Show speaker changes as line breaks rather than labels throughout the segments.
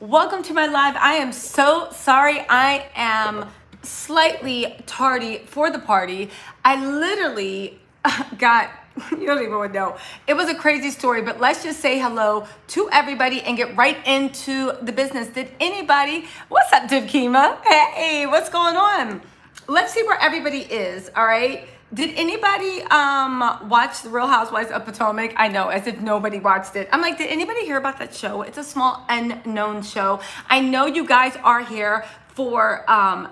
Welcome to my live. I am so sorry. I am slightly tardy for the party. I literally got, you don't even want to know. It was a crazy story, but let's just say hello to everybody and get right into the business. Did anybody, what's up, Div Kima? Hey, what's going on? Let's see where everybody is, all right? Did anybody watch The Real Housewives of Potomac? I know, as if nobody watched it. I'm like, did anybody hear about that show? It's a small unknown show. I know you guys are here for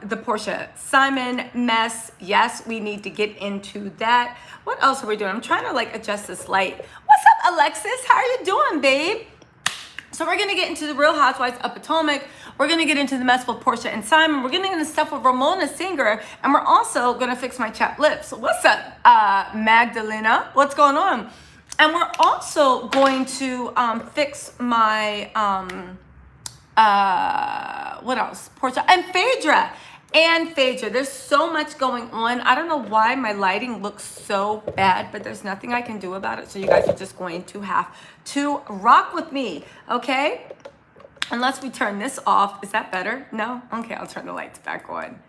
the Porsha Simon mess. Yes, we need to get into that. What else are we doing? I'm trying to like adjust this light. What's up, Alexis? How are you doing, babe? So we're going to get into The Real Housewives of Potomac. We're going to get into the mess with Porsha and Simon. We're getting into stuff with Ramona Singer. And we're also going to fix my chapped lips. So what's up, Magdalena? What's going on? And we're also going to fix my, what else? Porsha and Phaedra. There's so much going on. I don't know why my lighting looks so bad, but there's nothing I can do about it. So you guys are just going to have to rock with me, okay? Unless we turn this off. Is that better? No? Okay, I'll turn the lights back on.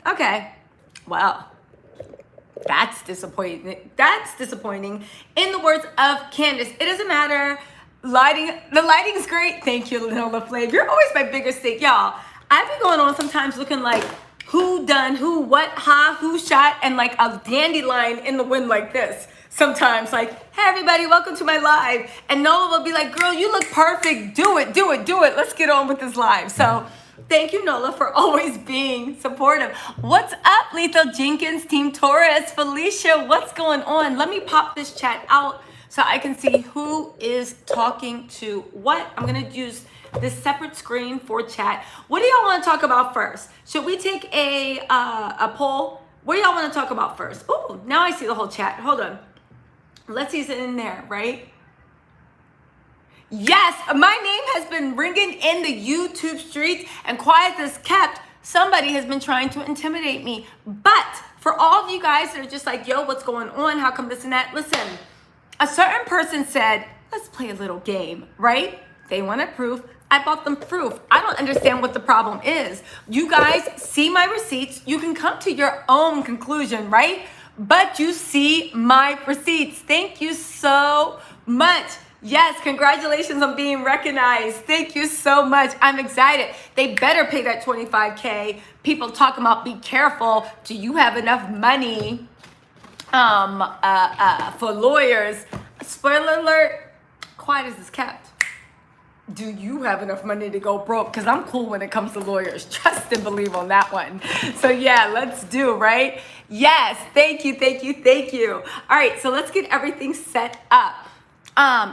Okay. Well, that's disappointing. That's disappointing. In the words of Candace, it doesn't matter. Lighting, the lighting's great. Thank you, Lola Flav. You're always my biggest stick, y'all. I've been going on sometimes looking like who done who, what, ha, who shot, and like a dandelion in the wind like this. Sometimes like, hey everybody, welcome to my live. And Nola will be like, girl, you look perfect. Do it, do it, do it. Let's get on with this live. So thank you, Nola, for always being supportive. What's up, Lethal Jenkins, Team Taurus, Felicia, what's going on? Let me pop this chat out so I can see who is talking to what. I'm gonna use this separate screen for chat. What do y'all want to talk about first? Should we take a poll? What do y'all want to talk about first? Oh, now I see the whole chat. Hold on. Let's see it in there, right? Yes, my name has been ringing in the YouTube streets, and quiet as kept, somebody has been trying to intimidate me. But for all of you guys that are just like, yo, what's going on? How come this and that? Listen, a certain person said, let's play a little game, right? They wanted proof. I bought them proof. I don't understand what the problem is. You guys see my receipts. You can come to your own conclusion, right? But you see my receipts. Thank you so much. Yes, congratulations on being recognized. Thank you so much. I'm excited. They better pay that $25K. People talking about be careful. Do you have enough money for lawyers? Spoiler alert, quiet as it's kept. Do you have enough money to go broke? Because I'm cool when it comes to lawyers. Trust and believe on that one. So yeah, let's do, right? Yes, thank you, thank you, thank you. All right, so let's get everything set up.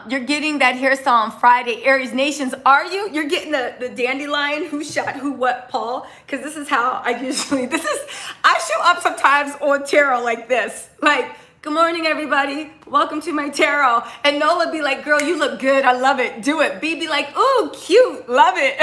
You're getting that hairstyle on Friday, Aries Nations. Are you? You're getting the dandelion, who shot who, what, Paul? Because this is how I usually, I show up sometimes on tarot like this. Like, good morning, everybody. Welcome to my tarot. And Nola be like, girl, you look good. I love it. Do it. B be like, ooh, cute. Love it.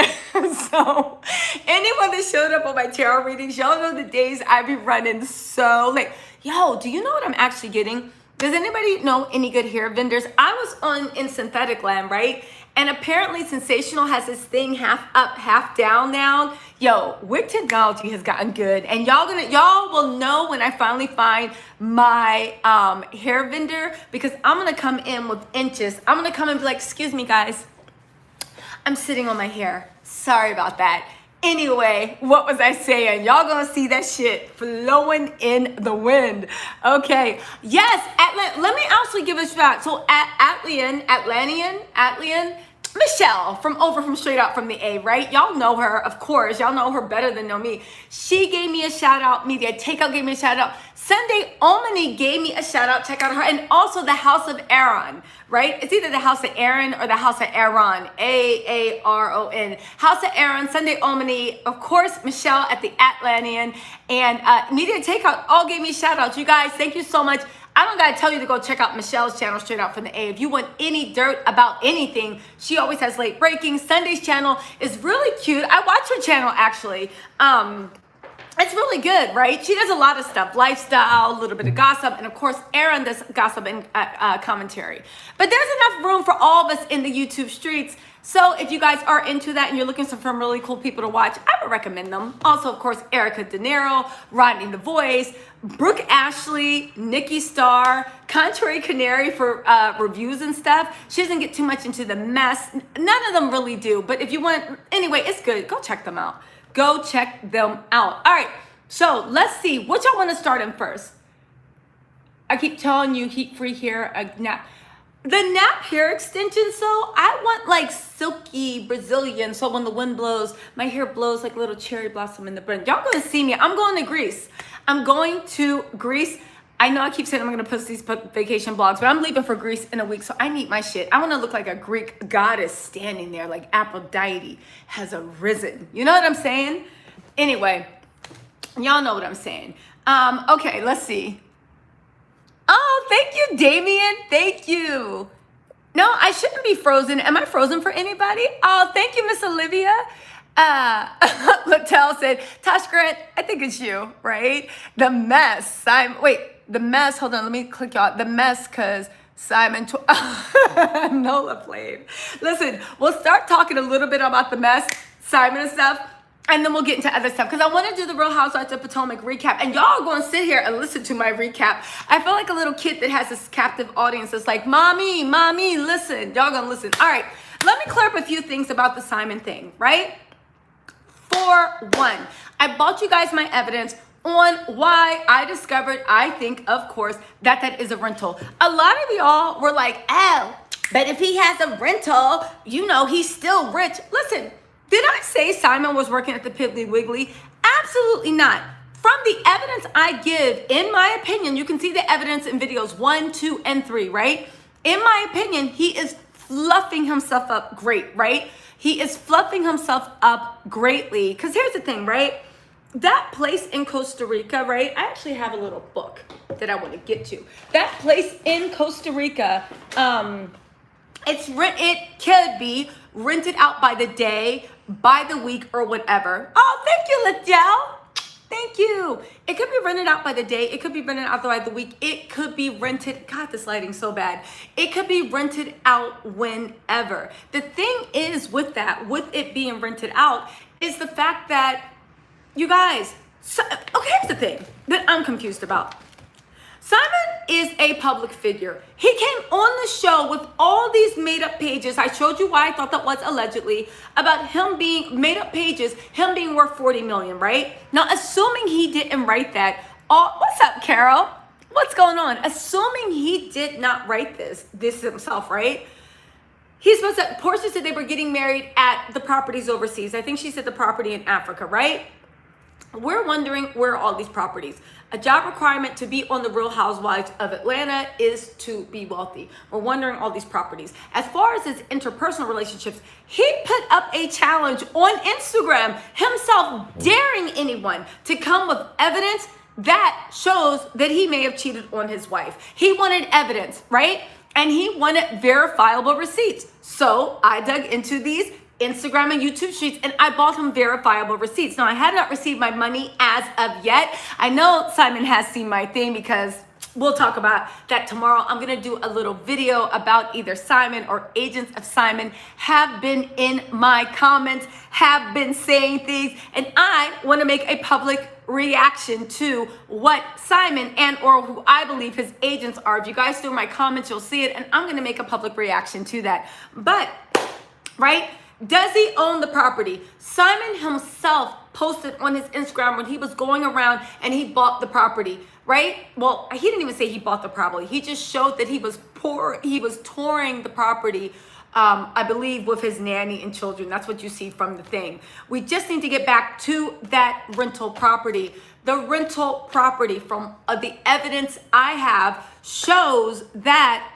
So anyone that showed up on my tarot readings, y'all know the days I be running so late. Yo, do you know what I'm actually getting? Does anybody know any good hair vendors? I was in Synthetic Land, right? And apparently Sensational has this thing half up, half down now. Yo, wig technology has gotten good. And y'all will know when I finally find my hair vendor, because I'm gonna come in with inches. I'm gonna come and be like, excuse me guys, I'm sitting on my hair. Sorry about that. Anyway, what was I saying? Y'all gonna see that shit flowing in the wind. Okay, yes, let me actually give a shout. So Atlantean, Michelle from Straight Out from the A, right? Y'all know her, of course. Y'all know her better than know me. She gave me a shout out. Media Takeout gave me a shout out. Sunday Omni gave me a shout out. Check out her. And also the House of Aaron, right? It's either the House of Aaron or the House of Aaron. Aaron. House of Aaron, Sunday Omni, of course, Michelle at the Atlantean, and Media Takeout all gave me shout outs. You guys, thank you so much. I don't gotta tell you to go check out Michelle's channel, Straight Out from the A. If you want any dirt about anything, she always has late breaking. Sunday's channel is really cute. I watch her channel actually. It's really good, right? She does a lot of stuff, lifestyle, a little bit of gossip, and of course, Aaron does gossip and commentary. But there's enough room for all of us in the YouTube streets. So if you guys are into that and you're looking for some really cool people to watch, I would recommend them. Also, of course, Erica De Niro, Rodney the Voice, Brooke Ashley, Nikki Starr, Contrary Canary for reviews and stuff. She doesn't get too much into the mess. None of them really do. But if you want, anyway, it's good. Go check them out. Go check them out. All right. So let's see. What y'all want to start in first? I keep telling you, heat-free hair, a nap. The nap hair extension, so I want like silky Brazilian, so when the wind blows, my hair blows like a little cherry blossom in the wind. Y'all gonna see me. I'm going to Greece. I'm going to Greece. I know I keep saying I'm gonna post these vacation blogs, but I'm leaving for Greece in a week, so I need my shit. I wanna look like a Greek goddess standing there, like Aphrodite has arisen. You know what I'm saying? Anyway, y'all know what I'm saying. Okay, let's see. Oh, thank you, Damien. Thank you. No, I shouldn't be frozen. Am I frozen for anybody? Oh, thank you, Miss Olivia. Latel said, Tosh Grant, I think it's you, right? The mess. The mess. Hold on, let me click y'all. The mess, because Simon, Nola played. Listen, we'll start talking a little bit about the mess, Simon and stuff. And then we'll get into other stuff because I want to do the Real Housewives of Potomac recap. And y'all are going to sit here and listen to my recap. I feel like a little kid that has this captive audience that's like, Mommy, listen. Y'all going to listen. All right, let me clear up a few things about the Simon thing, right? For one, I bought you guys my evidence on why I discovered, I think, of course, that is a rental. A lot of y'all were like, oh, but if he has a rental, you know, he's still rich. Listen. Did I say Simon was working at the Piggly Wiggly? Absolutely not. From the evidence I give, in my opinion, you can see the evidence in videos 1, 2, and 3, right? In my opinion, he is fluffing himself up great, right? He is fluffing himself up greatly. Because here's the thing, right? That place in Costa Rica, right? I actually have a little book that I want to get to. That place in Costa Rica, it could be rented out by the day, by the week, or whatever. Oh, thank you, Liddell. Thank you. It could be rented out by the day. It could be rented out by the week. It could be rented. God, this lighting's so bad. It could be rented out whenever. The thing is with that, with it being rented out, is the fact that, you guys, okay, here's the thing that I'm confused about. Simon is a public figure. He came on the show with all these made-up pages. I showed you why I thought that was allegedly about him being made-up pages, him being worth $40 million, right? Now, assuming he didn't write that, what's up, Carol? What's going on? Assuming he did not write this himself, right? He's supposed to, Porsha said they were getting married at the properties overseas. I think she said the property in Africa, right? We're wondering where are all these properties. A job requirement to be on the Real Housewives of Atlanta is to be wealthy. We're wondering all these properties. As far as his interpersonal relationships, he put up a challenge on Instagram, himself daring anyone to come with evidence that shows that he may have cheated on his wife. He wanted evidence, right? And he wanted verifiable receipts. So I dug into these Instagram and YouTube streets, and I bought him verifiable receipts. Now, I have not received my money as of yet. I know Simon has seen my thing because we'll talk about that tomorrow. I'm going to do a little video about either Simon or agents of Simon have been in my comments, have been saying things, and I want to make a public reaction to what Simon and or who I believe his agents are. If you guys do my comments, you'll see it, and I'm going to make a public reaction to that. But, right? Does he own the property? Simon himself posted on his Instagram when he was going around and he bought the property, right? Well, he didn't even say he bought the property. He just showed that he was poor. He was touring the property, I believe, with his nanny and children. That's what you see from the thing. We just need to get back to that rental property. The rental property, from the evidence I have, shows that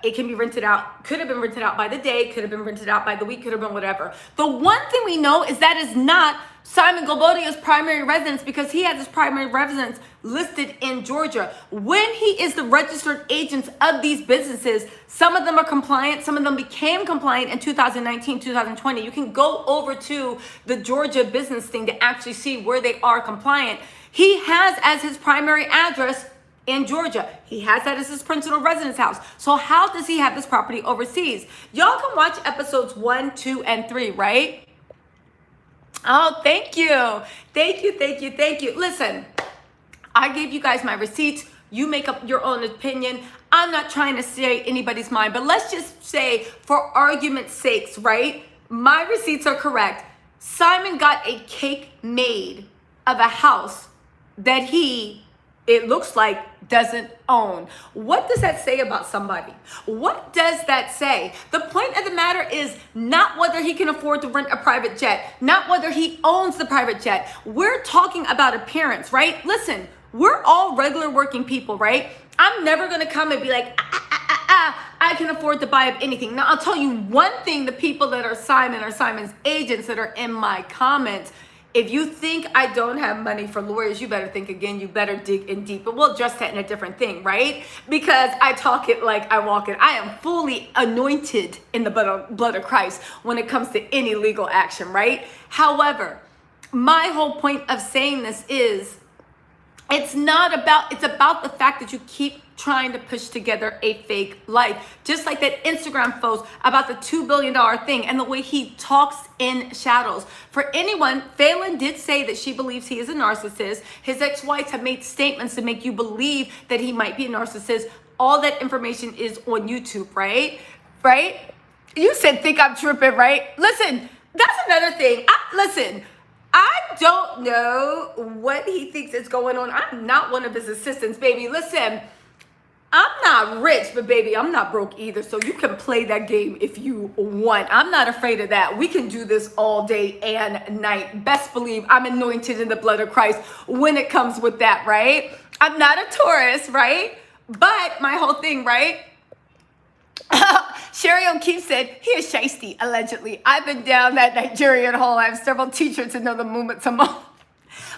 it can be rented out, could have been rented out by the day, could have been rented out by the week, could have been whatever. The one thing we know is that is not Simon Guobadia's primary residence, because he has his primary residence listed in Georgia. When he is the registered agents of these businesses, some of them are compliant, some of them became compliant in 2019, 2020. You can go over to the Georgia business thing to actually see where they are compliant. He has as his primary address in Georgia. He has that as his principal residence house. So how does he have this property overseas? Y'all can watch episodes 1, 2, and 3, right? Oh, thank you. Thank you, thank you, thank you. Listen, I gave you guys my receipts. You make up your own opinion. I'm not trying to say anybody's mind, but let's just say for argument's sakes, right? My receipts are correct. Simon got a cake made of a house that he, it looks like, doesn't own. What does that say about somebody? What does that say? The point of the matter is not whether he can afford to rent a private jet, not whether he owns the private jet. We're talking about appearance, right? Listen, we're all regular working people, right? I'm never going to come and be like, I can afford to buy up anything. Now, I'll tell you one thing, the people that are Simon or Simon's agents that are in my comments, if you think I don't have money for lawyers, you better think again. You better dig in deep. But we'll address that in a different thing, right? Because I talk it like I walk it. I am fully anointed in the blood of Christ when it comes to any legal action, right? However, my whole point of saying this is, it's about the fact that you keep trying to push together a fake life. Just like that Instagram post about the $2 billion thing and the way he talks in shadows. For anyone, Phelan did say that she believes he is a narcissist. His ex-wives have made statements to make you believe that he might be a narcissist. All that information is on YouTube, right? Right? You said, think I'm tripping, right? Listen, that's another thing. I don't know what he thinks is going on. I'm not one of his assistants, baby. Listen, I'm not rich, but baby, I'm not broke either. So you can play that game if you want. I'm not afraid of that. We can do this all day and night. Best believe I'm anointed in the blood of Christ when it comes with that, right? I'm not a tourist, right? But my whole thing, right? Sherry O'Keefe said, he is shiesty, allegedly. I've been down that Nigerian hole. I have several teachers that know the movement some more.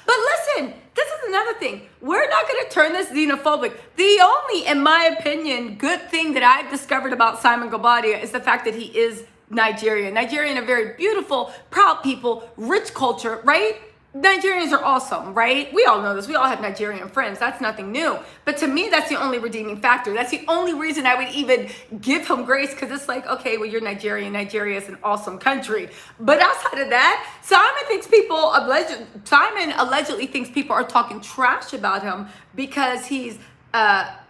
But listen, this is another thing. We're not going to turn this xenophobic. The only, in my opinion, good thing that I've discovered about Simon Guobadia is the fact that he is Nigerian. Nigerian are very beautiful, proud people, rich culture, right? Nigerians are awesome, right? We all know this. We all have Nigerian friends. That's nothing new. But to me, that's the only redeeming factor. That's the only reason I would even give him grace, because it's like, okay, well, you're Nigerian. Nigeria is an awesome country. But outside of that, Simon allegedly thinks people are talking trash about him because he's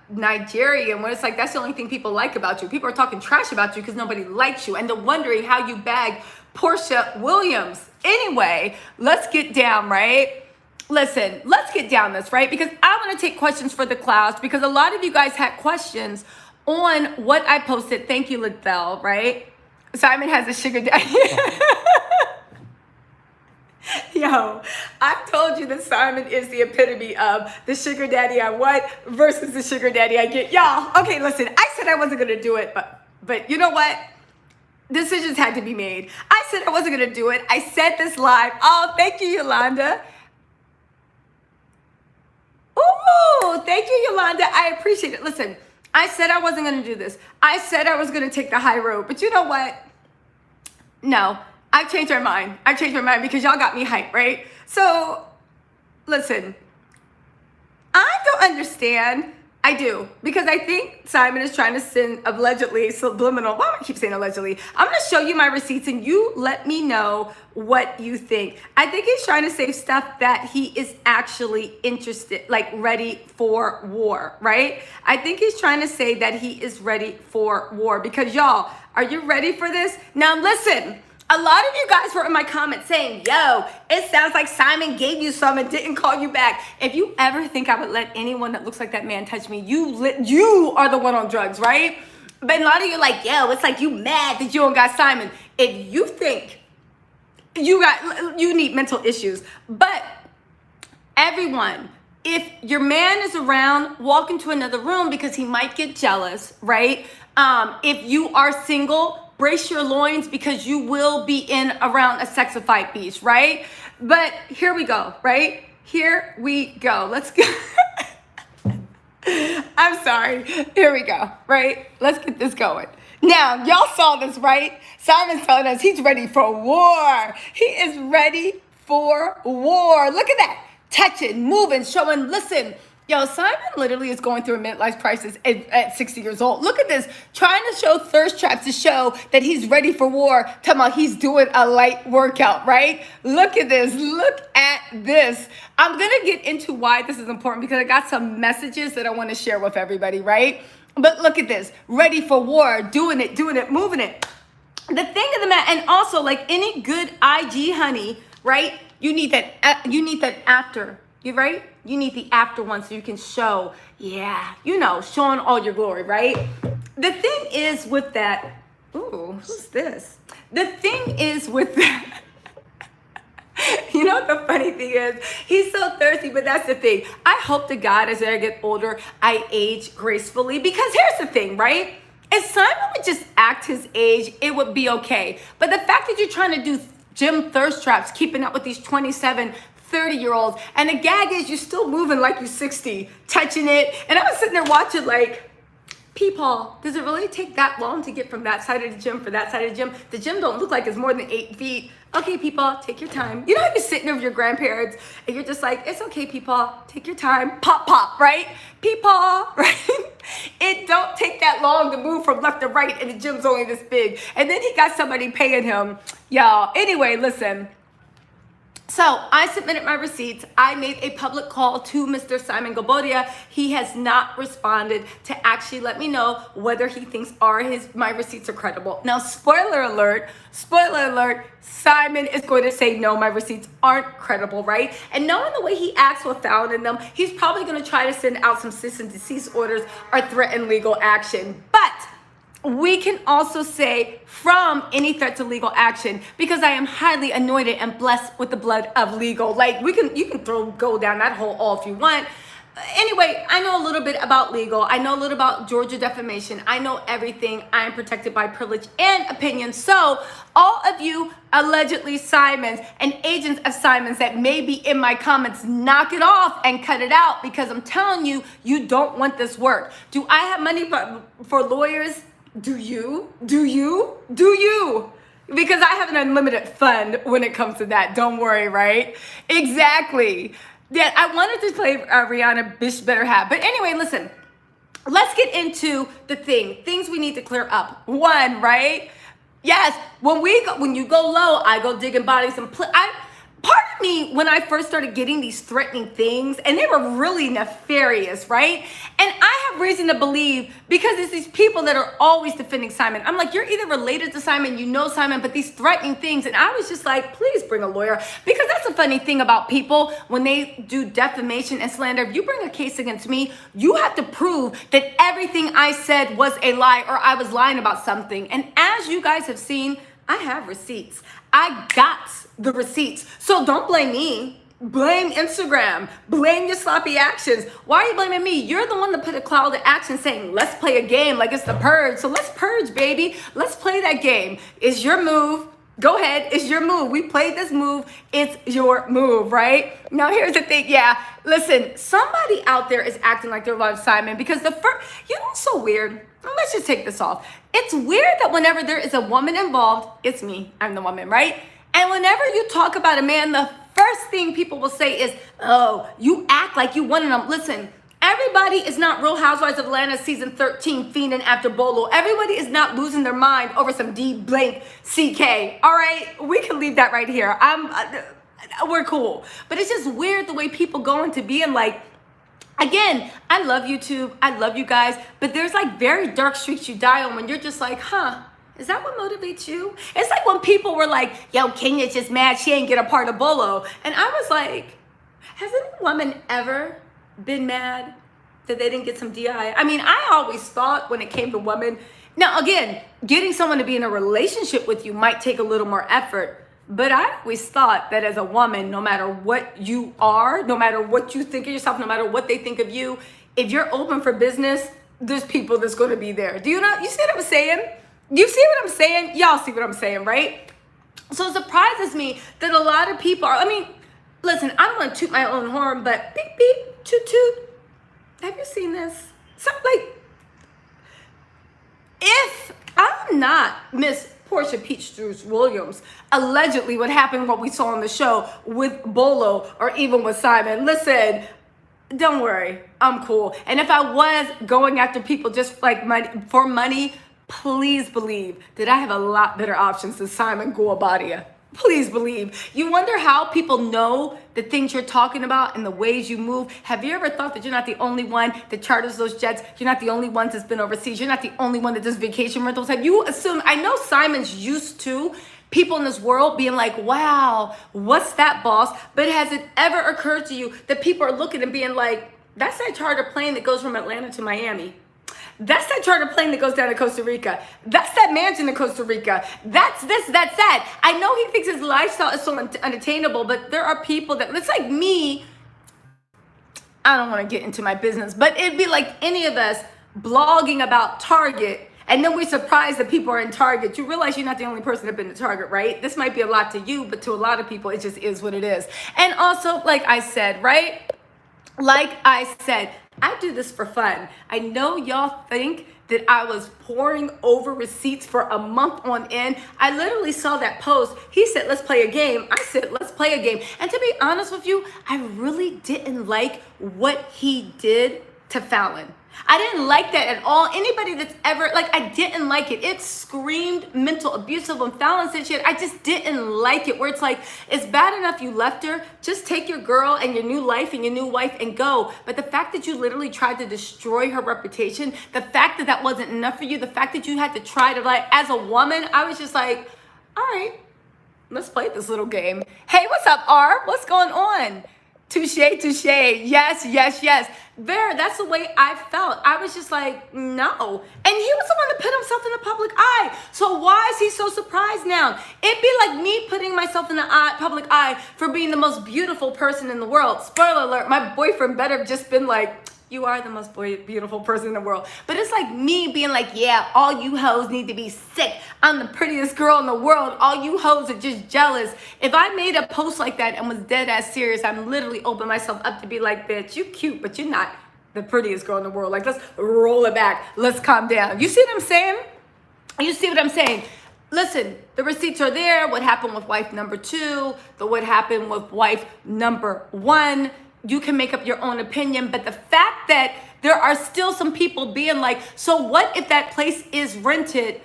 Nigerian, when it's like, that's the only thing people like about you. People are talking trash about you because nobody likes you, and they're wondering how you bag Porsha Williams. Anyway, let's get down, right? Listen, let's get down this, right? Because I want to take questions for the class, because a lot of you guys had questions on what I posted. Thank you, Liddell, right? Simon has a sugar daddy. Yo, I told you that Simon is the epitome of the sugar daddy I want versus the sugar daddy I get. Y'all, okay, listen, I said I wasn't going to do it, but you know what? Decisions had to be made. I said I wasn't going to do it. I said this live. Oh, thank you, Yolanda. Ooh, thank you, Yolanda. I appreciate it. Listen, I said I wasn't going to do this. I said I was going to take the high road. But you know what? No, I've changed my mind. I've changed my mind because y'all got me hyped, right? So, listen, I don't understand. I do, because I think Simon is trying to send allegedly subliminal. Why do I keep saying allegedly? I'm going to show you my receipts and you let me know what you think. I think he's trying to say stuff that he is actually interested, like ready for war, right? I think he's trying to say that he is ready for war, because y'all, are you ready for this? Now listen. A lot of you guys were in my comments saying, yo, it sounds like Simon gave you some and didn't call you back. If you ever think I would let anyone that looks like that man touch me, you are the one on drugs, right? But a lot of you are like, yo, it's like you mad that you don't got Simon. If you think you need mental issues. But everyone, if your man is around, walk into another room because he might get jealous, right? If you are single, brace your loins because you will be in around a sexified beach, right? But here we go, right? Here we go. Let's go. I'm sorry. Here we go, right? Let's get this going. Now, y'all saw this, right? Simon's telling us he's ready for war. He is ready for war. Look at that. Touching, moving, showing, listen, Yo, Simon literally is going through a midlife crisis at 60 years old. Look at this, trying to show thirst traps to show that he's ready for war. Talking about he's doing a light workout, right? Look at this. Look at this. I'm going to get into why this is important because I got some messages that I want to share with everybody, right? But look at this. Ready for war, doing it, moving it. The thing of the matter, and also like any good IG honey, right? You need that after. You right? You need the after one so you can show, yeah, showing all your glory, right? The thing is with that, ooh, who's this? The thing is with that, you know what the funny thing is? He's so thirsty, but that's the thing. I hope to God as I get older, I age gracefully because here's the thing, right? If Simon would just act his age, it would be okay. But the fact that you're trying to do gym thirst traps, keeping up with these 27, 30-year-olds, and the gag is you're still moving like you're 60, touching it. And I was sitting there watching like, Peepaw, does it really take that long to get from that side of the gym for that side of the gym? The gym don't look like it's more than 8 feet. Okay, Peepaw, take your time. You know how you're sitting there with your grandparents and you're just like, it's okay, Peepaw, take your time. Pop, pop, right? Peepaw, right? It don't take that long to move from left to right and the gym's only this big. And then he got somebody paying him. Y'all, anyway, listen. So I submitted my receipts. I made a public call to Mr. Simon Guobadia. He has not responded to actually let me know whether he thinks my receipts are credible. Now, spoiler alert, Simon is going to say no, my receipts aren't credible, right? And knowing the way he acts with founding them, he's probably going to try to send out some cease and desist orders or threaten legal action. But we can also say from any threat to legal action because I am highly anointed and blessed with the blood of legal. Like you can go down that hole all if you want. Anyway, I know a little bit about legal. I know a little about Georgia defamation. I know everything. I am protected by privilege and opinion. So all of you allegedly Simons and agents of Simons that may be in my comments, knock it off and cut it out because I'm telling you, you don't want this work. Do I have money for lawyers? Do you? Because I have an unlimited fund when it comes to that. Don't worry, right? Exactly. Yeah, I wanted to play Rihanna, Bitch Better Have. But anyway, listen. Let's get into the things we need to clear up. One, right? Yes, when you go low, I go digging bodies and part of me, when I first started getting these threatening things, and they were really nefarious, right? And I have reason to believe, because it's these people that are always defending Simon. I'm like, you're either related to Simon, you know Simon, but these threatening things. And I was just like, please bring a lawyer. Because that's a funny thing about people, when they do defamation and slander, if you bring a case against me, you have to prove that everything I said was a lie or I was lying about something. And as you guys have seen, I have receipts. I got the receipts. So don't blame me. Blame Instagram. Blame your sloppy actions. Why are you blaming me? You're the one that put a call to action saying, let's play a game like it's the purge. So let's purge, baby. Let's play that game. It's your move. Go ahead. It's your move. We played this move. It's your move, right? Now, here's the thing. Yeah, listen, somebody out there is acting like they're Love Simon because it's so weird. Let's just take this off. It's weird that whenever there is a woman involved, it's me. I'm the woman, right? And whenever you talk about a man, the first thing people will say is, oh, you act like you wanted them. Listen, everybody is not Real Housewives of Atlanta season 13 fiending after Bolo. Everybody is not losing their mind over some D blank CK. All right, we can leave that right here. We're cool. But it's just weird the way people go into being like, again, I love YouTube. I love you guys. But there's like very dark streets you die on when you're just like, huh? Is that what motivates you? It's like when people were like, yo, Kenya's just mad she ain't get a part of Bolo. And I was like, has any woman ever been mad that they didn't get some DI? I mean, I always thought when it came to women, now again, getting someone to be in a relationship with you might take a little more effort. But I always thought that as a woman, no matter what you are, no matter what you think of yourself, no matter what they think of you, if you're open for business, there's people that's going to be there. Do you know? You see what I'm saying? You see what I'm saying? Y'all see what I'm saying, right? So it surprises me that a lot of people are, listen, I don't want to toot my own horn, but beep, beep, toot, toot. Have you seen this? Something like, if I'm not Miss Porsha Peach Williams, allegedly what happened, what we saw on the show with Bolo or even with Simon, listen, don't worry, I'm cool. And if I was going after people just like for money, please believe that I have a lot better options than Simon Guobadia. Please believe. You wonder how people know the things you're talking about and the ways you move. Have you ever thought that you're not the only one that charters those jets? You're not the only one that's been overseas. You're not the only one that does vacation rentals. Have you assumed? I know Simon's used to people in this world being like, wow, what's that, boss? But has it ever occurred to you that people are looking and being like, that's that charter plane that goes from Atlanta to Miami? That's that charter plane that goes down to Costa Rica. That's that mansion in Costa Rica. That's this, that's that. I know he thinks his lifestyle is so unattainable, but there are people that, it's like me. I don't want to get into my business, but it'd be like any of us blogging about Target, and then we're surprised that people are in Target. You realize you're not the only person that's been to Target, right? This might be a lot to you, but to a lot of people, it just is what it is. And also, like I said, right? Like I said, I do this for fun. I know y'all think that I was pouring over receipts for a month on end. I literally saw that post. He said, let's play a game. I said, let's play a game. And to be honest with you, I really didn't like what he did to Fallon. I didn't like that at all. Anybody that's ever, like, I didn't like it. It screamed mental abuse when Fallon said shit. I just didn't like it, where it's like, it's bad enough you left her. Just take your girl and your new life and your new wife and go. But the fact that you literally tried to destroy her reputation, the fact that that wasn't enough for you, the fact that you had to try to, like, as a woman, I was just like, all right, let's play this little game. Hey, what's up, R? What's going on? Touche, touche. Yes, yes, yes. There, that's the way I felt. I was just like, no. And he was the one that put himself in the public eye. So why is he so surprised now? It'd be like me putting myself in the public eye for being the most beautiful person in the world. Spoiler alert, my boyfriend better have just been like, you are the most beautiful person in the world. But it's like me being like, yeah, all you hoes need to be sick. I'm the prettiest girl in the world. All you hoes are just jealous. If I made a post like that and was dead ass serious, I'm literally opening myself up to be like, bitch, you cute, but you're not the prettiest girl in the world. Like, let's roll it back. Let's calm down. You see what I'm saying? You see what I'm saying? Listen, the receipts are there. What happened with wife number 2, what happened with wife number 1. You can make up your own opinion, but the fact that there are still some people being like, so what if that place is rented?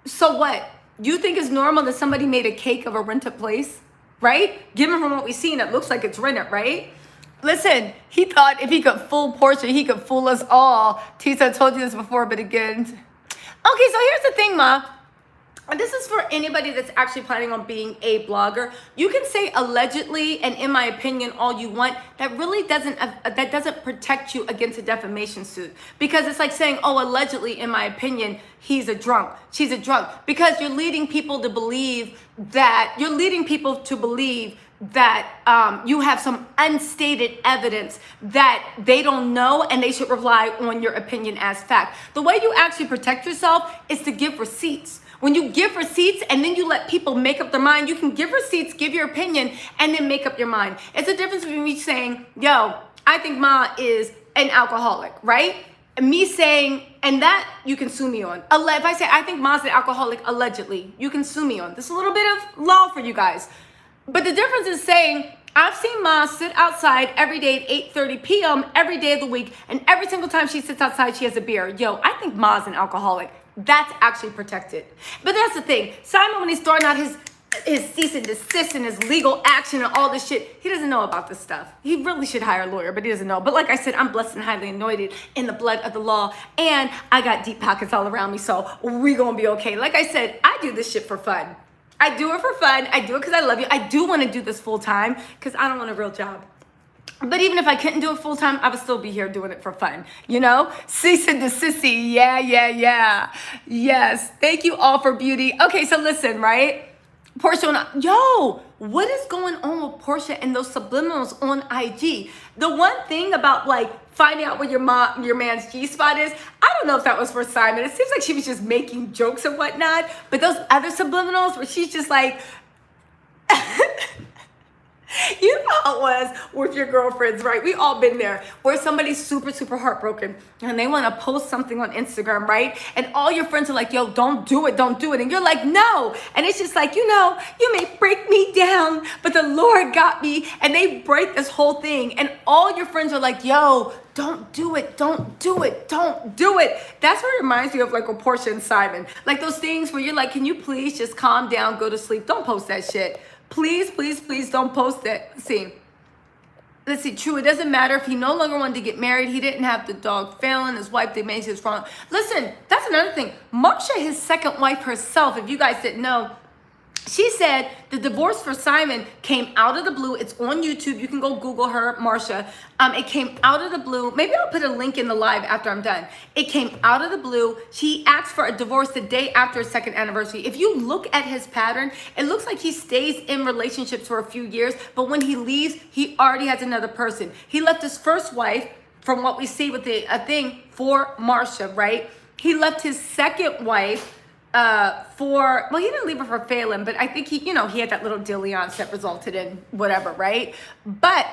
So what? You think it's normal that somebody made a cake of a rented place, right? Given from what we've seen, it looks like it's rented, right? Listen, he thought if he could fool Porsha, he could fool us all. Tisa, I told you this before, but again. Okay, so here's the thing, Ma. And this is for anybody that's actually planning on being a blogger. You can say allegedly and in my opinion all you want. That really doesn't protect you against a defamation suit. Because it's like saying, oh, allegedly in my opinion, he's a drunk. She's a drunk. Because you're leading people to believe that you have some unstated evidence that they don't know and they should rely on your opinion as fact. The way you actually protect yourself is to give receipts. When you give receipts and then you let people make up their mind, you can give receipts, give your opinion, and then make up your mind. It's a difference between me saying, yo, I think Ma is an alcoholic, right? And me saying, and that you can sue me on. If I say, I think Ma's an alcoholic, allegedly, you can sue me on. This is a little bit of law for you guys. But the difference is saying, I've seen Ma sit outside every day at 8:30 p.m. every day of the week, and every single time she sits outside, she has a beer. Yo, I think Ma's an alcoholic. That's actually protected. But that's the thing. Simon, when he's throwing out his cease and desist and his legal action and all this shit, he doesn't know about this stuff. He really should hire a lawyer, but he doesn't know. But like I said, I'm blessed and highly anointed in the blood of the law, and I got deep pockets all around me, so we gonna be okay. Like I said, I do this shit for fun. I do it for fun. I do it because I love you. I do want to do this full time because I don't want a real job. But even if I couldn't do it full time, I would still be here doing it for fun, you know? Cease and desist. Yeah, yeah, yeah. Yes. Thank you all for beauty. Okay, so listen, right? Porsha, yo, what is going on with Porsha and those subliminals on IG? The one thing about like finding out where your man's G-spot is, I don't know if that was for Simon. It seems like she was just making jokes and whatnot. But those other subliminals where she's just like, You know how it was with your girlfriends, right? We all been there where somebody's super, super heartbroken and they want to post something on Instagram, right? And all your friends are like, yo, don't do it, don't do it. And you're like, no. And it's just like, you know, you may break me down, but the Lord got me. And they break this whole thing. And all your friends are like, yo, don't do it, don't do it, don't do it. That's what it reminds me of, like with Porsha and Simon. Like those things where you're like, can you please just calm down, go to sleep? Don't post that shit. Please, please, please don't post it. Let's see, true, it doesn't matter if he no longer wanted to get married. He didn't have the dog failing. His wife, they made his wrong. Listen, that's another thing. Marsha, his second wife herself, if you guys didn't know, she said the divorce for Simon came out of the blue. It's on YouTube. You can go Google her, Marsha. It came out of the blue. Maybe I'll put a link in the live after I'm done. It came out of the blue. She asked for a divorce the day after his second anniversary. If you look at his pattern, it looks like he stays in relationships for a few years, but when he leaves, he already has another person. He left his first wife, from what we see with the thing, for Marsha, right? He left his second wife well, he didn't leave her for Phelan, but I think he had that little dalliance that resulted in whatever, right? But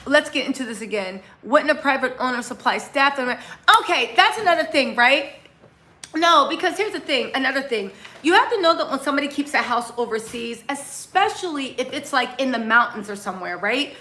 let's get into this again. Wouldn't a private owner supply staff? Okay, that's another thing, right? No, because here's the thing, another thing. You have to know that when somebody keeps a house overseas, especially if it's like in the mountains or somewhere, right?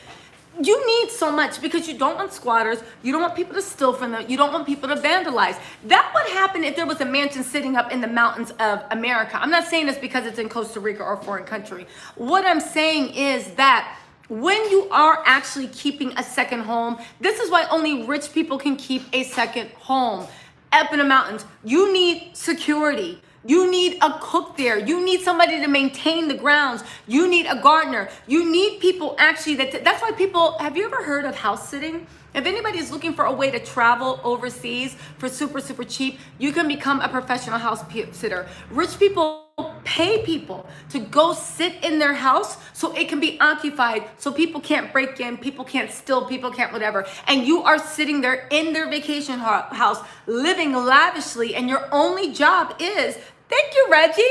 You need so much because you don't want squatters. You don't want people to steal from them. You don't want people to vandalize. That would happen if there was a mansion sitting up in the mountains of America. I'm not saying this because it's in Costa Rica or a foreign country. What I'm saying is that when you are actually keeping a second home, this is why only rich people can keep a second home. Up in the mountains, you need security. You need a cook there. You need somebody to maintain the grounds. You need a gardener. You need people actually that's why people, have you ever heard of house sitting? If anybody's looking for a way to travel overseas for super, super cheap, you can become a professional house sitter. Rich people pay people to go sit in their house so it can be occupied, so people can't break in, people can't steal, people can't whatever. And you are sitting there in their vacation house, living lavishly, and your only job is, thank you, Reggie.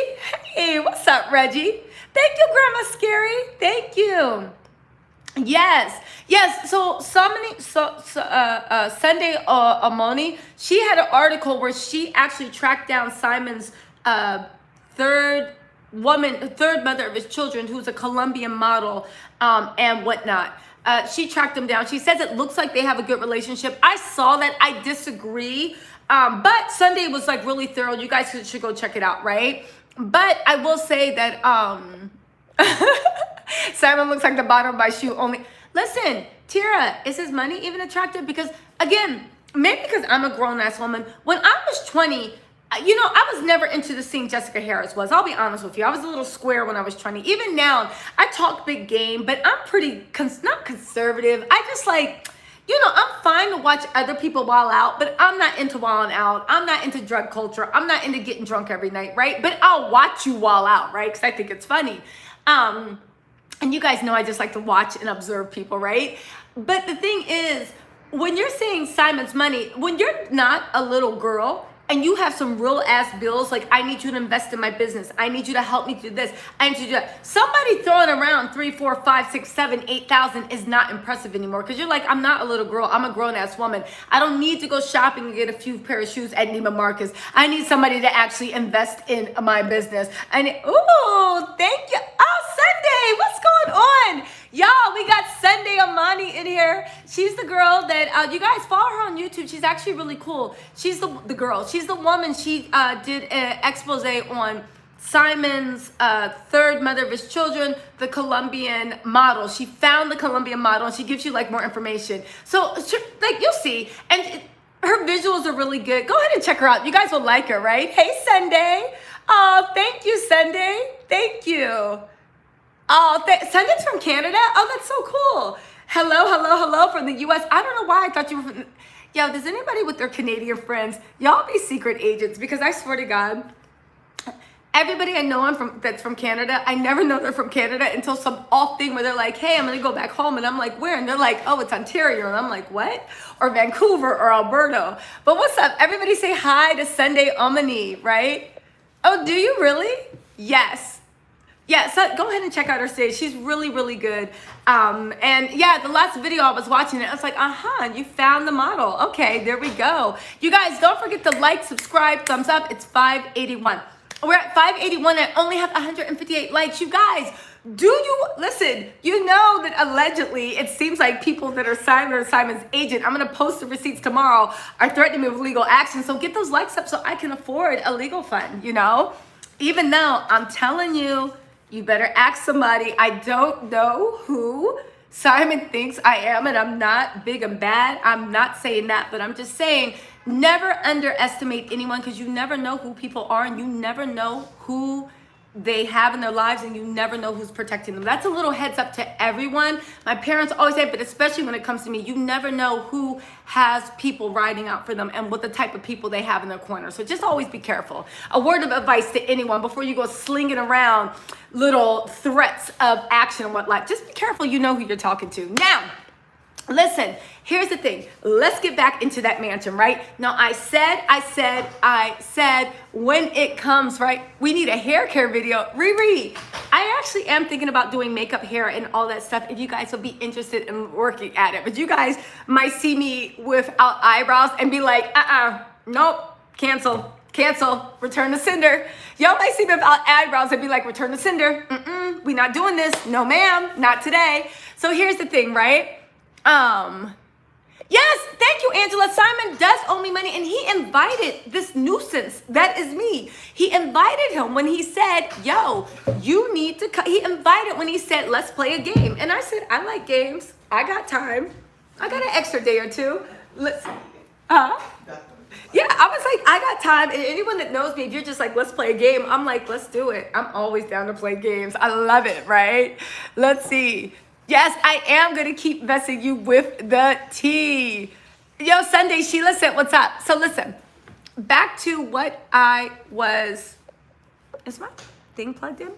Hey, what's up, Reggie? Thank you, Grandma Scary. Thank you. Yes. So Sunday Amoni, she had an article where she actually tracked down Simon's third mother of his children, who's a Colombian model and whatnot. She tracked them down. She says it looks like they have a good relationship. I saw that. I disagree. But Sunday was like really thorough. You guys should go check it out, right? But I will say that Simon looks like the bottom of my shoe only. Listen, Tira, is his money even attractive? Because again, maybe because I'm a grown-ass woman. When I was 20, I was never into the scene Jessica Harris was. I'll be honest with you. I was a little square when I was 20. Even now, I talk big game, but I'm pretty, not conservative. I just like, I'm fine to watch other people wild out, but I'm not into wilding out. I'm not into drug culture. I'm not into getting drunk every night, right? But I'll watch you wild out, right? Because I think it's funny. And you guys know I just like to watch and observe people, right? But the thing is, when you're saying Simon's money, when you're not a little girl and you have some real ass bills, like I need you to invest in my business, I need you to help me do this, I need you to do that. Somebody throwing around 3, 4, 5, 6, 7, 8,000 is not impressive anymore, because you're like, I'm not a little girl, I'm a grown ass woman. I don't need to go shopping and get a few pair of shoes at Neiman Marcus. I need somebody to actually invest in my business. Ooh, thank you. Oh, Sunday, what's going on? Y'all, we got Sunday Amani in here. She's the girl that, you guys follow her on YouTube. She's actually really cool. She's the girl. She's the woman. She did an expose on Simon's third mother of his children, the Colombian model. She found the Colombian model, and she gives you like more information. So like you'll see, and her visuals are really good. Go ahead and check her out. You guys will like her, right? Hey, Sunday. Oh, thank you, Sunday. Thank you. Oh, Sunday's from Canada? Oh, that's so cool. Hello from the U.S. I don't know why I thought you were from... Yo, does anybody with their Canadian friends, y'all be secret agents? Because I swear to God, everybody I know that's from Canada, I never know they're from Canada until some off thing where they're like, hey, I'm going to go back home. And I'm like, where? And they're like, oh, it's Ontario. And I'm like, what? Or Vancouver or Alberta. But what's up? Everybody say hi to Sunday Omni, right? Oh, do you really? Yes. Yeah, so go ahead and check out her stage. She's really, really good. And yeah, the last video I was watching it, I was like, you found the model. Okay, there we go. You guys, don't forget to like, subscribe, thumbs up. It's 581. We're at 581 and only have 158 likes. You guys, listen, you know that allegedly it seems like people that are Simon or Simon's agent, I'm going to post the receipts tomorrow, are threatening me with legal action. So get those likes up so I can afford a legal fund, you know? Even though I'm telling you, you better ask somebody. I don't know who Simon thinks I am, and I'm not big and bad. I'm not saying that, but I'm just saying never underestimate anyone, because you never know who people are, and you never know who they have in their lives, and you never know who's protecting them. That's a little heads up to everyone. My parents always say, but especially when it comes to me, you never know who has people riding out for them and what the type of people they have in their corner. So just always be careful. A word of advice to anyone before you go slinging around little threats of action and whatnot. Just be careful, you know who you're talking to. Now, listen, here's the thing. Let's get back into that mansion, right? Now, I said, when it comes, right, we need a hair care video. Riri, I actually am thinking about doing makeup, hair, and all that stuff if you guys will be interested in working at it. But you guys might see me without eyebrows and be like, nope, cancel, return to sender. Y'all might see me without eyebrows and be like, return to sender. We not doing this. No, ma'am, not today. So here's the thing, right? Yes, thank you, Angela. Simon does owe me money, and he invited this nuisance. That is me. He invited him when he said, yo, you need to he invited when he said, let's play a game. And I said, I like games. I got time. I got an extra day or two. Yeah, I was like, I got time. And anyone that knows me, if you're just like, let's play a game, I'm like, let's do it. I'm always down to play games. I love it, right? Let's see. Yes, I am going to keep messing you with the tea. Yo, Sunday, Sheila said, what's up? So listen, back to what is my thing plugged in?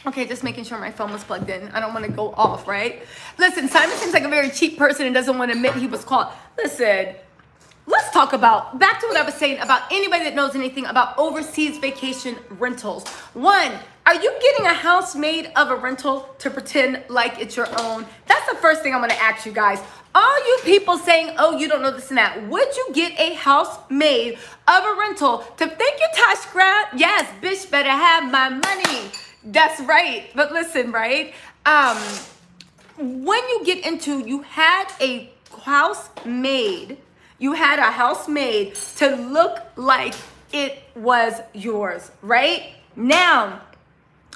Okay, just making sure my phone was plugged in. I don't want to go off, right? Listen, Simon seems like a very cheap person and doesn't want to admit he was caught. Listen, let's talk about, back to what I was saying about anybody that knows anything about overseas vacation rentals. One, are you getting a house made of a rental to pretend like it's your own? That's the first thing I'm going to ask you guys. All you people saying, oh, you don't know this and that. Would you get a house made of a rental to thank you, Tosh Grant? Yes, bitch better have my money. That's right. But listen, right? When you get into, you had a house made to look like it was yours, right? Now,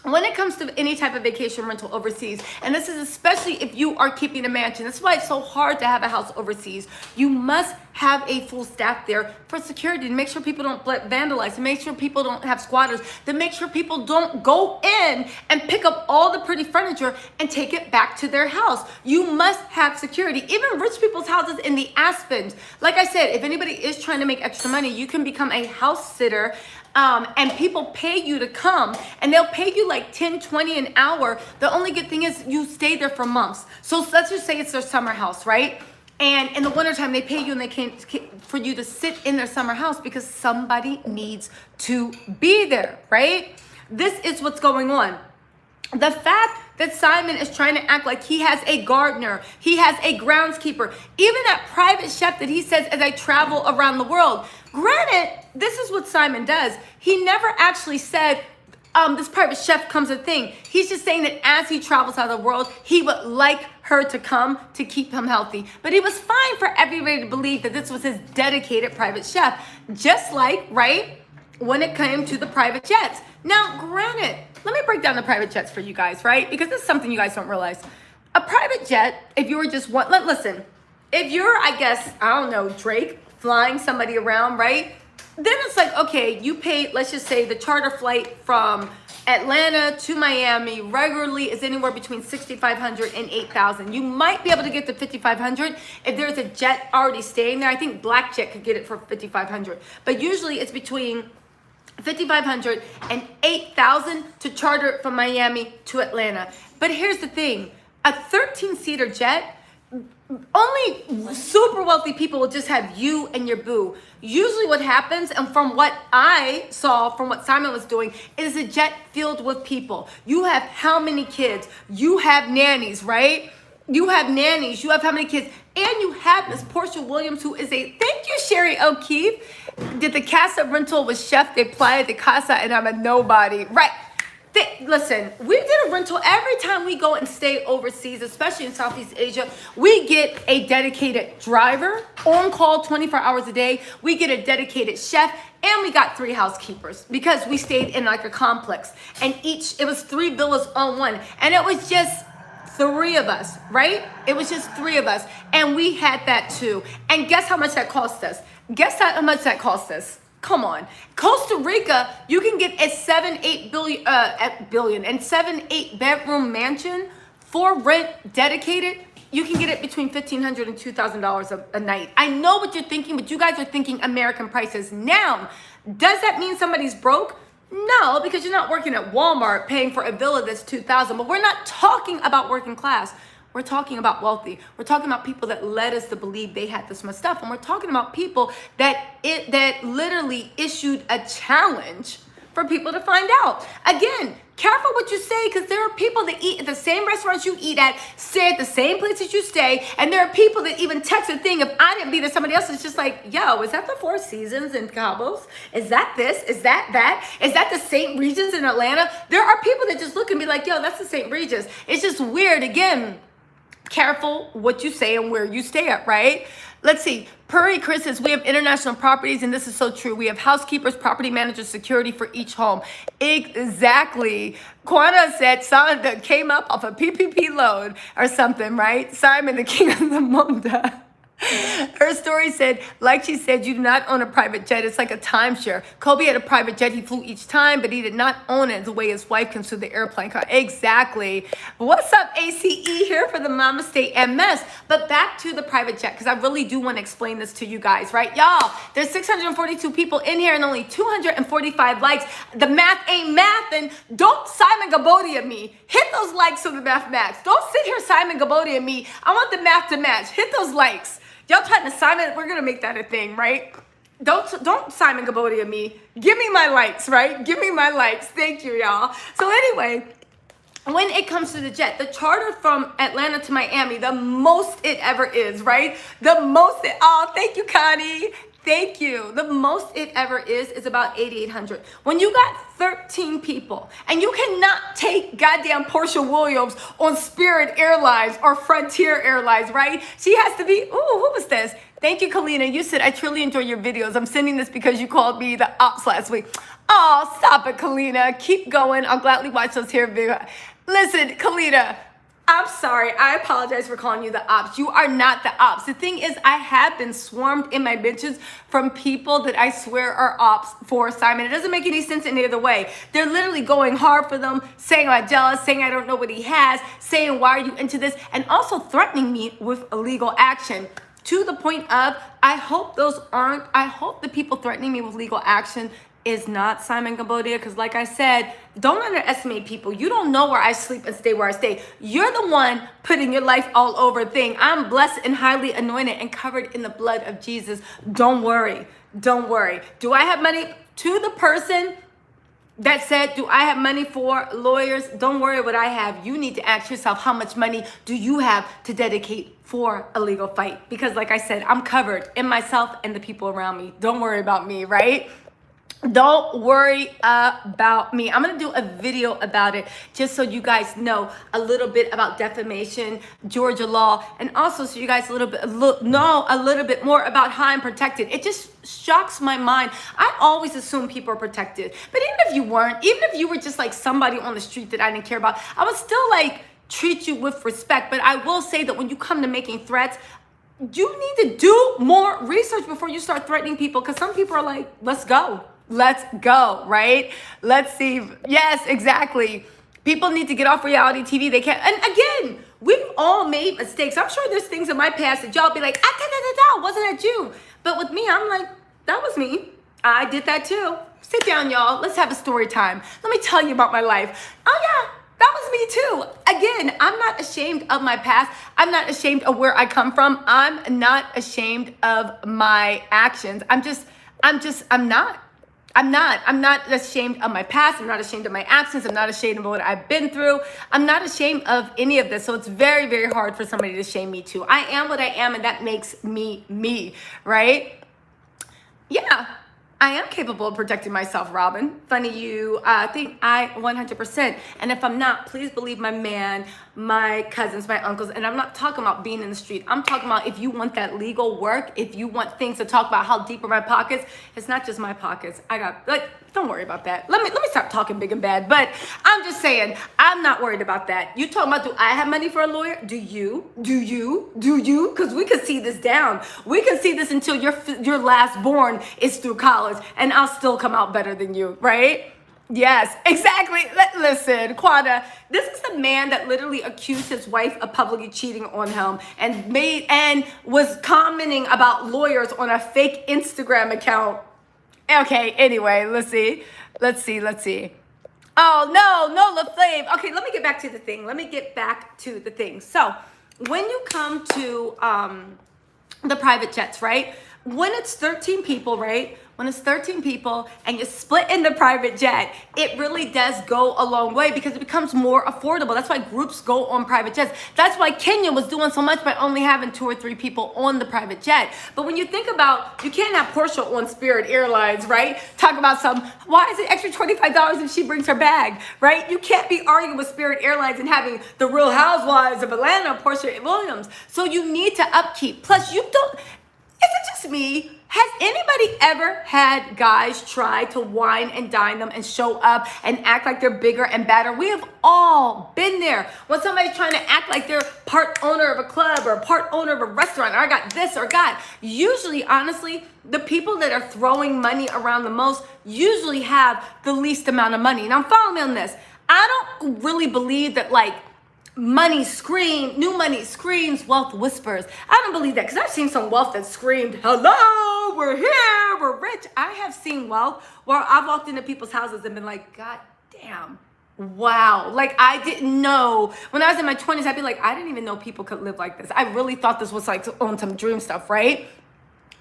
when it comes to any type of vacation rental overseas, and this is especially if you are keeping a mansion, that's why it's so hard to have a house overseas. You must have a full staff there for security, to make sure people don't vandalize, to make sure people don't have squatters, to make sure people don't go in and pick up all the pretty furniture and take it back to their house. You must have security. Even rich people's houses in the Aspens. Like I said, if anybody is trying to make extra money, you can become a house sitter. And people pay you to come, and they'll pay you like 10, 20 an hour. The only good thing is you stay there for months. So let's just say it's their summer house, right? And in the wintertime, they pay you and they can't for you to sit in their summer house because somebody needs to be there, right? This is what's going on. The fact that Simon is trying to act like he has a gardener, he has a groundskeeper, even that private chef that he says as I travel around the world. Granted, this is what Simon does. He never actually said this private chef comes a thing. He's just saying that as he travels out of the world, he would like her to come to keep him healthy. But it was fine for everybody to believe that this was his dedicated private chef. Just like, right, when it came to the private jets. Now, granted, let me break down the private jets for you guys, right? Because this is something you guys don't realize. A private jet, if you were just one, listen, if you're, I guess, I don't know, Drake, flying somebody around, right? Then it's like, okay, you pay, let's just say the charter flight from Atlanta to Miami regularly is anywhere between $6,500 and $8,000. You might be able to get to $5,500 if there's a jet already staying there. I think Black Jet could get it for $5,500. But usually it's between $5,500 and $8,000 to charter from Miami to Atlanta. But here's the thing, a 13-seater jet, only super wealthy people will just have you and your boo. Usually what happens, and from what I saw, from what Simon was doing, is a jet filled with people. You have how many kids? You have nannies, right? You have nannies. You have how many kids? And you have Miss Porsha Williams, who is a, thank you, Sherry O'Keefe, did the Cashapp rental with Chef de Playa de Casa, and I'm a nobody. Right. Listen, we did a rental every time we go and stay overseas, especially in Southeast Asia. We get a dedicated driver on call 24 hours a day. We get a dedicated chef, and we got 3 housekeepers because we stayed in like a complex. And it was 3 villas on one. And it was just 3 of us, right? It was just 3 of us. And we had that too. And guess how much that cost us? Guess how much that cost us? Come on. Costa Rica, you can get a 7-8 bedroom mansion for rent dedicated. You can get it between $1,500 and $2,000 a night. I know what you're thinking, but you guys are thinking American prices. Now, does that mean somebody's broke? No, because you're not working at Walmart paying for a villa that's $2,000. But we're not talking about working class. We're talking about wealthy. We're talking about people that led us to believe they had this much stuff. And we're talking about people that literally issued a challenge for people to find out. Again, careful what you say, because there are people that eat at the same restaurants you eat at, stay at the same places you stay, and there are people that even text a thing, if I didn't be there, somebody else is just like, yo, is that the Four Seasons in Cabos? Is that this? Is that that? Is that the St. Regis in Atlanta? There are people that just look and be like, yo, that's the St. Regis. It's just weird. Again, careful what you say and where you stay at, right? Let's see. Puri Chris says, we have international properties, and this is so true. We have housekeepers, property managers, security for each home. Exactly. Quana said, someone that came up off a PPP loan or something, right? Simon, the king of the Munda. Her story said, like she said, you do not own a private jet. It's like a timeshare. Kobe had a private jet. He flew each time, but he did not own it the way his wife consumed the airplane car. Exactly. What's up, ACE? Here for the Mama State MS. But back to the private jet, because I really do want to explain this to you guys, right? Y'all, there's 642 people in here and only 245 likes. The math ain't math, and don't Simon Guobadia me. Hit those likes so the math match. Don't sit here Simon Guobadia me. I want the math to match. Hit those likes. Y'all trying to Simon, we're gonna make that a thing, right? Don't Simon Guobadia me. Give me my likes, right? Give me my likes. Thank you, y'all. So anyway, when it comes to the jet, the charter from Atlanta to Miami, the most it ever is, right? The most oh, thank you, Connie. Thank you. The most it ever is about 8,800. When you got 13 people and you cannot take goddamn Porsha Williams on Spirit Airlines or Frontier Airlines, right? She has to be, ooh, who was this? Thank you, Kalina. You said, I truly enjoy your videos. I'm sending this because you called me the ops last week. Oh, stop it, Kalina. Keep going. I'll gladly watch those here videos. Listen, Kalina, I'm sorry. I apologize for calling you the ops. You are not the ops. The thing is, I have been swarmed in my bitches from people that I swear are ops for Simon. It doesn't make any sense in either way. They're literally going hard for them, saying I'm jealous, saying I don't know what he has, saying why are you into this, and also threatening me with illegal action. To the point of, I hope the people threatening me with legal action is not Simon Guobadia, because like I said, don't underestimate people. You don't know where I sleep and stay where I stay. You're the one putting your life all over thing. I'm blessed and highly anointed and covered in the blood of Jesus. Don't worry. Don't worry. Do I have money? To the person that said, do I have money for lawyers? Don't worry what I have. You need to ask yourself, how much money do you have to dedicate for a legal fight? Because like I said, I'm covered in myself and the people around me. Don't worry about me, right? Don't worry about me. I'm going to do a video about it just so you guys know a little bit about defamation, Georgia law, and also so you guys know a little bit more about how I'm protected. It just shocks my mind. I always assume people are protected. But even if you weren't, even if you were just like somebody on the street that I didn't care about, I would still like treat you with respect. But I will say that when you come to making threats, you need to do more research before you start threatening people, because some people are like, let's go. Let's go, right? Let's see. Yes, exactly. People need to get off reality TV. They can't. And again, we've all made mistakes. I'm sure there's things in my past that y'all be like, wasn't that you? But with me, I'm like, that was me. I did that too. Sit down, y'all. Let's have a story time. Let me tell you about my life. Oh yeah, that was me too. listen, I'm not ashamed of my past. I'm not ashamed of where I come from. I'm not ashamed of my actions. I'm not ashamed of my past. I'm not ashamed of my actions. I'm not ashamed of what I've been through. I'm not ashamed of any of this. So it's very, very hard for somebody to shame me too. I am what I am, and that makes me me, right? Yeah, I am capable of protecting myself, Robin. Funny you think I 100%. And if I'm not, please believe my man, my cousins, my uncles. And I'm not talking about being in the street. I'm talking about if you want that legal work, if you want things to talk about how deep are my pockets, it's not just my pockets. I got, like, don't worry about that. Let me stop talking big and bad. But I'm just saying, I'm not worried about that. You talking about, do I have money for a lawyer? Do you? Because we can see this down. We can see this until your last born is through college, and I'll still come out better than you, right? Yes, exactly. Listen, Quada, this is the man that literally accused his wife of publicly cheating on him and was commenting about lawyers on a fake Instagram account. Okay, anyway, let's see. Oh, no, LaFlame. Okay, let me get back to the thing. So, when you come to the private jets, right? When it's 13 people, right? When it's 13 people and you split in the private jet, it really does go a long way because it becomes more affordable. That's why groups go on private jets. That's why Kenya was doing so much by only having 2 or 3 people on the private jet. But when you think about, you can't have Porsha on Spirit Airlines, right? Talk about why is it extra $25 if she brings her bag, right? You can't be arguing with Spirit Airlines and having the Real Housewives of Atlanta, Porsha Williams. So you need to upkeep. Plus, is it just me? Has anybody ever had guys try to wine and dine them and show up and act like they're bigger and badder? We have all been there. When somebody's trying to act like they're part owner of a club or part owner of a restaurant, or I got this or got. Usually, honestly, the people that are throwing money around the most usually have the least amount of money. Now, follow me on this. I don't really believe that, like, new money screams, wealth whispers. I don't believe that, because I've seen some wealth that screamed, hello, we're here, we're rich. I have seen wealth where I've walked into people's houses and been like, God damn, wow. Like, I didn't know. When I was in my 20s, I'd be like, I didn't even know people could live like this. I really thought this was like on some dream stuff, right?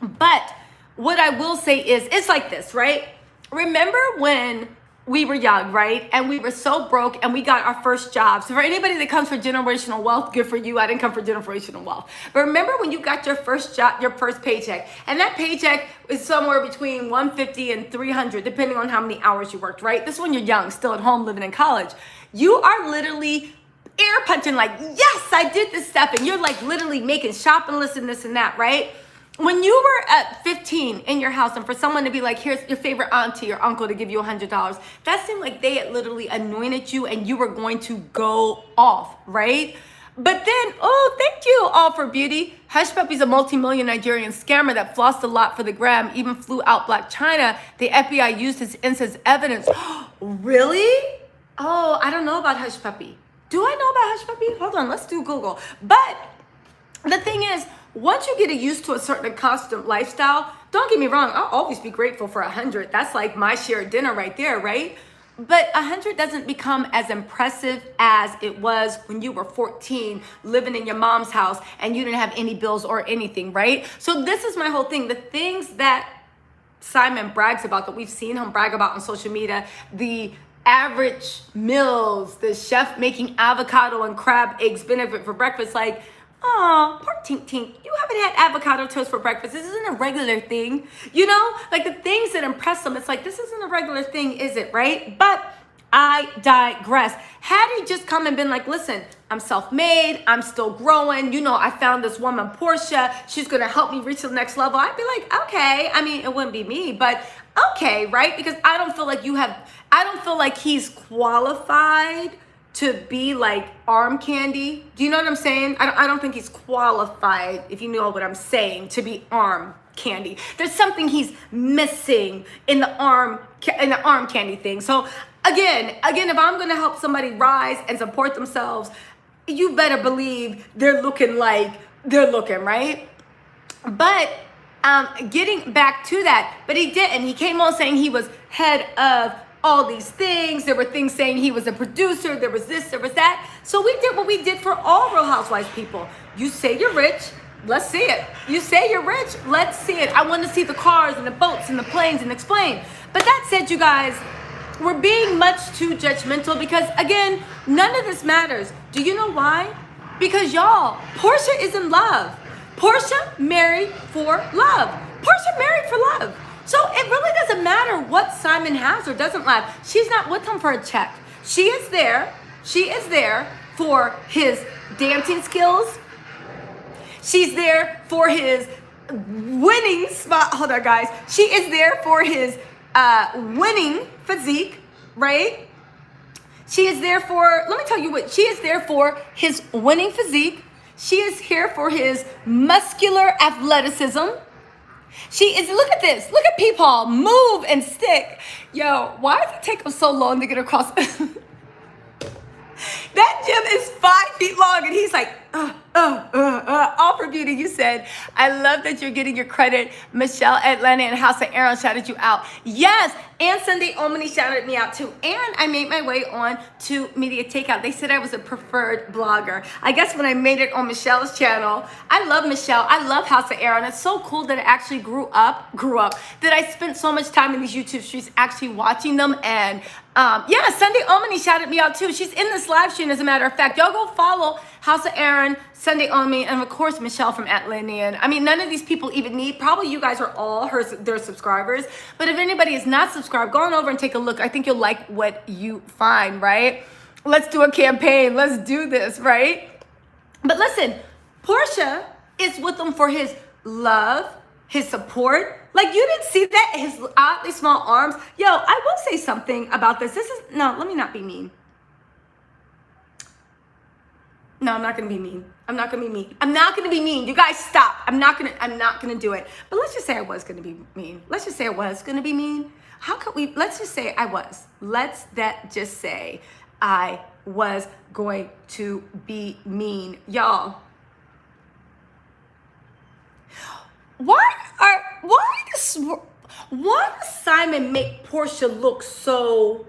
But what I will say is, it's like this, right? Remember when we were young, right? And we were so broke and we got our first job. So for anybody that comes for generational wealth, good for you. I didn't come for generational wealth. But remember when you got your first job, your first paycheck, and that paycheck is somewhere between $150 and $300, depending on how many hours you worked, right? This is when you're young, still at home, living in college. You are literally air punching like, yes, I did this stuff. And you're like literally making shopping lists and this and that, right? When you were at 15 in your house and for someone to be like, here's your favorite auntie or uncle to give you $100, that seemed like they had literally anointed you and you were going to go off, right? But then, oh, thank you all for beauty. Hush Puppy's a multi-million Nigerian scammer that flossed a lot for the gram, even flew out Black China. The FBI used his as evidence. Really? Oh, I don't know about Hush Puppy. Do I know about Hush Puppy? Hold on, let's do Google. But the thing is, once you get used to a certain constant lifestyle, don't get me wrong, I'll always be grateful for 100. That's like my share of dinner right there, right? But 100 doesn't become as impressive as it was when you were 14, living in your mom's house and you didn't have any bills or anything, right? So this is my whole thing. The things that Simon brags about, that we've seen him brag about on social media, the average meals, the chef making avocado and crab eggs benefit for breakfast, like, oh, poor Tink Tink, you haven't had avocado toast for breakfast. This isn't a regular thing. You know, like the things that impress them, it's like, this isn't a regular thing, is it, right? But I digress. Had he just come and been like, listen, I'm self-made, I'm still growing, you know, I found this woman, Porsha, she's going to help me reach the next level, I'd be like, okay. I mean, it wouldn't be me, but okay, right? Because I don't feel like he's qualified to be like arm candy. Do you know what I'm saying? I don't think he's qualified, if you know what I'm saying, to be arm candy. There's something he's missing in the arm candy thing. So again, if I'm gonna help somebody rise and support themselves, you better believe they're looking, right? But getting back to that, but he didn't. He came on saying he was head of all these things. There were things saying he was a producer. There was this, there was that. So we did what we did for all Real Housewives people. You say you're rich, let's see it. You say you're rich, let's see it. I want to see the cars and the boats and the planes and explain. But that said, you guys, we're being much too judgmental because, again, none of this matters. Do you know why? Because, y'all, Porsha is in love. Porsha married for love. Porsha married for love. So it really doesn't matter what Simon has or doesn't have. She's not with him for a check. She is there for his dancing skills. She's there for his winning spot. Hold on, guys. She is there for his winning physique, right? She is there for, let me tell you what, she is there for his winning physique. She is here for his muscular athleticism. She is, look at this. Look at Peepaw, move and stick. Yo, why does it take him so long to get across? That gym is 5 feet long and he's like, all for beauty. You said, I love that you're getting your credit. Michelle, Atlanta, and House of Aaron shouted you out. Yes, and Sunday Omni shouted me out too. And I made my way on to Media Takeout. They said I was a preferred blogger. I guess when I made it on Michelle's channel, I love Michelle. I love House of Aaron. It's so cool that I actually grew up, that I spent so much time in these YouTube streets actually watching them. And yeah, Sunday Omni shouted me out too. She's in this live stream, as a matter of fact. Y'all go follow House of Aaron, Sunday Omni, and of course Michelle from Atlanta. I mean, none of these people even need, probably you guys are all their subscribers. But if anybody is not subscribed, go on over and take a look. I think you'll like what you find, right? Let's do a campaign. Let's do this, right? But listen, Porsha is with him for his love, his support. Like, you didn't see that? His oddly small arms. Yo, I will say something about this. No, let me not be mean. No, I'm not gonna be mean. I'm not gonna be mean. I'm not gonna be mean. You guys stop. I'm not gonna do it. But let's just say I was gonna be mean. Let's just say I was gonna be mean. How could we, let's just say I was. Just say I was going to be mean. Y'all. Why does Simon make Porsha look so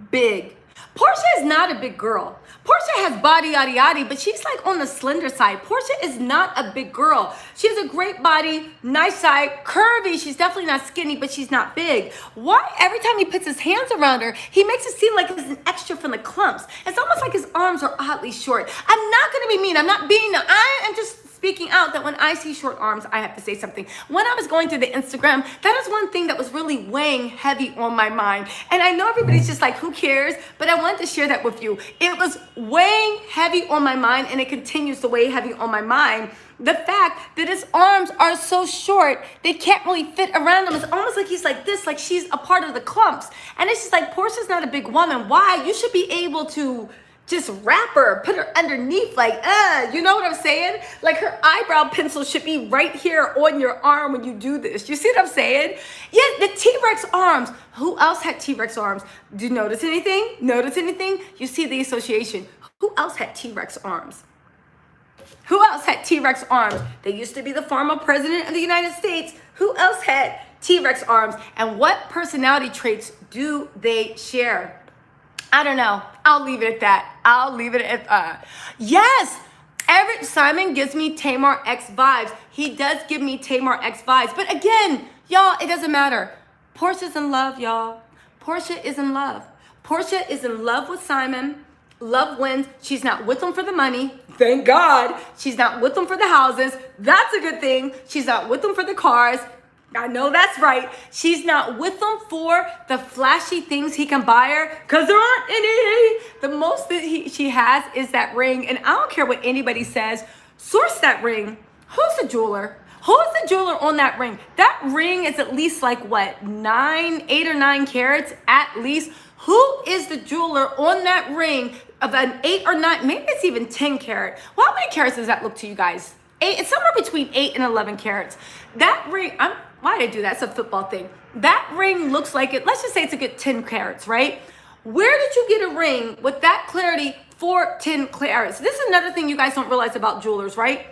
big? Porsha is not a big girl. Porsha has body, yada, yada, but she's like on the slender side. Porsha is not a big girl. She has a great body, nice side, curvy. She's definitely not skinny, but she's not big. Why every time he puts his hands around her, he makes it seem like it's an extra from the clumps. It's almost like his arms are oddly short. I'm not going to be mean. I'm not being, I am just speaking out that when I see short arms, I have to say something. When I was going through the Instagram, that is one thing that was really weighing heavy on my mind. And I know everybody's just like, who cares? But I wanted to share that with you. It was weighing heavy on my mind, and it continues to weigh heavy on my mind. The fact that his arms are so short, they can't really fit around him. It's almost like he's like this, like she's a part of the clumps. And it's just like, Porsha's not a big woman. Why? You should be able to just wrap her, put her underneath, like, you know what I'm saying? Like, her eyebrow pencil should be right here on your arm when you do this. You see what I'm saying? Yeah, the T-Rex arms. Who else had T-Rex arms? Do you notice anything? Notice anything? You see the association. Who else had T-Rex arms? Who else had T-Rex arms? They used to be the former president of the United States. Who else had T-Rex arms? And what personality traits do they share? I don't know. I'll leave it at that. I'll leave it at, yes, Simon gives me Tamar X vibes. He does give me Tamar X vibes. But again, y'all, it doesn't matter. Porsha's in love, y'all. Porsha is in love. Porsha is in love with Simon. Love wins. She's not with him for the money. Thank God. She's not with him for the houses. That's a good thing. She's not with him for the cars. I know that's right. She's not with him for the flashy things he can buy her, because there aren't any. The most that she has is that ring. And I don't care what anybody says. Source that ring. Who's the jeweler? Who's the jeweler on that ring? That ring is at least like what, 8 or 9 carats at least. Who is the jeweler on that ring of an 8 or 9? Maybe it's even 10 carat. Well, how many carats does that look to you guys? 8. It's somewhere between 8 and 11 carats. That ring, why did I do that? It's a football thing. That ring looks like it. Let's just say it's a good 10 carats, right? Where did you get a ring with that clarity for 10 carats? This is another thing you guys don't realize about jewelers, right?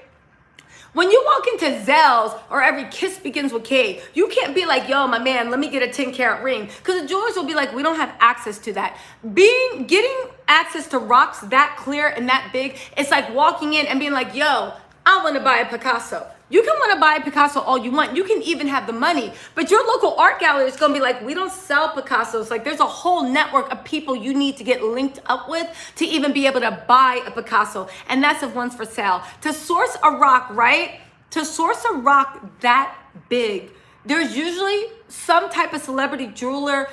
When you walk into Zell's or every kiss begins with K, you can't be like, yo, my man, let me get a 10-carat ring. Because the jewelers will be like, we don't have access to that. Getting access to rocks that clear and that big, it's like walking in and being like, yo, I want to buy a Picasso. You can want to buy a Picasso all you want. You can even have the money. But your local art gallery is going to be like, we don't sell Picassos. Like, there's a whole network of people you need to get linked up with to even be able to buy a Picasso. And that's if one's for sale. To source a rock, right? To source a rock that big, there's usually some type of celebrity jeweler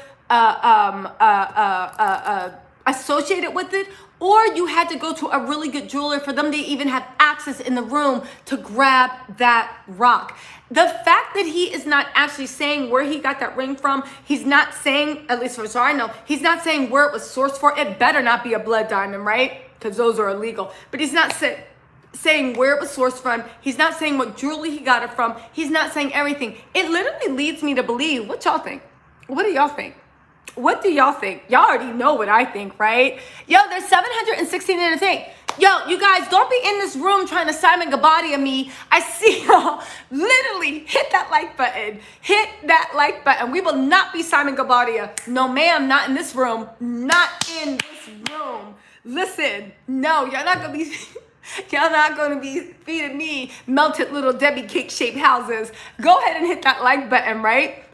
associated with it, or you had to go to a really good jeweler for them to even have access in the room to grab that rock. The fact that he is not actually saying where he got that ring from, he's not saying, at least as far as I know, he's not saying where it was sourced for. It better not be a blood diamond, right? Because those are illegal. But he's not saying where it was sourced from. He's not saying what jewelry he got it from. He's not saying everything. It literally leads me to believe, what y'all think? What do y'all think? What do y'all think? Y'all already know what I think, right? Yo, there's 716 in the thing. Yo, you guys, don't be in this room trying to Simon Guobadia me. I see y'all. Literally hit that like button. Hit that like button. We will not be Simon Guobadia. No, ma'am, not in this room. Not in this room. Listen, no, y'all not gonna be... Y'all not going to be feeding me melted little Debbie cake shaped houses. Go ahead and hit that like button, right?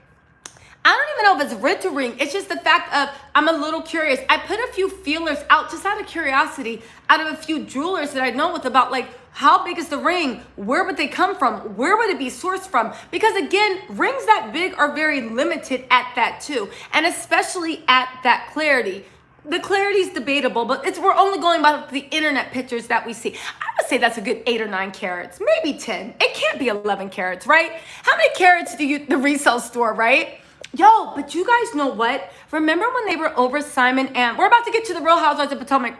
I don't even know if it's red to ring. It's just the fact of I'm a little curious. I put a few feelers out just out of curiosity, out of a few jewelers that I know with about like, how big is the ring? Where would they come from? Where would it be sourced from? Because again, rings that big are very limited at that too. And especially at that clarity. The clarity is debatable, but we're only going by the internet pictures that we see. I would say that's a good 8 or 9 carats, maybe 10. It can't be 11 carats, right? How many carats do the resale store, right? Yo, but you guys know what? Remember when they were over Simon and we're about to get to the Real Housewives of Potomac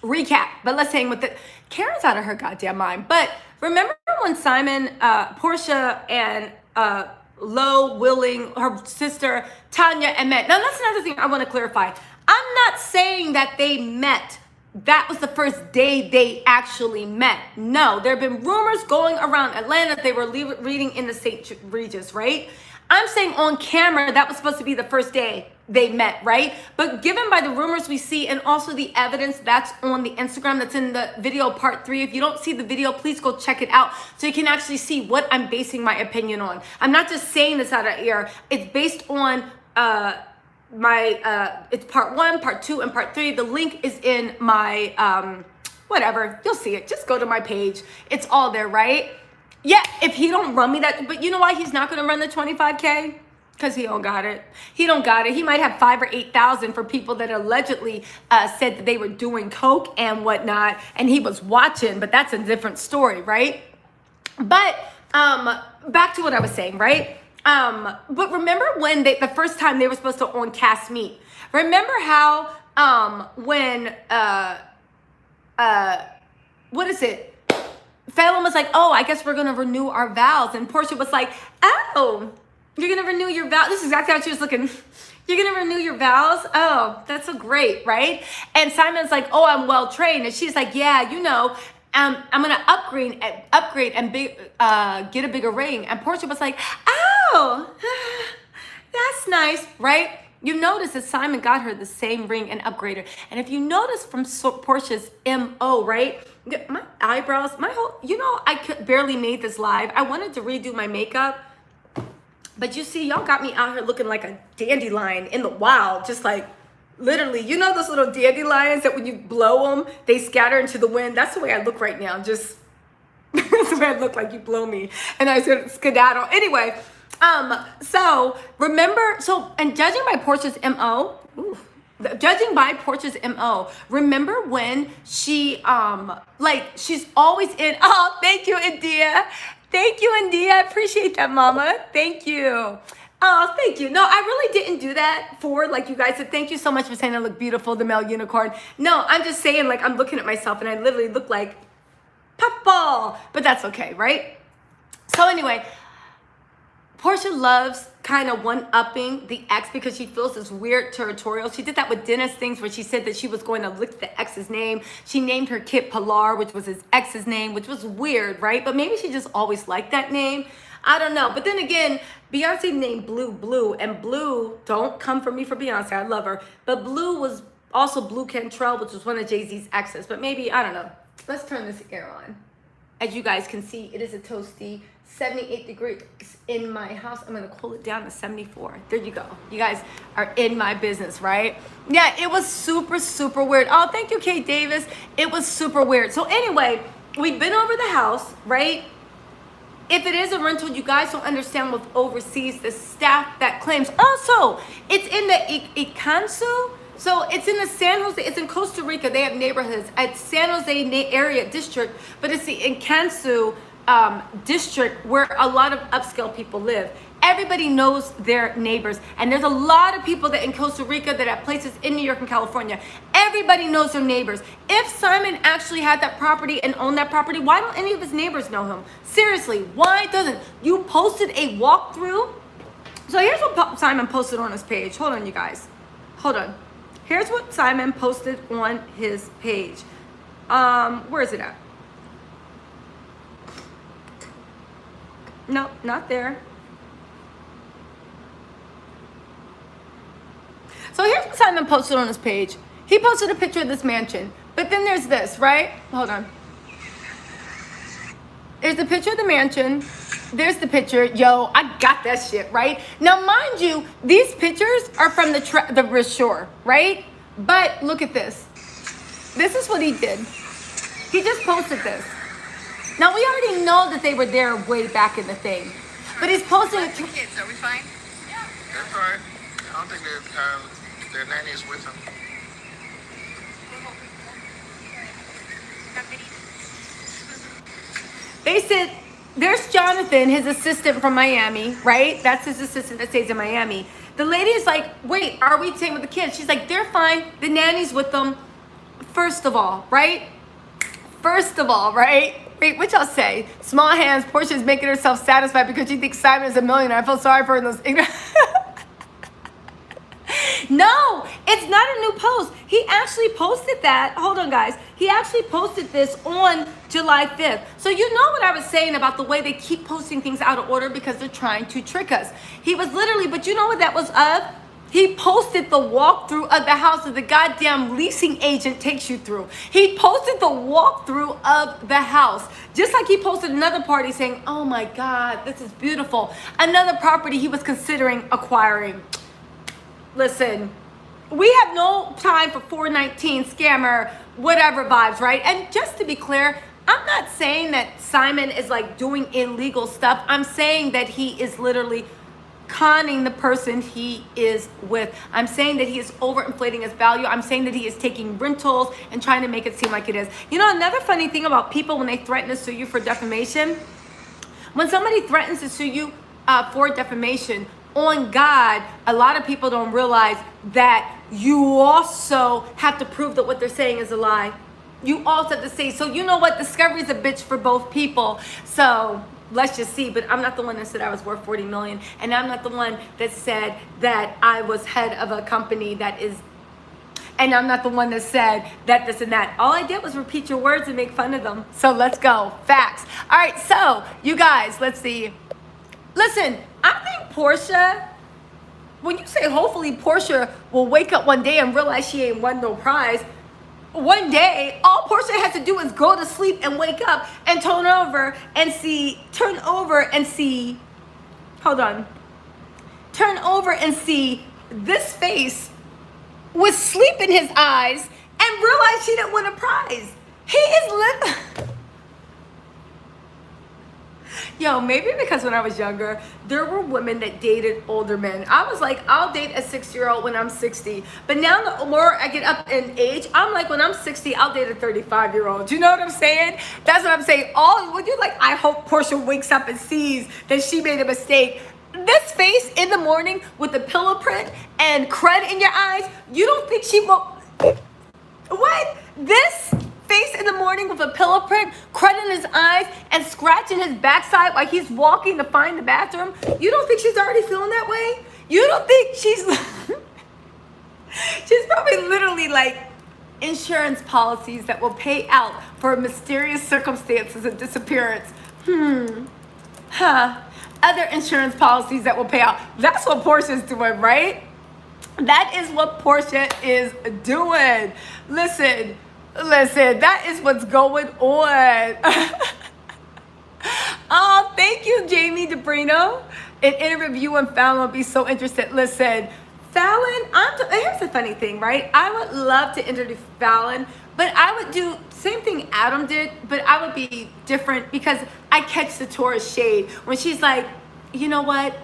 recap, but let's hang with it. Karen's out of her goddamn mind. But remember when Simon, Porsha, and Lo Willing, her sister Tanya, and met. Now that's another thing I want to clarify. I'm not saying that they met. That was the first day they actually met. No, there have been rumors going around Atlanta that they were reading in the St. Regis, right? I'm saying on camera that was supposed to be the first day they met, right? But given by the rumors we see and also the evidence that's on the Instagram that's in the video part 3, if you don't see the video, please go check it out so you can actually see what I'm basing my opinion on. I'm not just saying this out of air. It's based on it's part 1, part 2, and part 3. The link is in my whatever. You'll see it. Just go to my page. It's all there, right? Yeah, if he don't run me that, but you know why he's not going to run the 25K? Because he don't got it. He don't got it. He might have 5,000 or 8,000 for people that allegedly said that they were doing coke and whatnot, and he was watching, but that's a different story, right? But back to what I was saying, right? But remember when the first time they were supposed to on cast meet? Remember how when what is it? Phelan was like, oh, I guess we're gonna renew our vows, and Porsha was like, oh, you're gonna renew your vows. This is exactly how she was looking. You're gonna renew your vows? Oh, that's so great, right? And Simon's like, oh, I'm well trained, and she's like, yeah, you know. I'm gonna upgrade and get a bigger ring. And Porsha was like, oh, that's nice, right? You notice that Simon got her the same ring and upgraded. And if you notice from Porsha's MO, right? My eyebrows, my whole, you know, I could barely made this live. I wanted to redo my makeup. But you see, y'all got me out here looking like a dandelion in the wild, just like, literally, you know those little dandelions that when you blow them, they scatter into the wind? That's the way I look right now. Just, that's the way I look, like you blow me. And I said skedaddle. Anyway, so remember, and judging by Porsha's MO, remember when she, she's always in, oh, thank you, India. Thank you, India. I appreciate that, mama. Thank you. Oh, thank you. No, I really didn't do that for, like, you guys said, thank you so much for saying I look beautiful, the male unicorn. No, I'm just saying, like, I'm looking at myself and I literally look like puffball, but that's okay, right? So anyway, Porsha loves kind of one-upping the ex because she feels it's weird territorial. She did that with Dennis things where she said that she was going to lick the ex's name. She named her kid Pilar, which was his ex's name, which was weird, right? But maybe she just always liked that name. I don't know. But then again, Beyonce named Blue, and Blue, don't come for me for Beyonce, I love her. But Blue was also Blue Cantrell, which was one of Jay-Z's exes. But maybe, I don't know. Let's turn this air on. As you guys can see, it is a toasty 78 degrees in my house. I'm gonna cool it down to 74. There you go. You guys are in my business, right? Yeah, it was super, super weird. Oh, thank you, Kate Davis. It was super weird. So anyway, we've been over the house, right? If it is a rental, you guys don't understand with overseas, the staff that claims. Also, it's in the Icansu. So it's in the San Jose, it's in Costa Rica. They have neighborhoods at San Jose area district, but it's the Icansu district where a lot of upscale people live. Everybody knows their neighbors. And there's a lot of people that in Costa Rica that have places in New York and California. Everybody knows their neighbors. If Simon actually had that property and owned that property, why don't any of his neighbors know him? Seriously, why doesn't? You posted a walkthrough. So here's what Simon posted on his page. Hold on, you guys. Hold on. Here's what Simon posted on his page. Where is it at? No, not there. So here's what Simon posted on his page. He posted a picture of this mansion. But then there's this, right? Hold on. There's the picture of the mansion. There's the picture. Yo, I got that shit, right? Now, mind you, these pictures are from the shore, right? But look at this. This is what he did. He just posted this. Now, we already know that they were there way back in the thing. But he's posting it.
The kids, are we fine? Yeah. They're fine. I don't think their nanny is with them.
They said, there's Jonathan, his assistant from Miami, right? That's his assistant that stays in Miami. The lady is like, wait, are we staying with the kids? She's like, they're fine. The nanny's with them. First of all, right? Wait, what y'all say? Small hands, Porsha is making herself satisfied because she thinks Simon is a millionaire. I feel sorry for those ignorant. No, it's not a new post. He actually posted that. Hold on, guys. He actually posted this on July 5th. So you know what I was saying about the way they keep posting things out of order because they're trying to trick us. He was literally, but you know what that was of? He posted the walkthrough of the house that the goddamn leasing agent takes you through. He posted the walkthrough of the house. Just like he posted another party saying, oh my God, this is beautiful. Another property he was considering acquiring. Listen, we have no time for 419 scammer, whatever vibes, right? And just to be clear, I'm not saying that Simon is like doing illegal stuff. I'm saying that he is literally conning the person he is with. I'm saying that he is overinflating his value. I'm saying that he is taking rentals and trying to make it seem like it is. You know, another funny thing about people when they threaten to sue you for defamation, when somebody threatens to sue you for defamation, on God, a lot of people don't realize that you also have to prove that what they're saying is a lie. You also have to say, so you know what? Discovery is a bitch for both people. So let's just see. But I'm not the one that said I was worth 40 million. And I'm not the one that said that I was head of a company that is, and I'm not the one that said that this and that. All I did was repeat your words and make fun of them. So let's go. Facts. All right. So you guys, let's see. Listen, I think Porsha, when you say hopefully Porsha will wake up one day and realize she ain't won no prize, one day, all Porsha has to do is go to sleep and wake up and turn over and see, this face with sleep in his eyes and realize she didn't win a prize. He is living. Yo, maybe because when I was younger, there were women that dated older men. I was like, I'll date a 6-year-old when I'm 60. But now the more I get up in age, I'm like, when I'm 60, I'll date a 35-year-old. You know what I'm saying? That's what I'm saying. When you're like, I hope Porsha wakes up and sees that she made a mistake. This face in the morning with the pillow print and crud in your eyes, you don't think she will... What? This face in the morning with a pillow print, crud in his eyes, and scratching his backside while he's walking to find the bathroom. You don't think she's already feeling that way? You don't think she's she's probably literally like insurance policies that will pay out for mysterious circumstances of disappearance. Other insurance policies that will pay out. That's what Porsha's doing, right? That is what Porsha is doing. Listen, that is what's going on. Oh, thank you, Jamie DeBrino. An interview and Fallon would be so interested. Listen, Fallon, here's the funny thing, right? I would love to interview Fallon, but I would do same thing Adam did, but I would be different because I catch the Taurus shade when she's like, you know what?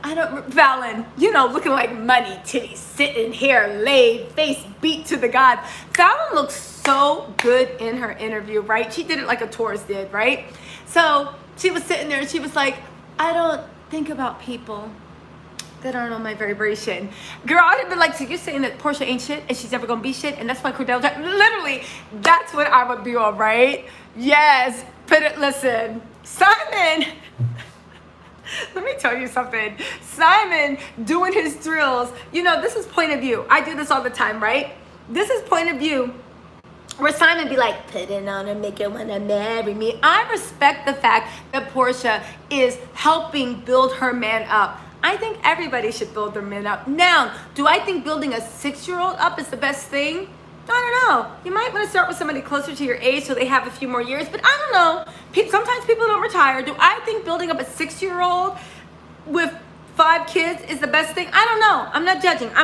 Fallon, looking like money, titties, sitting here, laid, face beat to the gods. Fallon looks so good in her interview, right? She did it like a Taurus did, right? So she was sitting there and she was like, I don't think about people that aren't on my vibration. Girl, I'd have been like, so you're saying that Porsha ain't shit and she's never gonna be shit and that's why Cordell, literally, that's what I would be on, right? Yes, listen, Simon, let me tell you something. Simon doing his drills, this is point of view. I do this all the time, right? This is point of view where Simon be like, put it on and make it wanna marry me. I respect the fact that Porsha is helping build her man up. I think everybody should build their men up. Now, do I think building a 6-year-old up is the best thing? I don't know. You might want to start with somebody closer to your age so they have a few more years, but I don't know. Sometimes people don't retire. Do I think building up a 6-year-old with 5 kids is the best thing? I don't know. I'm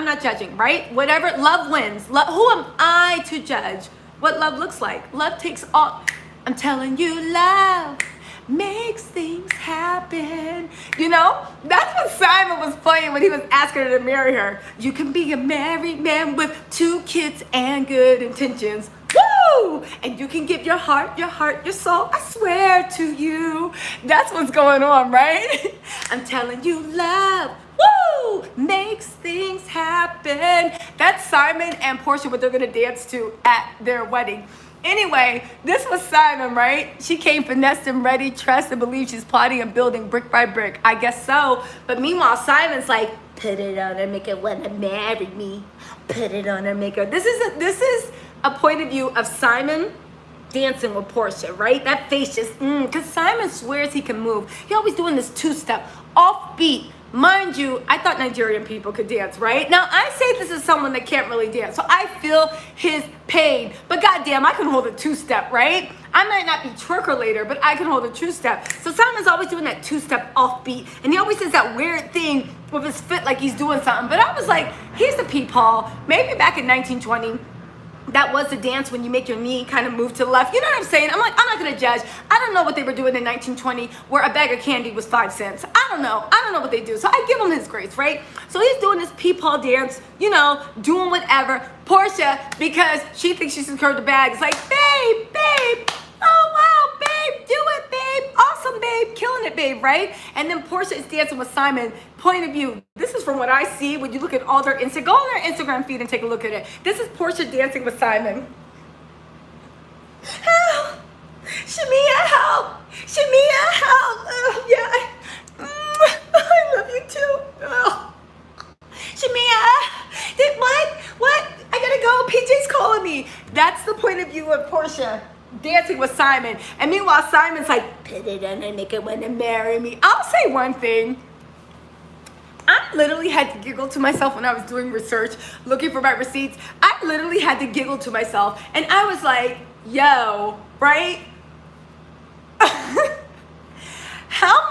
not judging, right? Whatever, love wins. Who am I to judge what love looks like? Love takes all. I'm telling you, love makes things happen. That's what Simon was playing when he was asking her to marry her. You can be a married man with 2 kids and good intentions. Woo! And you can give your heart, your soul. I swear to you. That's what's going on, right? I'm telling you, love, woo, makes things happen. That's Simon and Porsha, what they're gonna dance to at their wedding. Anyway, this was Simon, right? She came finessed and ready, trust and believe she's plotting and building brick by brick. I guess so. But meanwhile, Simon's like, put it on her, make her wanna marry me. Put it on her, make her. This is a point of view of Simon dancing with Porsha, right? That face just, because Simon swears he can move. He always doing this 2-step, off beat. Mind you, I thought Nigerian people could dance, right? Now, I say this is someone that can't really dance, so I feel his pain. But goddamn, I can hold a 2-step, right? I might not be twerker later, but I can hold a 2-step. So Simon's always doing that 2-step offbeat, and he always does that weird thing with his foot like he's doing something. But I was like, he's the peephole. Maybe back in 1920, that was the dance when you make your knee kind of move to the left. You know what I'm saying? I'm like, I'm not gonna judge. I don't know what they were doing in 1920 where a bag of candy was 5 cents. I don't know what they do. So I give him his grace, right? So he's doing this peephole dance, doing whatever. Porsha, because she thinks she's secured the bag, is like, babe, oh wow, babe, do it, babe, awesome, babe, killing it, babe, right? And then Porsha is dancing with Simon. Point of view, this is from what I see when you look at all their Insta. Go on their Instagram feed and take a look at it. This is Porsha dancing with Simon. Help! Shamia, help! Shamia, help! Oh, yeah. I love you too. Oh. Shamia, what? I gotta go. PJ's calling me. That's the point of view of Porsha dancing with Simon. And meanwhile, Simon's like, put it on and make it want to marry me. I'll say one thing. I literally had to giggle to myself when I was doing research, looking for my receipts. I literally had to giggle to myself. And I was like, yo, right? How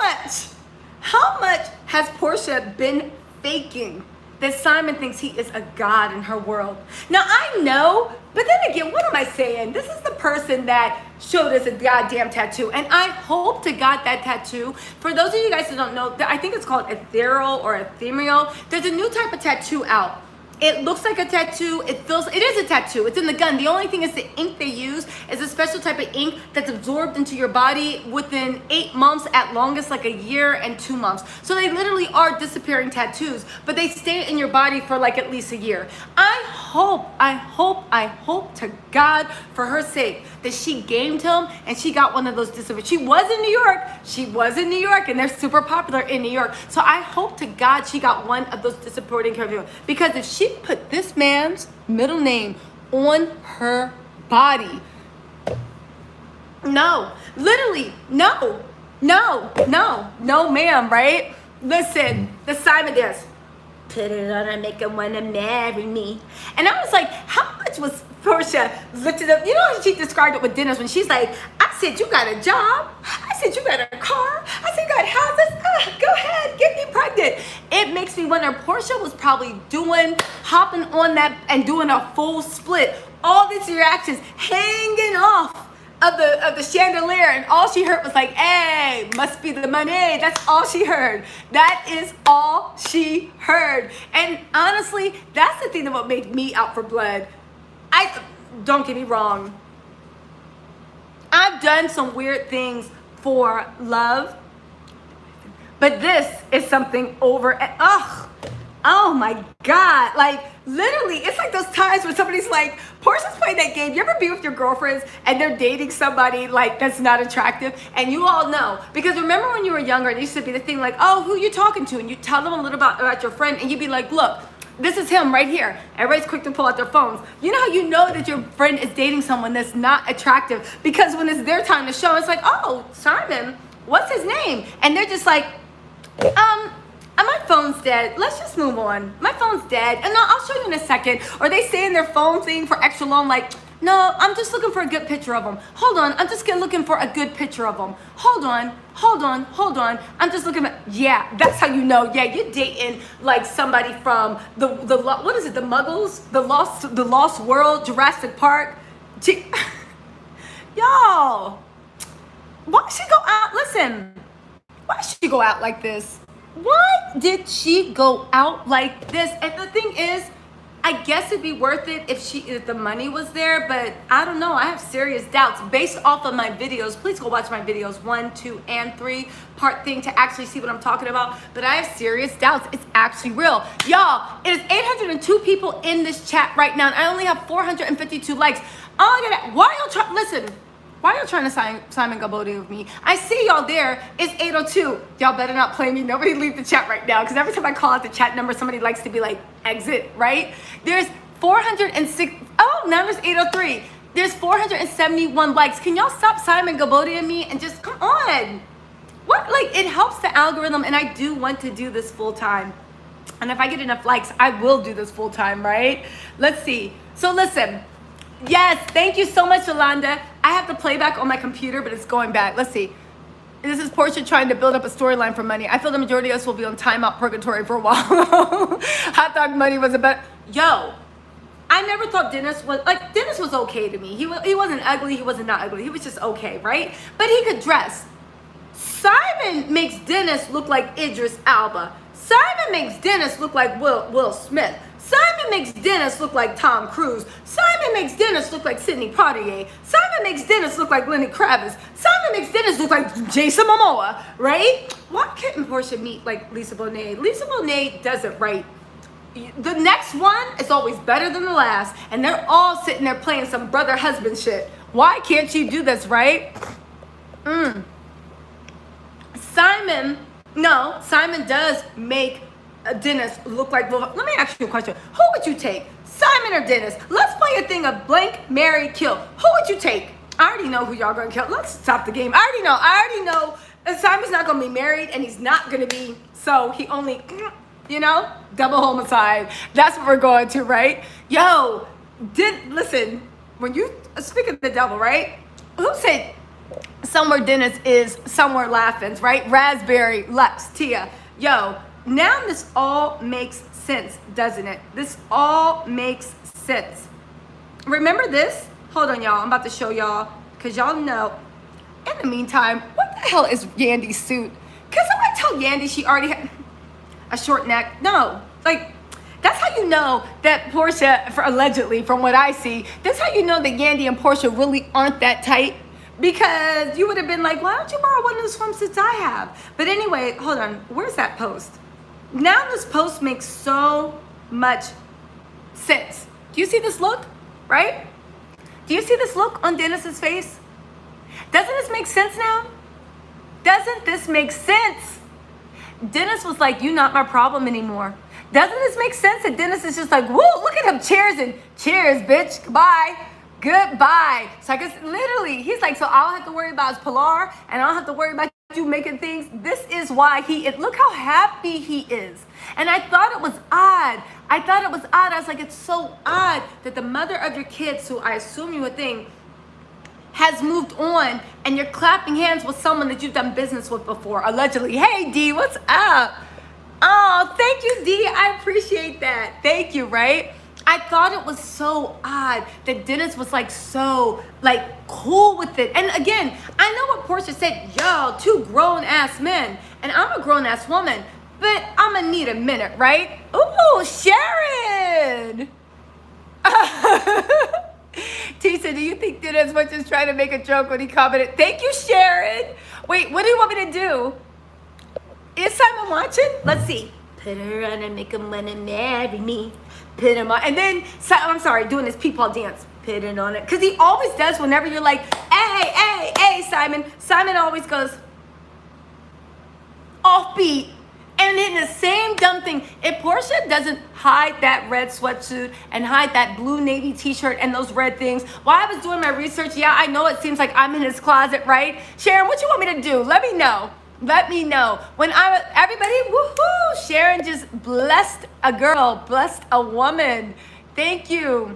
much has Porsha been faking that Simon thinks he is a god in her world? Now, I know, but then again, what am I saying? This is the person that showed us a goddamn tattoo, and I hope to God that tattoo. For those of you guys who don't know, I think it's called ethereal or ethereal. There's a new type of tattoo out. It looks like a tattoo. It is a tattoo. It's in the gun. The only thing is the ink they use is a special type of ink that's absorbed into your body within 8 months, at longest like a year and 2 months. So they literally are disappearing tattoos, but they stay in your body for like at least a year. I hope to God, for her sake, that she gamed him and she got one of those disappeared. She was in New York, and they're super popular in New York. So I hope to God she got one of those disappearing tattoos, because if she put this man's middle name on her body, no, literally, no, ma'am, right? Listen, the Simon dance. Put it on and make him wanna marry me. And I was like, how much was Porsha lifted up? You know how she described it with Dennis when she's like, I said you got a job, I said you got a car, I said you got houses, go ahead, get me pregnant. It makes me wonder, Porsha was probably hopping on that and doing a full split. All these reactions hanging off of the chandelier, and all she heard was like, hey, must be the money. That's all she heard. That is all she heard. And honestly, that's the thing that would make me out for blood. Don't get me wrong, I've done some weird things for love, but this is something over and oh my God, like literally, it's like those times when somebody's like, Porsha's playing that game. You ever be with your girlfriends and they're dating somebody like that's not attractive, and you all know, because remember when you were younger, it used to be the thing like, oh, who you talking to, and you tell them a little about your friend, and you'd be like, look, this is him right here. Everybody's quick to pull out their phones. You know how you know that your friend is dating someone that's not attractive, because when it's their time to show, it's like, oh, Simon, what's his name? And they're just like, my phone's dead. Let's just move on. My phone's dead. And I'll show you in a second. Or they say in their phone thing for extra long, like, no, I'm just looking for a good picture of him. Hold on. I'm just looking for a good picture of him. Hold on. I'm just looking at, yeah, that's how you know. Yeah, you're dating like somebody from the what is it? The Muggles? The Lost World, Jurassic Park. Y'all, why she go out? Listen, why she go out like this? Why did she go out like this? And the thing is, I guess it'd be worth it if the money was there, but I don't know. I have serious doubts based off of my videos. Please go watch my videos 1, 2, and 3 part thing to actually see what I'm talking about. But I have serious doubts. It's actually real. Y'all, it is 802 people in this chat right now, and I only have 452 likes. Why y'all trying to Simon Guobadia with me? I see y'all there. It's 802. Y'all better not play me. Nobody leave the chat right now, because every time I call out the chat number, somebody likes to be like, exit, right? There's 406. Oh, now there's 803. There's 471 likes. Can y'all stop Simon Guobadia me and just come on? What? Like, it helps the algorithm, and I do want to do this full time. And if I get enough likes, I will do this full time, right? Let's see. So listen. Yes, thank you so much, Yolanda. I have the playback on my computer, but it's going back. Let's see. This is Porsha trying to build up a storyline for money. I feel the majority of us will be on timeout purgatory for a while. Hot dog money was a better. Yo, I never thought Dennis was okay to me. He wasn't ugly. He wasn't not ugly. He was just okay, right? But he could dress. Simon makes Dennis look like Idris Elba. Simon makes Dennis look like Will Smith. Simon makes Dennis look like Tom Cruise. Simon makes Dennis look like Sidney Poitier. Simon makes Dennis look like Lenny Kravitz. Simon makes Dennis look like Jason Momoa, right? Why couldn't Porsha meet like Lisa Bonet? Lisa Bonet does it right. The next one is always better than the last, and they're all sitting there playing some brother-husband shit. Why can't you do this, right? Simon does make Dennis look like Let me ask you a question. Who would you take, Simon or Dennis? Let's play a thing of blank, marry, kill. Who would you take? I already know who y'all gonna kill. Let's stop the game. I already know Simon's not gonna be married, and he's not gonna be, so he only, double homicide. That's what we're going to, right? Yo, listen, when you speak of the devil, right? Who said somewhere Dennis is somewhere Laughins, right? Raspberry, Lux, Tia. Yo, now this all makes sense, doesn't it? This all makes sense. Remember this? Hold on, y'all. I'm about to show y'all, because y'all know. In the meantime, what the hell is Yandy's suit? Because somebody tell Yandy she already had a short neck. No, like, that That's how you know that Porsha, allegedly, from what I see, that's how you know that Yandy and Porsha really aren't that tight. Because you would have been like, why don't you borrow one of those swimsuits I have? But anyway, hold on. Where's that post? Now this post makes so much sense. Do you see this look? Right? Do you see this look on Dennis's face? Doesn't this make sense now? Doesn't this make sense? Dennis was like, you're not my problem anymore. Doesn't this make sense that Dennis is just like, woo, look at him, cheers, and cheers, bitch, goodbye. Goodbye. So I guess literally, he's like, so I don't have to worry about his Pilar, and I don't have to worry about you making things. This is why he is. Look how happy he is. And I thought it was odd. I was like, it's so odd that the mother of your kids, who I assume you would think, has moved on, and you're clapping hands with someone that you've done business with before, allegedly. Hey, D, what's up? Oh, thank you, D. I appreciate that. Thank you, right? I thought it was so odd that Dennis was like so like cool with it. And again, I know what Porsha said, yo, 2 grown-ass men, and I'm a grown-ass woman, but I'm gonna need a minute, right? Ooh, Sharon! Tisa, do you think Dennis was just trying to make a joke when he commented? Thank you, Sharon. Wait, what do you want me to do? Is Simon watching? Let's see. Put her on and make him wanna marry me. Put him on. And then, I'm sorry, doing this peepaw dance. Put it on it. Because he always does whenever you're like, hey, Simon. Simon always goes offbeat. And in the same dumb thing, if Porsha doesn't hide that red sweatsuit and hide that blue navy t-shirt and those red things, while I was doing my research, yeah, I know it seems like I'm in his closet, right? Sharon, what you want me to do? Let me know. Let me know. Everybody, woohoo! Sharon just blessed a girl, blessed a woman. Thank you.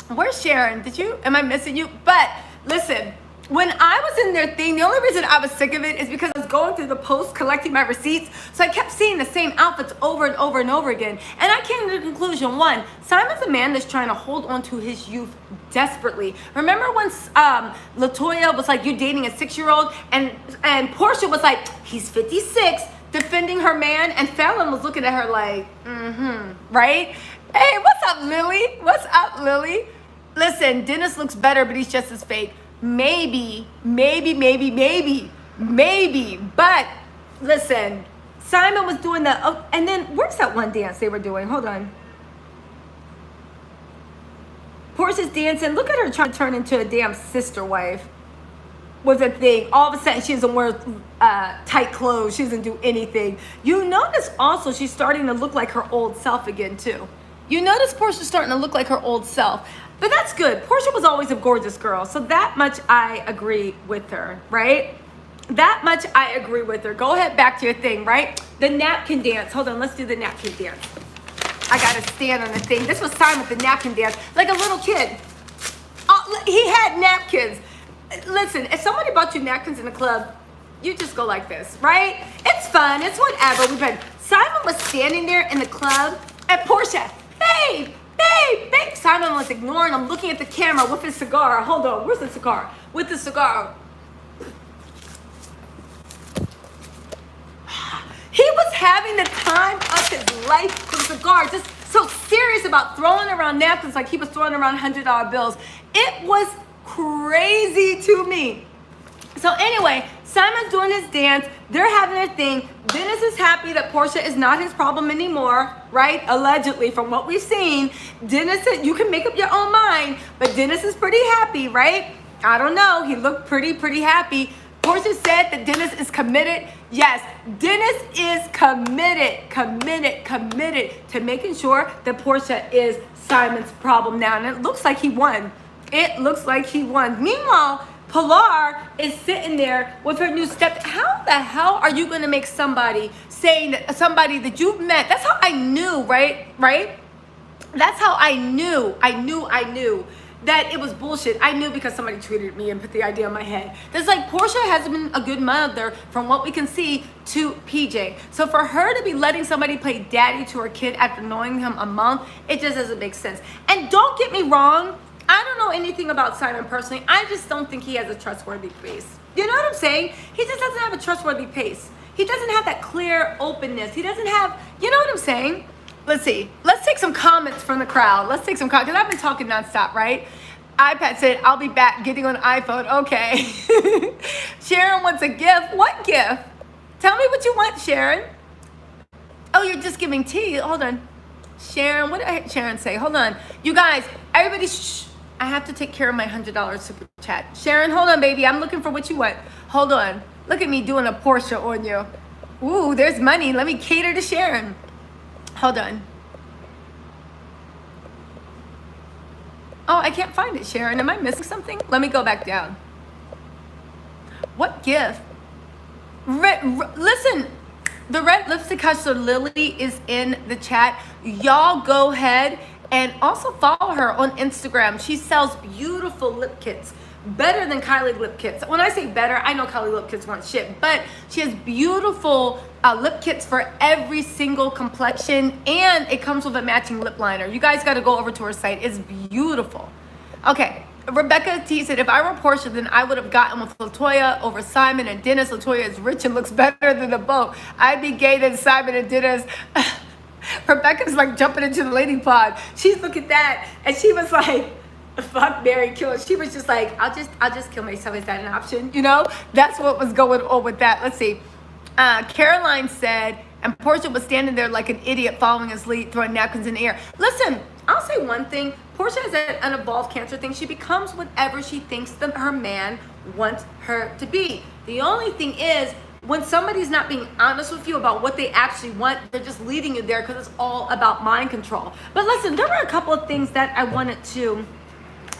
Where's Sharon? Am I missing you? But listen, when I was in their thing, the only reason I was sick of it is because I was going through the post collecting my receipts. So I kept seeing the same outfits over and over and over again. And I came to the conclusion, one, Simon's a man that's trying to hold on to his youth desperately. Remember when LaToya was like, you're dating a 6-year-old? And Porsha was like, he's 56, defending her man. And Fallon was looking at her like, right? Hey, what's up, Lily? What's up, Lily? Listen, Dennis looks better, but he's just as fake. Maybe. But listen, Simon was doing that. Oh, and then where's that one dance they were doing? Hold on. Porsha's dancing. Look at her trying to turn into a damn sister wife. Was a thing. All of a sudden, she doesn't wear tight clothes. She doesn't do anything. You notice also she's starting to look like her old self again, too. You notice Porsha's starting to look like her old self. But that's good. Porsha was always a gorgeous girl. So that much I agree with her, right? That much I agree with her. Go ahead, back to your thing, right? The napkin dance. Hold on, let's do the napkin dance. I gotta stand on the thing. This was Simon with the napkin dance, like a little kid. Oh, he had napkins. Listen, if somebody bought you napkins in the club, you just go like this, right? It's fun, it's whatever. Simon was standing there in the club, and Porsha, babe. Simon was ignoring him, looking at the camera with his cigar. Hold on, where's the cigar? With the cigar. He was having the time of his life with a cigar, just so serious about throwing around napkins like he was throwing around $100 bills. It was crazy to me. So anyway, Simon's doing his dance. They're having their thing. Dennis is happy that Porsha is not his problem anymore, right? Allegedly, from what we've seen. Dennis said, you can make up your own mind, but Dennis is pretty happy, right? I don't know. He looked pretty happy. Porsha said that Dennis is committed. Yes, Dennis is committed to making sure that Porsha is Simon's problem now. And it looks like he won. Meanwhile, Pilar is sitting there with her new step. How the hell are you going to make somebody saying that somebody that you've met? That's how I knew, right? That's how I knew that it was bullshit. I knew because somebody tweeted me and put the idea in my head. That's like Porsha hasn't been a good mother from what we can see to PJ. So for her to be letting somebody play daddy to her kid after knowing him a month, it just doesn't make sense. And don't get me wrong, I don't know anything about Simon personally. I just don't think he has a trustworthy face. You know what I'm saying? He just doesn't have a trustworthy face. He doesn't have that clear openness. He doesn't have, you know what I'm saying? let's see. Let's take some comments from the crowd. Let's take some comments, because I've been talking nonstop, right? iPad said, I'll be back getting on iPhone. Okay. Sharon wants a gift. What gift? Tell me what you want, Sharon. Oh, you're just giving tea. Hold on. Sharon, what did Sharon say? Hold on. You guys, everybody, shh. I have to take care of my $100 super chat. Sharon, hold on, baby. I'm looking for what you want. Hold on. Look at me doing a Porsha on you. Ooh, there's money. Let me cater to Sharon. Hold on. Oh, I can't find it, Sharon. Am I missing something? Let me go back down. What gift? Listen, the red lipstick hustler Lily is in the chat. Y'all go ahead and also follow her on Instagram. She sells beautiful lip kits. Better than Kylie lip kits. When I say better, I know Kylie lip kits weren't shit, but she has beautiful lip kits for every single complexion, and it comes with a matching lip liner. You guys got to go over to her site. It's beautiful. Okay, Rebecca T said, if I were Porsha, then I would have gotten with Latoya over Simon and Dennis. Latoya is rich and looks better than the boat. I'd be gay than Simon and Dennis. Rebecca's like jumping into the lady pod. She's looking at that, and she was like, fuck, Mary, kill it. She was just like, I'll just kill myself. Is that an option? You know, that's what was going on with that. Let's see. Caroline said, and Porsha was standing there like an idiot following his lead, throwing napkins in the air. Listen, I'll say one thing. Porsha has that unevolved cancer thing. She becomes whatever she thinks that her man wants her to be. The only thing is, when somebody's not being honest with you about what they actually want, they're just leading you there because it's all about mind control. But listen, there were a couple of things that I wanted to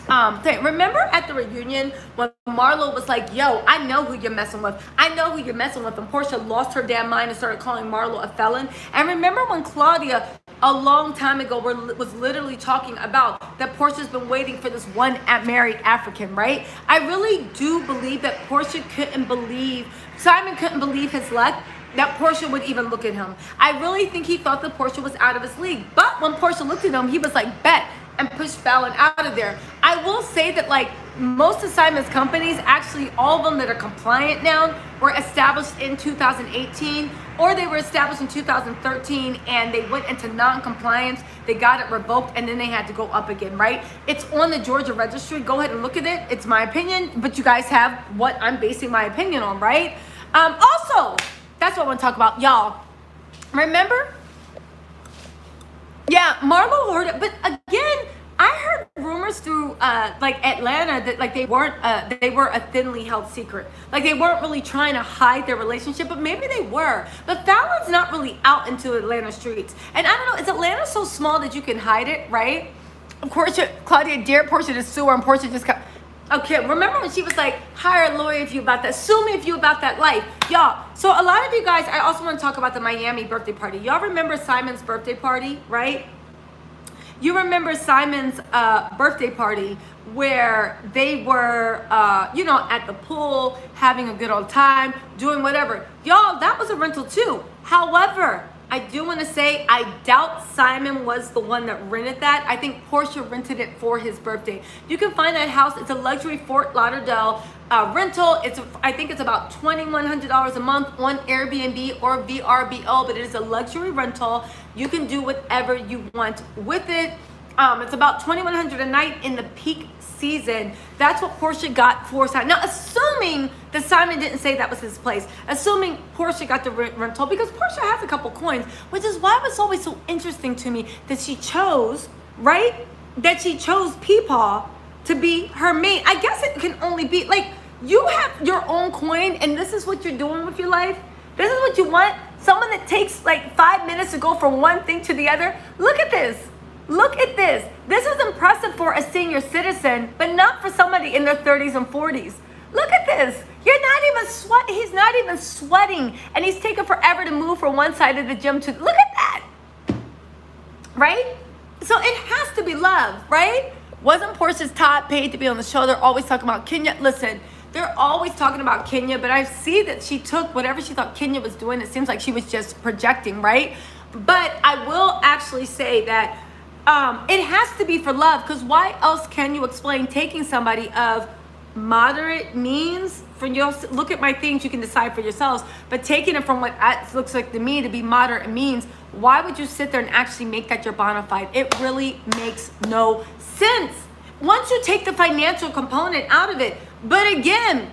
remember at the reunion when Marlo was like, yo, I know who you're messing with. I know who you're messing with. And Porsha lost her damn mind and started calling Marlo a felon. And remember when Claudia a long time ago was literally talking about that Porsha's been waiting for this one married African, right? I really do believe that Simon couldn't believe his luck that Porsha would even look at him. I really think he thought that Porsha was out of his league. But when Porsha looked at him, he was like, bet, and pushed Fallon out of there. I will say that like most of Simon's companies, actually all of them that are compliant now, were established in 2018, or they were established in 2013 and they went into non-compliance, they got it revoked, and then they had to go up again, right? It's on the Georgia registry. Go ahead and look at it. It's my opinion, but you guys have what I'm basing my opinion on, right? Also, that's what I want to talk about, y'all. Remember? Yeah, Marlo heard it, but again, I heard rumors through like Atlanta that like they were a thinly held secret. Like they weren't really trying to hide their relationship, but maybe they were. But Fallon's not really out into Atlanta streets. And I don't know, is Atlanta so small that you can hide it, right? Of course, Claudia dared Porsha to sue her, and Porsha just got... Okay, remember when she was like, hire a lawyer if you about that, sue me if you about that life. Y'all, so a lot of you guys, I also want to talk about the Miami birthday party. Y'all remember Simon's birthday party, right? You remember Simon's birthday party where they were, at the pool, having a good old time, doing whatever. Y'all, that was a rental too. However, I do want to say, I doubt Simon was the one that rented that. I think Porsha rented it for his birthday. You can find that house. It's a luxury Fort Lauderdale rental. I think it's about $2,100 a month on Airbnb or VRBO, but it is a luxury rental. You can do whatever you want with it. It's about $2,100 a night in the peak season. That's what Porsha got for Simon. Now, assuming that Simon didn't say that was his place, assuming Porsha got the rental, because Porsha has a couple coins, which is why it was always so interesting to me that she chose, right? That she chose Peepaw to be her main. I guess it can only be, like, you have your own coin, and this is what you're doing with your life. This is what you want. Someone that takes, like, 5 minutes to go from one thing to the other. Look at this. Look at this. This is impressive for a senior citizen, but not for somebody in their 30s and 40s. Look at this. You're not even sweating. He's not even sweating, and he's taking forever to move from one side of the gym to, look at that. Right? So it has to be love, right? Wasn't Porsha's Todd paid to be on the show? They're always talking about Kenya. Listen, they're always talking about Kenya, but I see that she took whatever she thought Kenya was doing. It seems like she was just projecting, right? But I will actually say that it has to be for love, because why else can you explain taking somebody of moderate means for you. Look at my things, you can decide for yourselves, but taking it from what it looks like to me to be moderate means, why would you sit there and actually make that your bona fide? It really makes no sense once you take the financial component out of it. But again,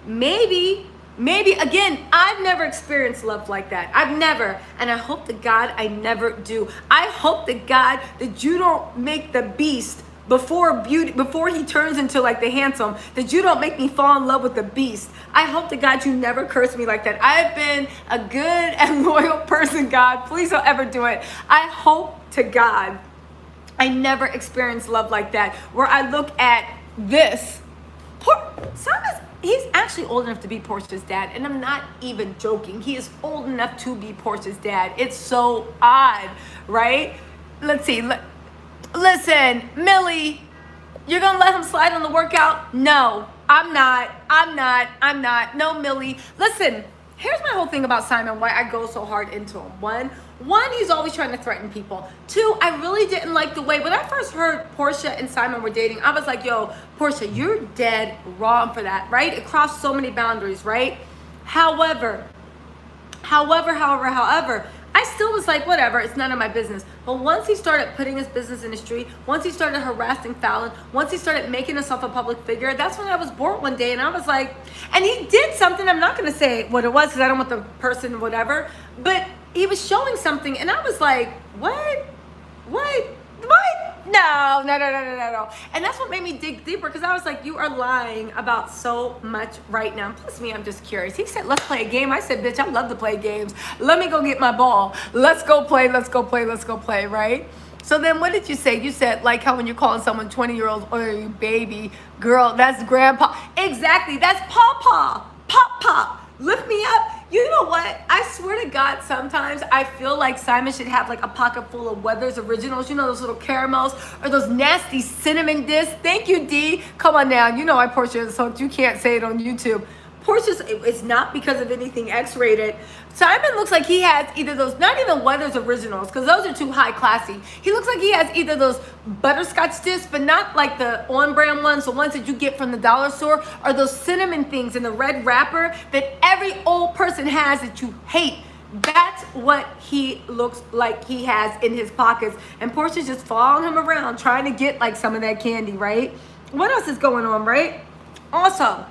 maybe again, I've never experienced love like that. I've never, and I hope to God I never do. I hope to God that you don't make the beast before he turns into like the handsome, that you don't make me fall in love with the beast. I hope to God you never curse me like that. I've been a good and loyal person, God. Please don't ever do it. I hope to God I never experienced love like that, where I look at this. He's actually old enough to be Porsha's dad, and I'm not even joking. He is old enough to be Porsha's dad. It's so odd, right? Let's see. Listen, Millie, you're gonna let him slide on the workout? No, I'm not. No, Millie. Listen, here's my whole thing about Simon, why I go so hard into him. One, he's always trying to threaten people. Two, I really didn't like the way, when I first heard Porsha and Simon were dating, I was like, yo, Porsha, you're dead wrong for that, right? It crossed so many boundaries, right? However, I still was like, whatever, it's none of my business. But once he started putting his business in the street, once he started harassing Fallon, once he started making himself a public figure, that's when I was bored one day, and I was like, and he did something, I'm not gonna say what it was because I don't want the person, whatever, but he was showing something, and I was like, what? No. And that's what made me dig deeper, because I was like, you are lying about so much right now. Plus me, I'm just curious. He said, let's play a game. I said, bitch, I love to play games. Let me go get my ball. Let's go play, right? So then what did you say? You said, like how when you're calling someone 20-year-old or baby, girl, that's grandpa. Exactly, that's papa. Pop. Lift me up. You know what? I swear to God, sometimes I feel like Simon should have like a pocket full of Weathers Originals. You know, those little caramels or those nasty cinnamon discs. Thank you, D. Come on now. You know I Porsha is hooked. You can't say it on YouTube. Porscha's, it's not because of anything X-rated. Simon looks like he has either those, not even Weathers Originals, because those are too high classy. He looks like he has either those butterscotch discs, but not like the on-brand ones, the ones that you get from the dollar store, or those cinnamon things in the red wrapper that every old person has that you hate. That's what he looks like he has in his pockets. And Porscha's just following him around, trying to get like some of that candy, right? What else is going on, right? Also,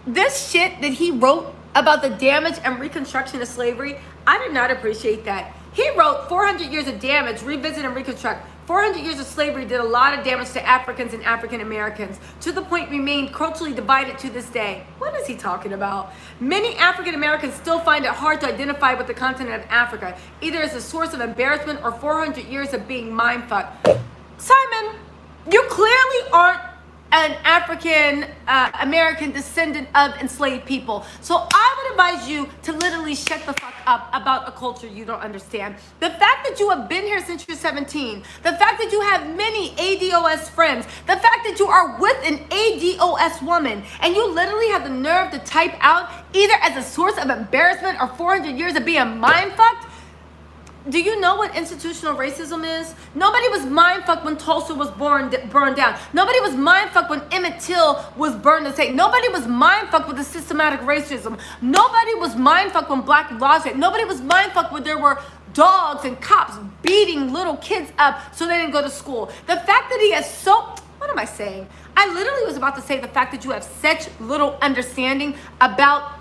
this shit that he wrote about the damage and reconstruction of slavery, I did not appreciate that. He wrote 400 years of damage, revisit and reconstruct. 400 years of slavery did a lot of damage to Africans and African Americans, to the point remain culturally divided to this day. What is he talking about? Many African Americans still find it hard to identify with the continent of Africa, either as a source of embarrassment or 400 years of being mindfucked. Simon, you clearly aren't an African American descendant of enslaved people. So I would advise you to literally shut the fuck up about a culture you don't understand. The fact that you have been here since you're 17, the fact that you have many ADOS friends, the fact that you are with an ADOS woman, and you literally have the nerve to type out either as a source of embarrassment or 400 years of being mind-fucked. Do you know what institutional racism is? Nobody was mind-fucked when Tulsa was burned down. Nobody was mind-fucked when Emmett Till was burned at stake. Nobody was mind-fucked with the systematic racism. Nobody was mind-fucked when Black Lives Matter. Nobody was mind-fucked when there were dogs and cops beating little kids up so they didn't go to school. The fact that he has what am I saying? I literally was about to say the fact that you have such little understanding about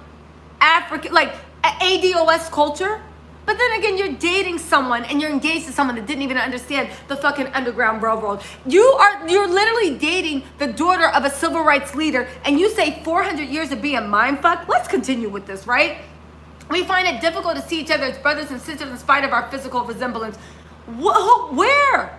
African, like ADOS culture. But then again, you're dating someone and you're engaged to someone that didn't even understand the fucking Underground Railroad. You're literally dating the daughter of a civil rights leader, and you say 400 years of being mindfucked? Let's continue with this, right? We find it difficult to see each other as brothers and sisters in spite of our physical resemblance. Where,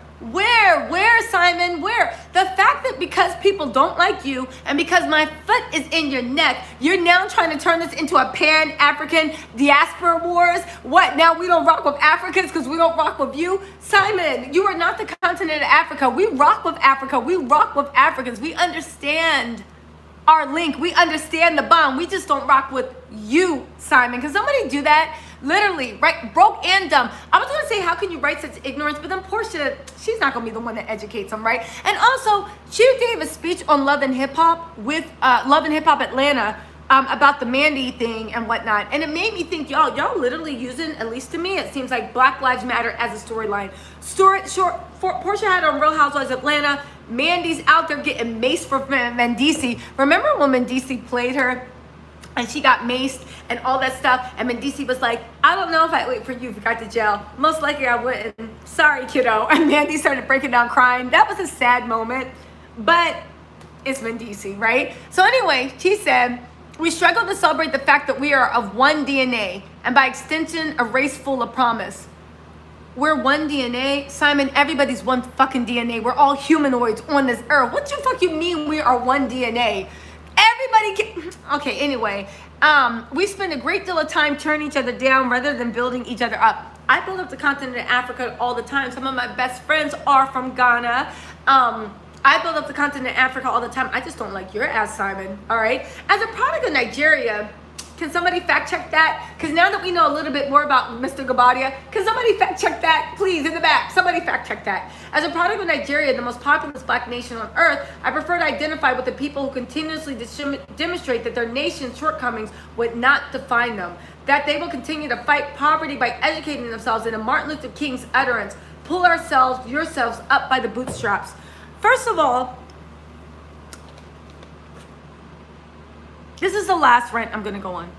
Simon? Where? The fact that because people don't like you and because my foot is in your neck, you're now trying to turn this into a pan-African diaspora wars? What, now we don't rock with Africans because we don't rock with you? Simon, you are not the continent of Africa. We rock with Africa. We rock with Africans. We understand our link. We understand the bond. We just don't rock with you, Simon. Can somebody do that? Literally, right? Broke and dumb. I was going to say, how can you write such ignorance? But then Porsha, she's not going to be the one that educates them, right? And also, she gave a speech on Love and Hip Hop with Love and Hip Hop Atlanta about the Mandy thing and whatnot. And it made me think, y'all literally using, at least to me, it seems like Black Lives Matter as a storyline. Porsha had on Real Housewives of Atlanta. Mandy's out there getting maced for Mendici. Remember when Mendici played her? And she got maced and all that stuff. And Mendici was like, I don't know if I'd wait for you if you got to jail. Most likely I wouldn't. Sorry, kiddo. And Mandy started breaking down crying. That was a sad moment. But it's Mendici, right? So anyway, she said, we struggle to celebrate the fact that we are of one DNA. And by extension, a race full of promise. We're one DNA. Simon, everybody's one fucking DNA. We're all humanoids on this earth. What the fuck you mean we are one DNA? Everybody can, okay, anyway, we spend a great deal of time tearing each other down rather than building each other up. I build up the continent of Africa all the time. Some of my best friends are from Ghana. I build up the continent of Africa all the time. I just don't like your ass, Simon, all right? As a product of Nigeria, can somebody fact check that? Because now that we know a little bit more about Mr. Guobadia, can somebody fact check that? Please, in the back, somebody fact check that. As a product of Nigeria, the most populous black nation on earth, I prefer to identify with the people who continuously demonstrate that their nation's shortcomings would not define them. That they will continue to fight poverty by educating themselves in a Martin Luther King's utterance, pull yourselves up by the bootstraps. First of all, this is the last rant I'm going to go on.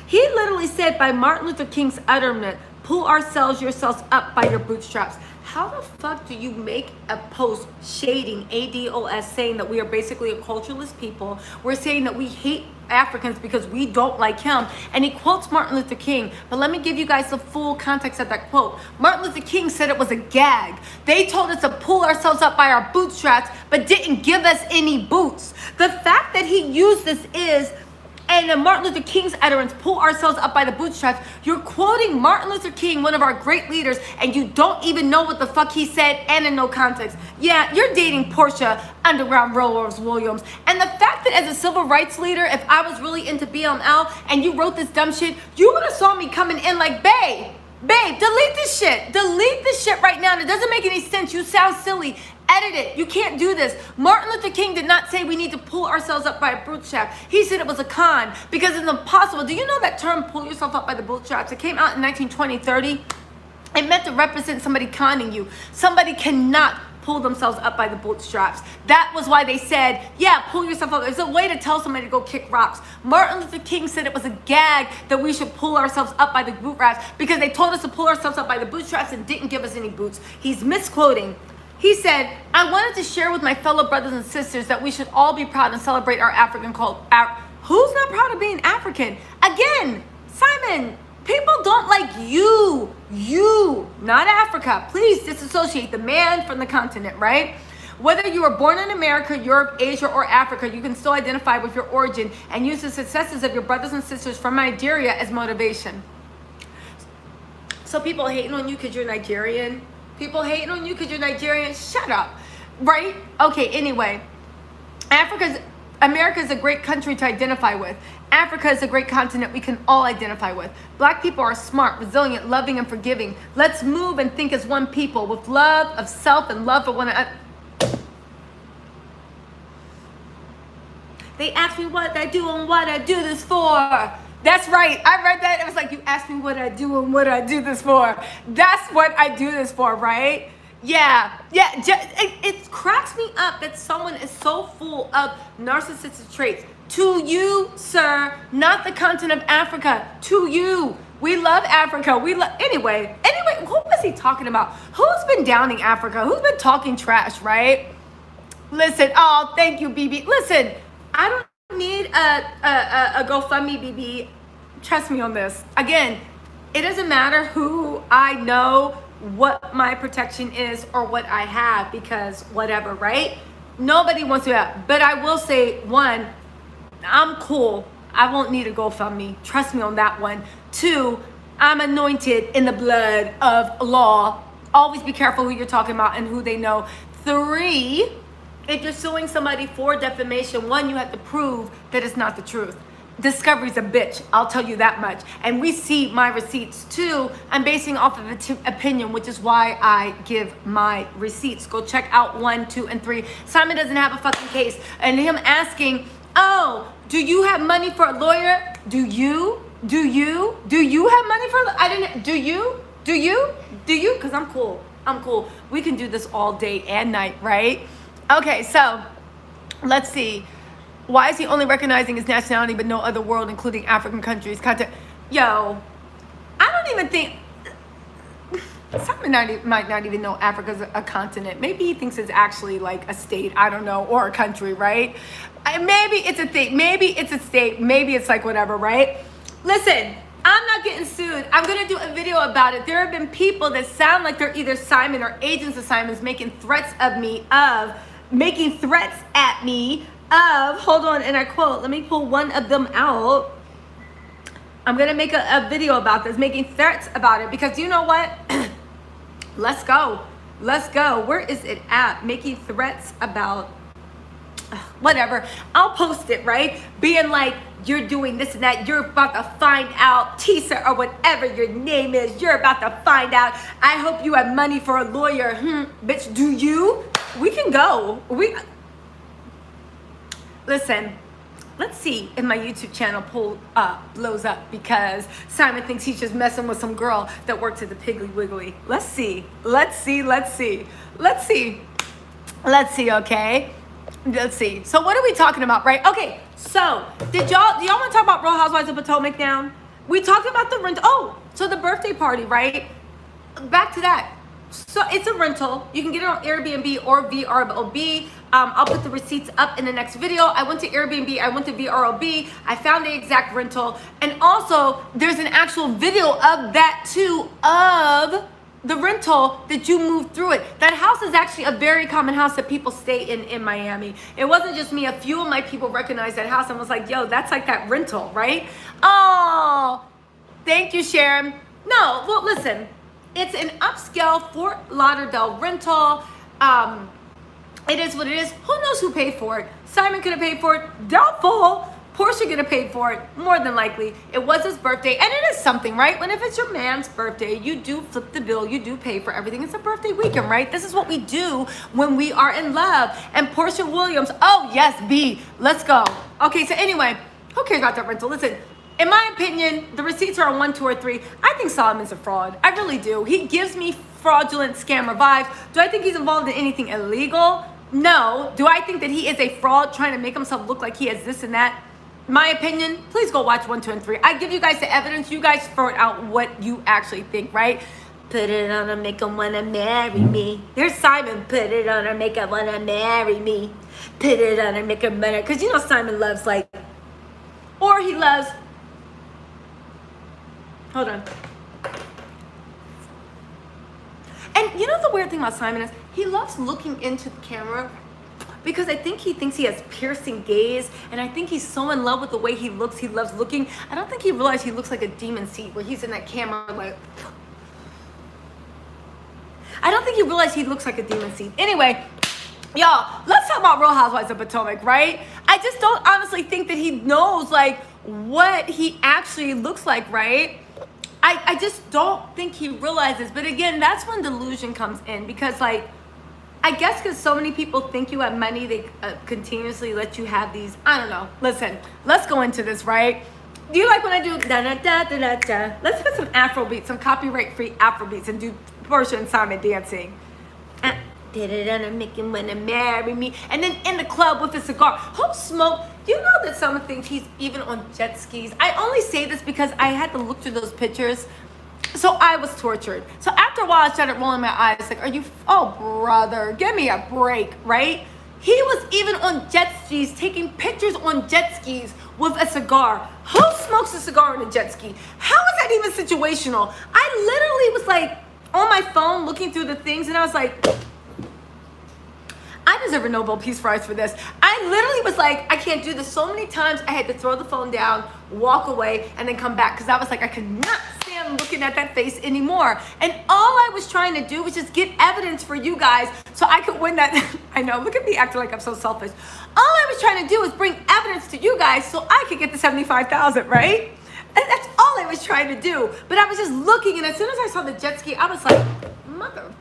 He literally said by Martin Luther King's utterance, pull yourselves up by your bootstraps. How the fuck do you make a post shading ADOS saying that we are basically a culturalist people? We're saying that we hate Africans because we don't like him. And he quotes Martin Luther King. But let me give you guys the full context of that quote. Martin Luther King said it was a gag. They told us to pull ourselves up by our bootstraps, but didn't give us any boots. The fact that he used this is, and in Martin Luther King's utterance, pull ourselves up by the bootstraps, you're quoting Martin Luther King, one of our great leaders, and you don't even know what the fuck he said and in no context. Yeah, you're dating Porsha, Underground Railroad Williams. And the fact that as a civil rights leader, if I was really into BLM and you wrote this dumb shit, you would have saw me coming in like, babe, delete this shit. Delete this shit right now. It doesn't make any sense. You sound silly. Edit it. You can't do this. Martin Luther King did not say we need to pull ourselves up by a bootstrap. He said it was a con because it's impossible. Do you know that term, pull yourself up by the bootstraps? It came out in 1920, 30. It meant to represent somebody conning you. Somebody cannot pull themselves up by the bootstraps. That was why they said, yeah, pull yourself up. It's a way to tell somebody to go kick rocks. Martin Luther King said it was a gag that we should pull ourselves up by the bootstraps because they told us to pull ourselves up by the bootstraps and didn't give us any boots. He's misquoting. He said, I wanted to share with my fellow brothers and sisters that we should all be proud and celebrate our African culture. Who's not proud of being African? Again, Simon, people don't like you, not Africa. Please disassociate the man from the continent, right? Whether you were born in America, Europe, Asia, or Africa, you can still identify with your origin and use the successes of your brothers and sisters from Nigeria as motivation. So people hating on you because you're Nigerian? People hating on you because you're Nigerian? Shut up, right? Okay, anyway, America is a great country to identify with. Africa is a great continent we can all identify with. Black people are smart, resilient, loving, and forgiving. Let's move and think as one people with love of self and love for one another. They asked me what I do and what I do this for. That's right. I read that. It was like, you asked me what I do and what I do this for. That's what I do this for, right? Yeah. It cracks me up that someone is so full of narcissistic traits. To you, sir, not the continent of Africa. To you. We love Africa. Anyway, who was he talking about? Who's been downing Africa? Who's been talking trash, right? Listen, oh, thank you, BB. Listen, I don't need a GoFundMe, BB. Trust me on this. Again, it doesn't matter who I know, what my protection is, or what I have, because whatever, right? Nobody wants to have. But I will say, one, I'm cool. I won't need a GoFundMe. Trust me on that one. Two, I'm anointed in the blood of law. Always be careful who you're talking about and who they know. Three, if you're suing somebody for defamation, one, you have to prove that it's not the truth. Discovery's a bitch, I'll tell you that much. And we see my receipts too. I'm basing off of opinion, which is why I give my receipts. Go check out 1, 2, and 3. Simon doesn't have a fucking case. And him asking, oh, do you have money for a lawyer? Do you? Do you have money for I didn't, do you? Because I'm cool. We can do this all day and night, right? Okay, so let's see. Why is he only recognizing his nationality but no other world, including African countries? Yo, I don't even think Simon might not even know Africa's a continent. Maybe he thinks it's actually like a state, I don't know, or a country, right? Maybe it's a thing, maybe it's a state, maybe it's like whatever, right? Listen, I'm not getting sued. I'm gonna do a video about it. There have been people that sound like they're either Simon or agents of Simon's making threats at me of, hold on, and I quote, let me pull one of them out. I'm gonna make a video about this, making threats about it, because you know what? Let's go. Where is it at? Making threats about, whatever. I'll post it, right? Being like, you're doing this and that. You're about to find out, Tisa, or whatever your name is. You're about to find out. I hope you have money for a lawyer. Bitch, do you? We can go. Listen, let's see if my YouTube channel blows up because Simon thinks he's just messing with some girl that works at the Piggly Wiggly. Let's see, okay? Let's see. So what are we talking about, right? Okay, so do y'all want to talk about Real Housewives of Potomac now? We talked about the rent. Oh, so the birthday party, right? Back to that. So it's a rental. You can get it on Airbnb or VRBO. I'll put the receipts up in the next video. I went to Airbnb, I went to VRBO. I found the exact rental. And also, there's an actual video of that too, of the rental that you moved through it. That house is actually a very common house that people stay in Miami. It wasn't just me. A few of my people recognized that house and was like, yo, that's like that rental, right? Oh, thank you, Sharon. No, well, listen. It's an upscale Fort Lauderdale rental. It is what it is. Who knows who paid for it? Simon could have paid for it. Doubtful. Porsha could have paid for it. More than likely. It was his birthday. And it is something, right? When if it's your man's birthday, you do flip the bill. You do pay for everything. It's a birthday weekend, right? This is what we do when we are in love. And Porsha Williams. Oh, yes, B. Let's go. Okay, so anyway, who cares about that rental? Listen. In my opinion, the receipts are on 1, 2, or 3. I think Solomon's a fraud. I really do. He gives me fraudulent scammer vibes. Do I think he's involved in anything illegal? No. Do I think that he is a fraud trying to make himself look like he has this and that? My opinion, please go watch 1, 2, and 3. I give you guys the evidence. You guys sort out what you actually think, right? Put it on her, make him wanna marry me. There's Simon. Put it on her, make her wanna marry me. Put it on her, make her wanna. Because you know Simon loves like, or he loves. Hold on. And you know the weird thing about Simon is he loves looking into the camera because I think he thinks he has piercing gaze, and I think he's so in love with the way he looks. He loves looking. I don't think he realized he looks like a demon seat where he's in that camera like. I don't think he realized he looks like a demon seat. Anyway, y'all, let's talk about Real Housewives of Potomac, right? I just don't honestly think that he knows like what he actually looks like, right? I just don't think he realizes. But again, that's when delusion comes in because like, I guess because so many people think you have money, they continuously let you have these, I don't know. Listen, let's go into this, right? Do you like when I do da-da-da-da-da-da? Let's put some Afro beats, some copyright-free Afro beats and do Porsha and Simon dancing. Da-da-da-da, make him wanna marry me. And then in the club with a cigar. Who smoked? Do you know that someone thinks he's even on jet skis? I only say this because I had to look through those pictures. So I was tortured. So after a while, I started rolling my eyes. Like, are you, oh, brother, give me a break, right? He was even on jet skis, taking pictures on jet skis with a cigar. Who smokes a cigar on a jet ski? How is that even situational? I literally was like on my phone looking through the things and I was like, I deserve a Nobel Peace Prize for this. I literally was like, I can't do this. So many times I had to throw the phone down, walk away, and then come back because I was like, I could not stand am looking at that face anymore. And all I was trying to do was just get evidence for you guys so I could win that. I know, look at me acting like I'm so selfish. All I was trying to do was bring evidence to you guys so I could get the 75,000, right? And that's all I was trying to do. But I was just looking, and as soon as I saw the jet ski, I was like, mother,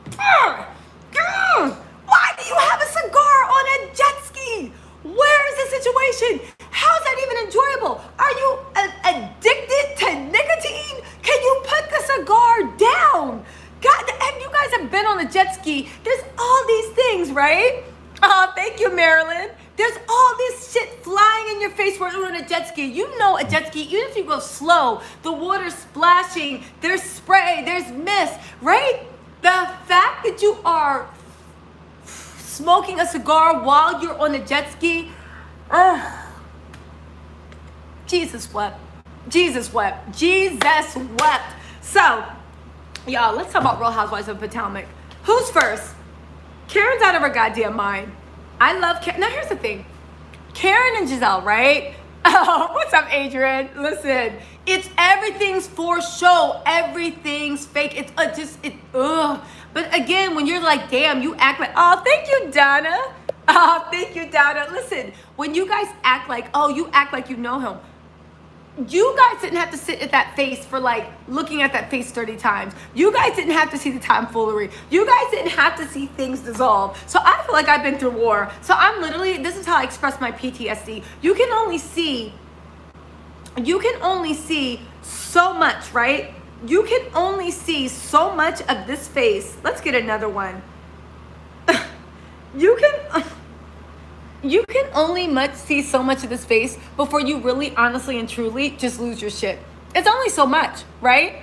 why do you have a cigar on a jet ski? Where is the situation? How is that even enjoyable? Are you addicted to nicotine? Can you put the cigar down? God, and you guys have been on a jet ski. There's all these things, right? Oh, thank you, Marilyn. There's all this shit flying in your face when you're on a jet ski. You know a jet ski, even if you go slow, the water's splashing, there's spray, there's mist, right? The fact that you are smoking a cigar while you're on a jet ski, Jesus wept. Jesus wept. Jesus wept. So, y'all, let's talk about Real Housewives of Potomac. Who's first? Karen's out of her goddamn mind. I love Karen. Now, here's the thing. Karen and Giselle, right? Oh, what's up, Adrian? Listen, everything's for show. Everything's fake. It's But again, when you're like, damn, you act like, oh, thank you, Donna. Oh, thank you, Donna. Listen, when you guys act like, oh, you act like you know him. You guys didn't have to sit at that face for like looking at that face 30 times. You guys didn't have to see the tomfoolery. You guys didn't have to see things dissolve. So I feel like I've been through war. So I'm literally, this is how I express my PTSD. You can only see so much, right? You can only see so much of this face. Let's get another one. You can only see so much of this face before you really, honestly, and truly just lose your shit. It's only so much, right?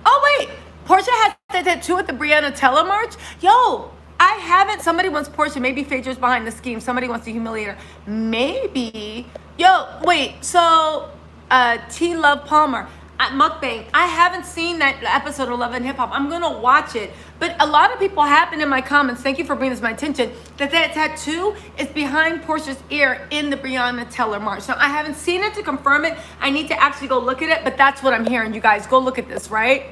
Oh, wait. Porsha has that tattoo at the Breonna Taylor march? Yo, I haven't. Somebody wants Porsha. Maybe Phaedra's behind the scheme. Somebody wants to humiliate her. Maybe. Yo, wait. So, T. Love Palmer. At Mukbang, I haven't seen that episode of Love and Hip Hop. I'm gonna watch it. But a lot of people have been in my comments, thank you for bringing this to my attention, that tattoo is behind Porsha's ear in the Breonna Taylor march. Now, I haven't seen it to confirm it. I need to actually go look at it, but that's what I'm hearing. You guys, go look at this, right?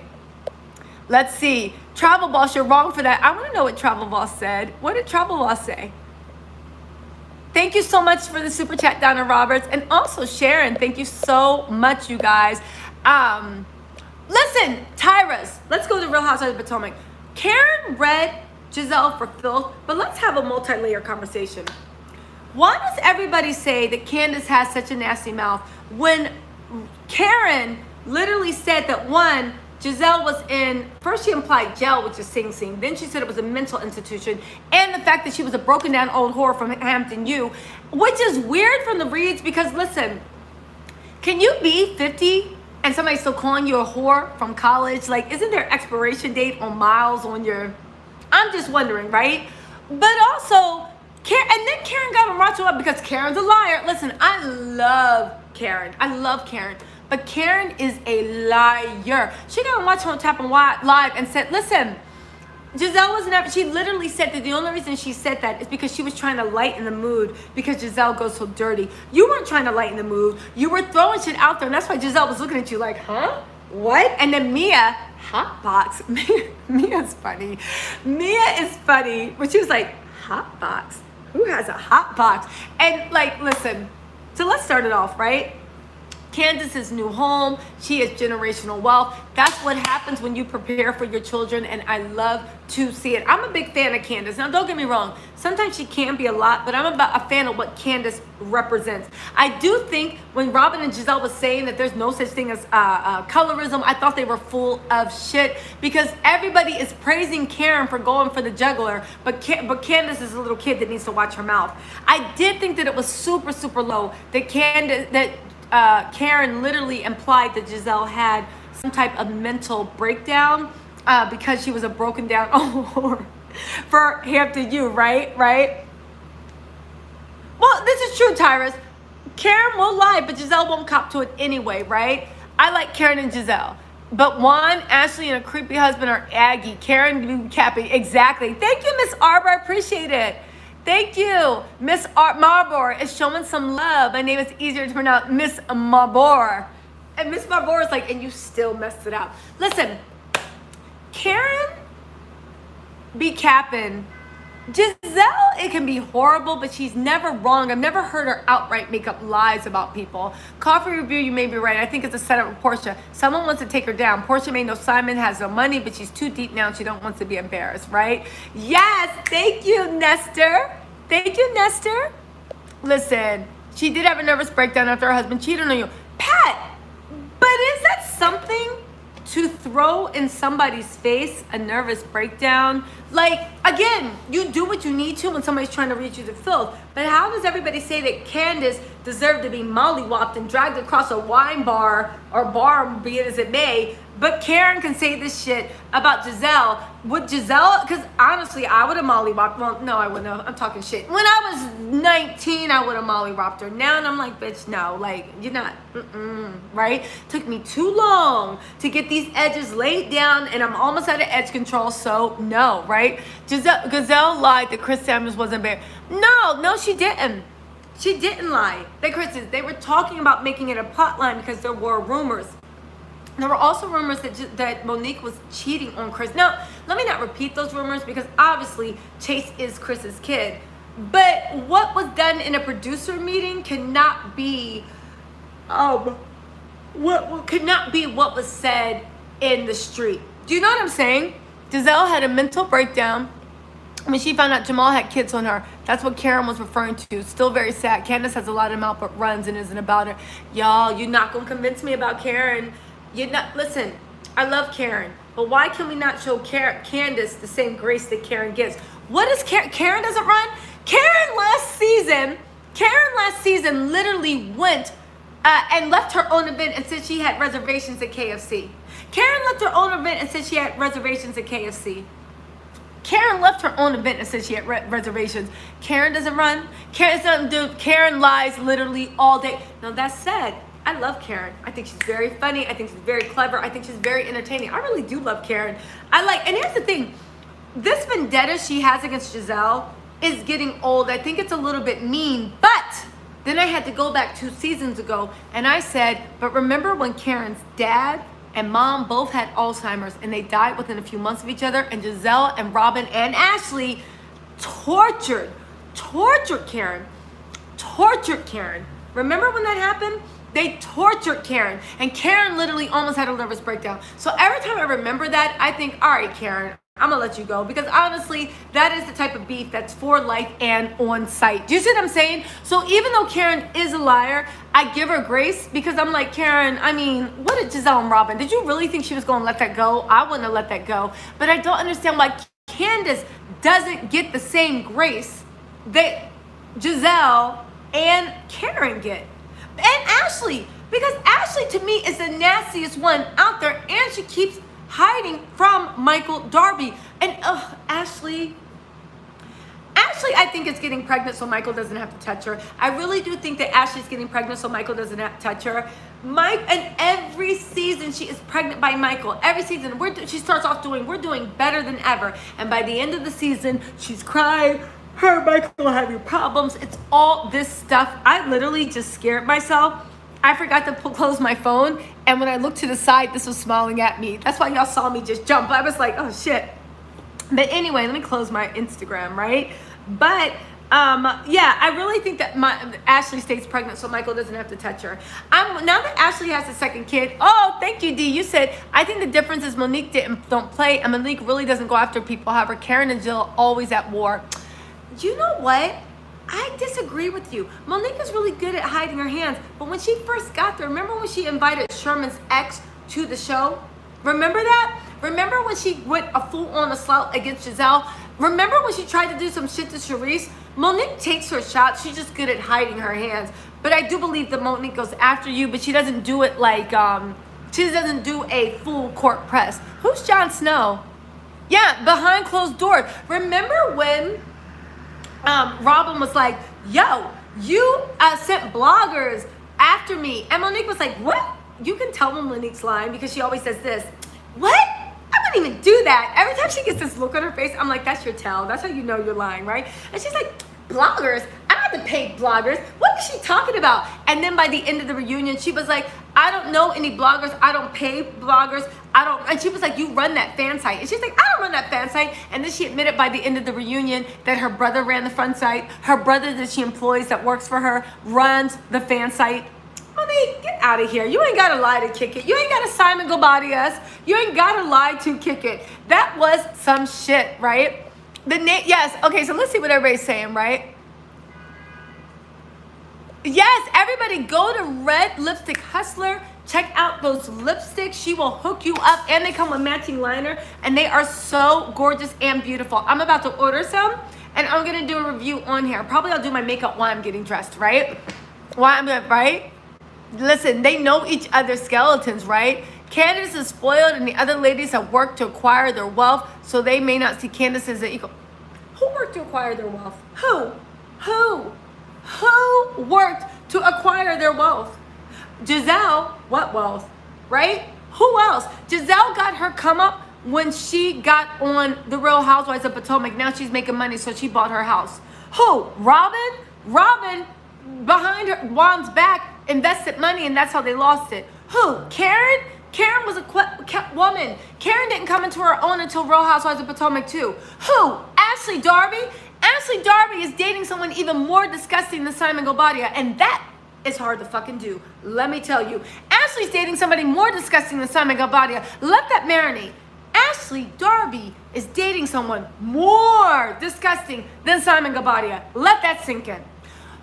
Let's see. Travel Boss, you're wrong for that. I wanna know what Travel Boss said. What did Travel Boss say? Thank you so much for the super chat, Donna Roberts. And also Sharon, thank you so much, you guys. Listen, Tyras, let's go to Real Housewives of Potomac. Karen read Giselle for filth, but let's have a multi-layer conversation. Why does everybody say that Candace has such a nasty mouth when Karen literally said that one, Giselle was in, first she implied jail, which is Sing Sing. Then she said it was a mental institution. And the fact that she was a broken down old whore from Hampton U, which is weird from the reads because listen, can you be 50 and somebody's still calling you a whore from college? Like, isn't there expiration date on miles on your, I'm just wondering, right? But also, and then Karen got on RHOA because Karen's a liar. Listen, I love Karen. I love Karen. But Karen is a liar. She got on RHOA Tap and Live and said, listen, Giselle was never, she literally said that the only reason she said that is because she was trying to lighten the mood because Giselle goes so dirty. You weren't trying to lighten the mood. You were throwing shit out there, and that's why Giselle was looking at you like, huh? What? And then Mia, hotbox. Mia's funny. Mia is funny, but she was like, hotbox? Who has a hotbox? And like, listen, so let's start it off, right? Candace's new home, she has generational wealth. That's what happens when you prepare for your children, and I love to see it. I'm a big fan of Candace. Now, don't get me wrong. Sometimes she can be a lot, but I'm about a fan of what Candace represents. I do think when Robin and Giselle was saying that there's no such thing as colorism, I thought they were full of shit because everybody is praising Karen for going for the juggler, but Candace is a little kid that needs to watch her mouth. I did think that it was super, super low that Karen literally implied that Giselle had some type of mental breakdown because she was a broken down whore for Hampton U, right? Well, this is true, Tyrus. Karen will lie, but Giselle won't cop to it anyway, right? I like Karen and Giselle. But Juan, Ashley, and a creepy husband are Aggie. Karen, Cappy. Exactly. Thank you, Miss Arbor. I appreciate it. Thank you. Miss Marbor is showing some love. My name is easier to pronounce, Miss Marbor. And Miss Barbora's like, and you still messed it up. Listen, Karen be capping. Giselle, it can be horrible, but she's never wrong. I've never heard her outright make up lies about people. Coffee review, you may be right. I think it's a setup with Porsha. Someone wants to take her down. Porsha may know Simon has no money, but she's too deep now and she don't want to be embarrassed, right? Yes, thank you, Nestor. Thank you, Nestor. Listen, she did have a nervous breakdown after her husband cheated on you. Pat, but is that something to throw in somebody's face, a nervous breakdown? Like, again, you do what you need to when somebody's trying to reach you to filth. But how does everybody say that Candace deserved to be mollywopped and dragged across a wine bar or bar, be it as it may, but Karen can say this shit about Giselle? Would Giselle, because honestly, I would have mollywopped. Well, no, I wouldn't have. I'm talking shit. When I was 19, I would have mollywopped her. Now, and I'm like, bitch, no. Like, you're not, right? Took me too long to get these edges laid down, and I'm almost out of edge control, so no, right? Gazelle lied that Chris Samuels wasn't there. No, she didn't. She didn't lie. They were talking about making it a plotline because there were rumors. There were also rumors that Monique was cheating on Chris. Now, let me not repeat those rumors because obviously Chase is Chris's kid. But what was done in a producer meeting cannot be what was said in the street. Do you know what I'm saying? Giselle had a mental breakdown when she found out Jamal had kids on her. That's what Karen was referring to. Still very sad. Candace has a lot of mouth but runs and isn't about her. Y'all, you're not gonna convince me about Karen. Listen, I love Karen, but why can we not show Candace the same grace that Karen gives? What is Karen doesn't run? Karen last season literally went and left her own event and said she had reservations at KFC. Karen left her own event and said she had reservations at KFC. Karen left her own event and said she had reservations. Karen doesn't run. Karen lies literally all day. Now that said, I love Karen. I think she's very funny. I think she's very clever. I think she's very entertaining. I really do love Karen. And here's the thing. This vendetta she has against Giselle is getting old. I think it's a little bit mean, but then I had to go back 2 seasons ago and I said, but remember when Karen's dad and mom both had Alzheimer's and they died within a few months of each other, and Giselle and Robin and Ashley tortured Karen. Remember when that happened? They tortured Karen, and Karen literally almost had a nervous breakdown. So every time I remember that, I think, all right, Karen, I'm gonna let you go, because honestly, that is the type of beef that's for life and on site. Do you see what I'm saying? So even though Karen is a liar, I give her grace, because I'm like, Karen, I mean, what did Giselle and Robin? Did you really think she was gonna let that go? I wouldn't have let that go. But I don't understand why Candace doesn't get the same grace that Giselle and Karen get. And Ashley, because Ashley to me is the nastiest one out there, and she keeps hiding from Michael Darby. And Ashley, I think is getting pregnant so Michael doesn't have to touch her. I really do think that Ashley's getting pregnant so Michael doesn't have to touch her. And every season she is pregnant by Michael. Every season she starts off we're doing better than ever. And by the end of the season, she's crying. Her Michael having problems. It's all this stuff. I literally just scared myself. I forgot to close my phone, and when I looked to the side, this was smiling at me. That's why y'all saw me just jump. I was like, oh shit. But anyway, let me close my Instagram, right? But yeah, I really think that Ashley stays pregnant so Michael doesn't have to touch her. Now that Ashley has a second kid, oh, thank you, D. You said, I think the difference is Monique don't play, and Monique really doesn't go after people. However, Karen and Jill always at war. You know what? I disagree with you. Monique is really good at hiding her hands, but when she first got there, remember when she invited Sherman's ex to the show? Remember that? Remember when she went a full-on assault against Giselle? Remember when she tried to do some shit to Charisse? Monique takes her shots. She's just good at hiding her hands. But I do believe that Monique goes after you, but she doesn't do it like, she doesn't do a full court press. Who's Jon Snow? Yeah, behind closed doors. Remember when Robin was like, yo, you sent bloggers after me. And Monique was like, what? You can tell when Monique's lying because she always says this. What? I wouldn't even do that. Every time she gets this look on her face, I'm like, that's your tell. That's how you know you're lying, right? And she's like, bloggers? I'm had to pay bloggers. What is she talking about? And then by the end of the reunion, she was like, I don't know any bloggers. I don't pay bloggers. And she was like, you run that fan site. And she's like, I don't run that fan site. And then she admitted by the end of the reunion that her brother ran the front site. Her brother that she employs that works for her runs the fan site. Monique, get out of here. You ain't got to lie to kick it. You ain't got to Simon Guobadia us. You ain't got to lie to kick it. That was some shit, right? Yes. Okay, so let's see what everybody's saying, right? Yes, everybody go to Red Lipstick Hustler. Check out those lipsticks. She will hook you up, and they come with matching liner, and they are so gorgeous and beautiful. I'm about to order some, and I'm gonna do a review on here. Probably I'll do my makeup while I'm getting dressed, right? Right? Listen, they know each other's skeletons, right? Candace is spoiled, and the other ladies have worked to acquire their wealth, so they may not see Candace as an equal. Who worked to acquire their wealth? Who worked to acquire their wealth? Giselle, what wealth, right? Who else? Giselle got her come up when she got on the Real Housewives of Potomac. Now she's making money, so she bought her house. Who? Robin, behind her, Juan's back, invested money, and that's how they lost it. Who? Karen was a woman. Karen didn't come into her own until Real Housewives of Potomac too. Who? Ashley Darby. Ashley Darby is dating someone even more disgusting than Simon Guobadia, and that is hard to fucking do. Let me tell you. Ashley's dating somebody more disgusting than Simon Guobadia. Let that marinate. Ashley Darby is dating someone more disgusting than Simon Guobadia. Let that sink in.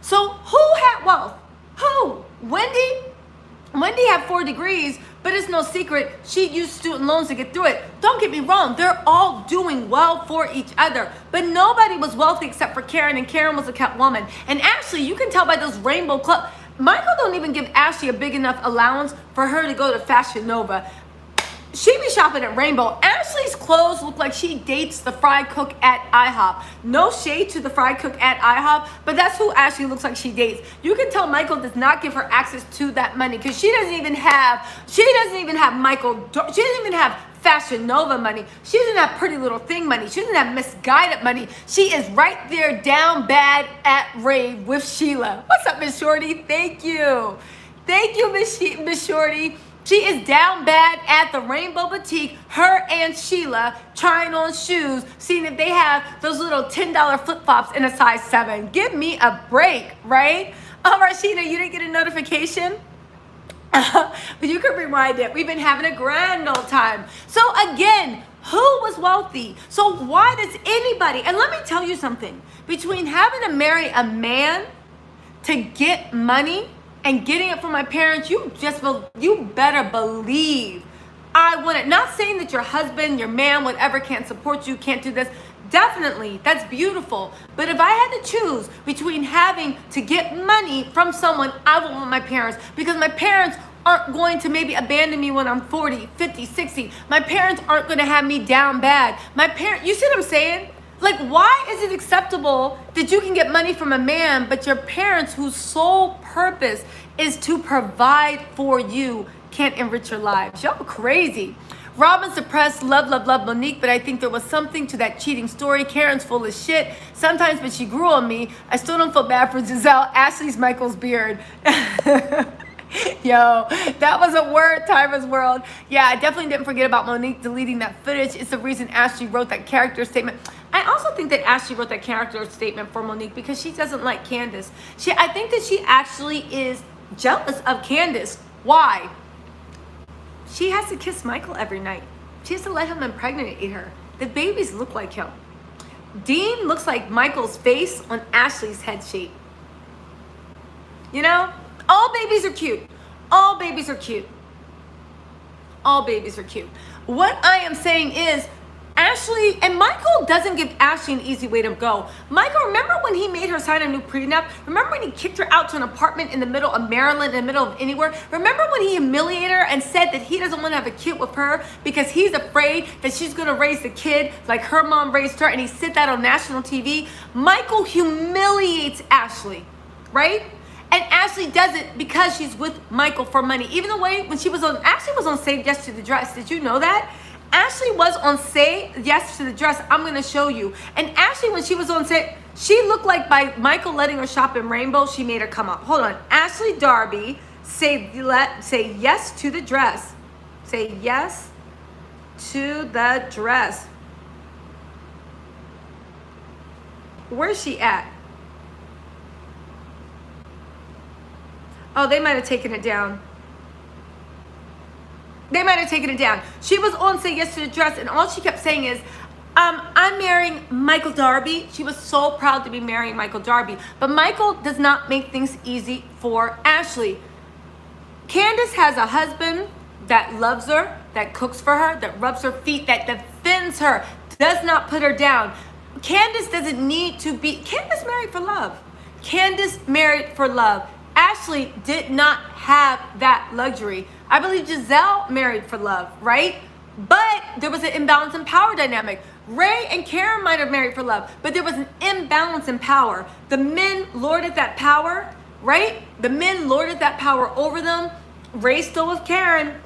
So who had wealth? Who? Wendy had 4 degrees, but it's no secret she used student loans to get through it. Don't get me wrong, they're all doing well for each other, but nobody was wealthy except for Karen, and Karen was a kept woman. And Ashley, you can tell by those rainbow club. Michael don't even give Ashley a big enough allowance for her to go to Fashion Nova. She be shopping at Rainbow. Ashley's clothes look like she dates the fry cook at IHOP. No shade to the fry cook at IHOP, but that's who Ashley looks like she dates. You can tell Michael does not give her access to that money because she doesn't even have Michael. She doesn't even have Fashion Nova money. She doesn't have Pretty Little Thing money. She doesn't have Misguided money. She is right there down bad at rave with Sheila. What's up, Miss Shorty? Thank you. Thank you, Miss Shorty. She is down bad at the Rainbow Boutique, her and Sheila, trying on shoes, seeing if they have those little $10 flip-flops in a size 7. Give me a break, right? All right, Sheila, you didn't get a notification? But you can rewind it. We've been having a grand old time. So again, who was wealthy? So why does anybody, and let me tell you something, between having to marry a man to get money and getting it from my parents, you better believe I want it. Not saying that your husband, your man, whatever, can't support you, can't do this. Definitely, that's beautiful. But if I had to choose between having to get money from someone, I would want my parents, because my parents aren't going to maybe abandon me when I'm 40, 50, 60. My parents aren't going to have me down bad. You see what I'm saying? Like, why is it acceptable that you can get money from a man, but your parents, whose sole purpose is to provide for you, can't enrich your lives? Y'all crazy. Robin suppressed love Monique, but I think there was something to that cheating story. Karen's full of shit sometimes, but she grew on me. I still don't feel bad for Giselle. Ashley's Michael's beard. Yo, that was a word, Tyra's World. Yeah, I definitely didn't forget about Monique deleting that footage. It's the reason Ashley wrote that character statement. I also think that Ashley wrote that character statement for Monique because she doesn't like Candace. I think that she actually is jealous of Candace. Why? She has to kiss Michael every night. She has to let him impregnate her. The babies look like him. Dean looks like Michael's face on Ashley's head shape. You know? All babies are cute. All babies are cute. All babies are cute. What I am saying is, Ashley, and Michael doesn't give Ashley an easy way to go. Michael, remember when he made her sign a new prenup? Remember when he kicked her out to an apartment in the middle of Maryland, in the middle of anywhere? Remember when he humiliated her and said that he doesn't want to have a kid with her because he's afraid that she's going to raise the kid like her mom raised her, and he said that on national TV? Michael humiliates Ashley, right? And Ashley does it because she's with Michael for money. Even the way when Ashley was on Save Yes to the Dress. Did you know that? Ashley was on Say Yes to the Dress. I'm going to show you. And Ashley, when she was on Say, she looked like by Michael letting her shop in Rainbow, she made her come up. Hold on. Ashley Darby, say yes to the dress. Say yes to the dress. Where's she at? Oh, they might have taken it down. They might have taken it down. She was on Say Yes to the Dress, and all she kept saying is, I'm marrying Michael Darby. She was so proud to be marrying Michael Darby. But Michael does not make things easy for Ashley. Candace has a husband that loves her, that cooks for her, that rubs her feet, that defends her, does not put her down. Candace doesn't need to be, Candace married for love. Candace married for love. Ashley did not have that luxury. I believe Giselle married for love, right? But there was an imbalance in power dynamic. Ray and Karen might have married for love, but there was an imbalance in power. The men lorded that power, right? The men lorded that power over them. Ray still with Karen,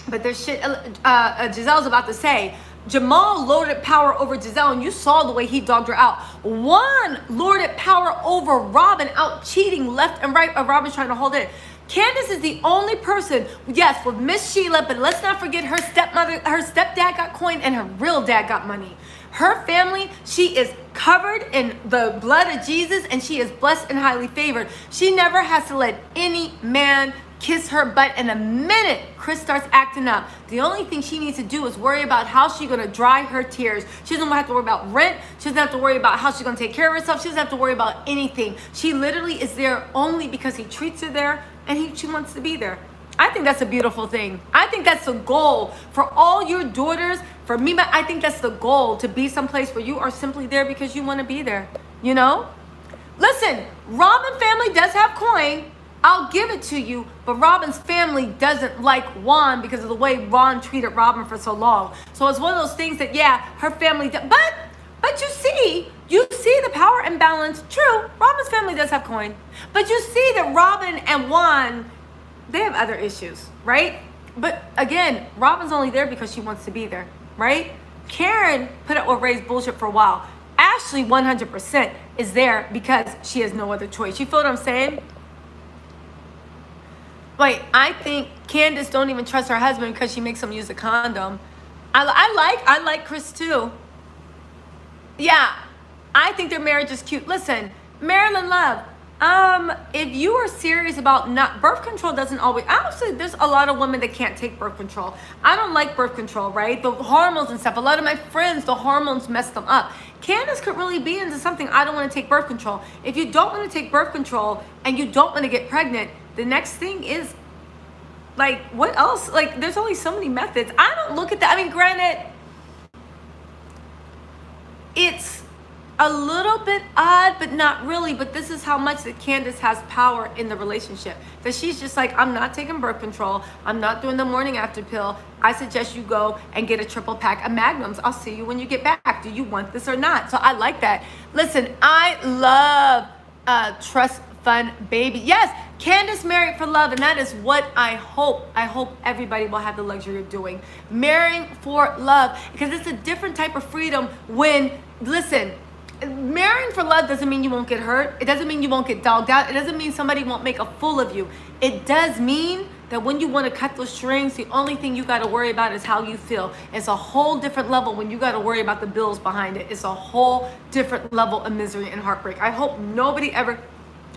but there's shit Giselle's about to say. Jamal lorded power over Giselle, and you saw the way he dogged her out. Juan lorded power over Robin, out cheating left and right. Robin's trying to hold it. Candace is the only person, yes, with Miss Sheila, but let's not forget her stepmother, her stepdad got coin, and her real dad got money. Her family, she is covered in the blood of Jesus, and she is blessed and highly favored. She never has to let any man kiss her butt. And the minute Chris starts acting up, the only thing she needs to do is worry about how she's going to dry her tears. She doesn't have to worry about rent. She doesn't have to worry about how she's going to take care of herself. She doesn't have to worry about anything. She literally is there only because he treats her there, and she wants to be there. I think that's a beautiful thing. I think that's the goal for all your daughters. For me, but I think that's the goal, to be someplace where you are simply there because you want to be there, you know? Listen, Robin family does have coin. I'll give it to you, but Robin's family doesn't like Juan because of the way Juan treated Robin for so long. So it's one of those things that, yeah, her family, but you see the power imbalance. True, Robin's family does have coin, but you see that Robin and Juan, they have other issues, right? But again, Robin's only there because she wants to be there, right? Karen put up with Ray's bullshit for a while. Ashley 100% is there because she has no other choice. You feel what I'm saying? Wait, I think Candace don't even trust her husband because she makes him use a condom. I like Chris too. Yeah, I think their marriage is cute. Listen, Marilyn Love, if you are serious about not, birth control doesn't always, honestly, there's a lot of women that can't take birth control. I don't like birth control, right? The hormones and stuff. A lot of my friends, the hormones mess them up. Candace could really be into something. I don't want to take birth control. If you don't want to take birth control and you don't want to get pregnant, the next thing is, like, what else? Like, there's only so many methods. I don't look at that. I mean, granted, it's a little bit odd, but not really. But this is how much that Candace has power in the relationship. That she's just like, I'm not taking birth control. I'm not doing the morning after pill. I suggest you go and get a triple pack of Magnums. I'll see you when you get back. Do you want this or not? So I like that. Listen, I love trust fund baby. Yes, Candace married for love, and that is what I hope everybody will have the luxury of doing. Marrying for love, because it's a different type of freedom when, listen, marrying for love doesn't mean you won't get hurt. It doesn't mean you won't get dogged out. It doesn't mean somebody won't make a fool of you. It does mean that when you want to cut those strings, the only thing you got to worry about is how you feel. It's a whole different level when you got to worry about the bills behind it. It's a whole different level of misery and heartbreak. I hope nobody ever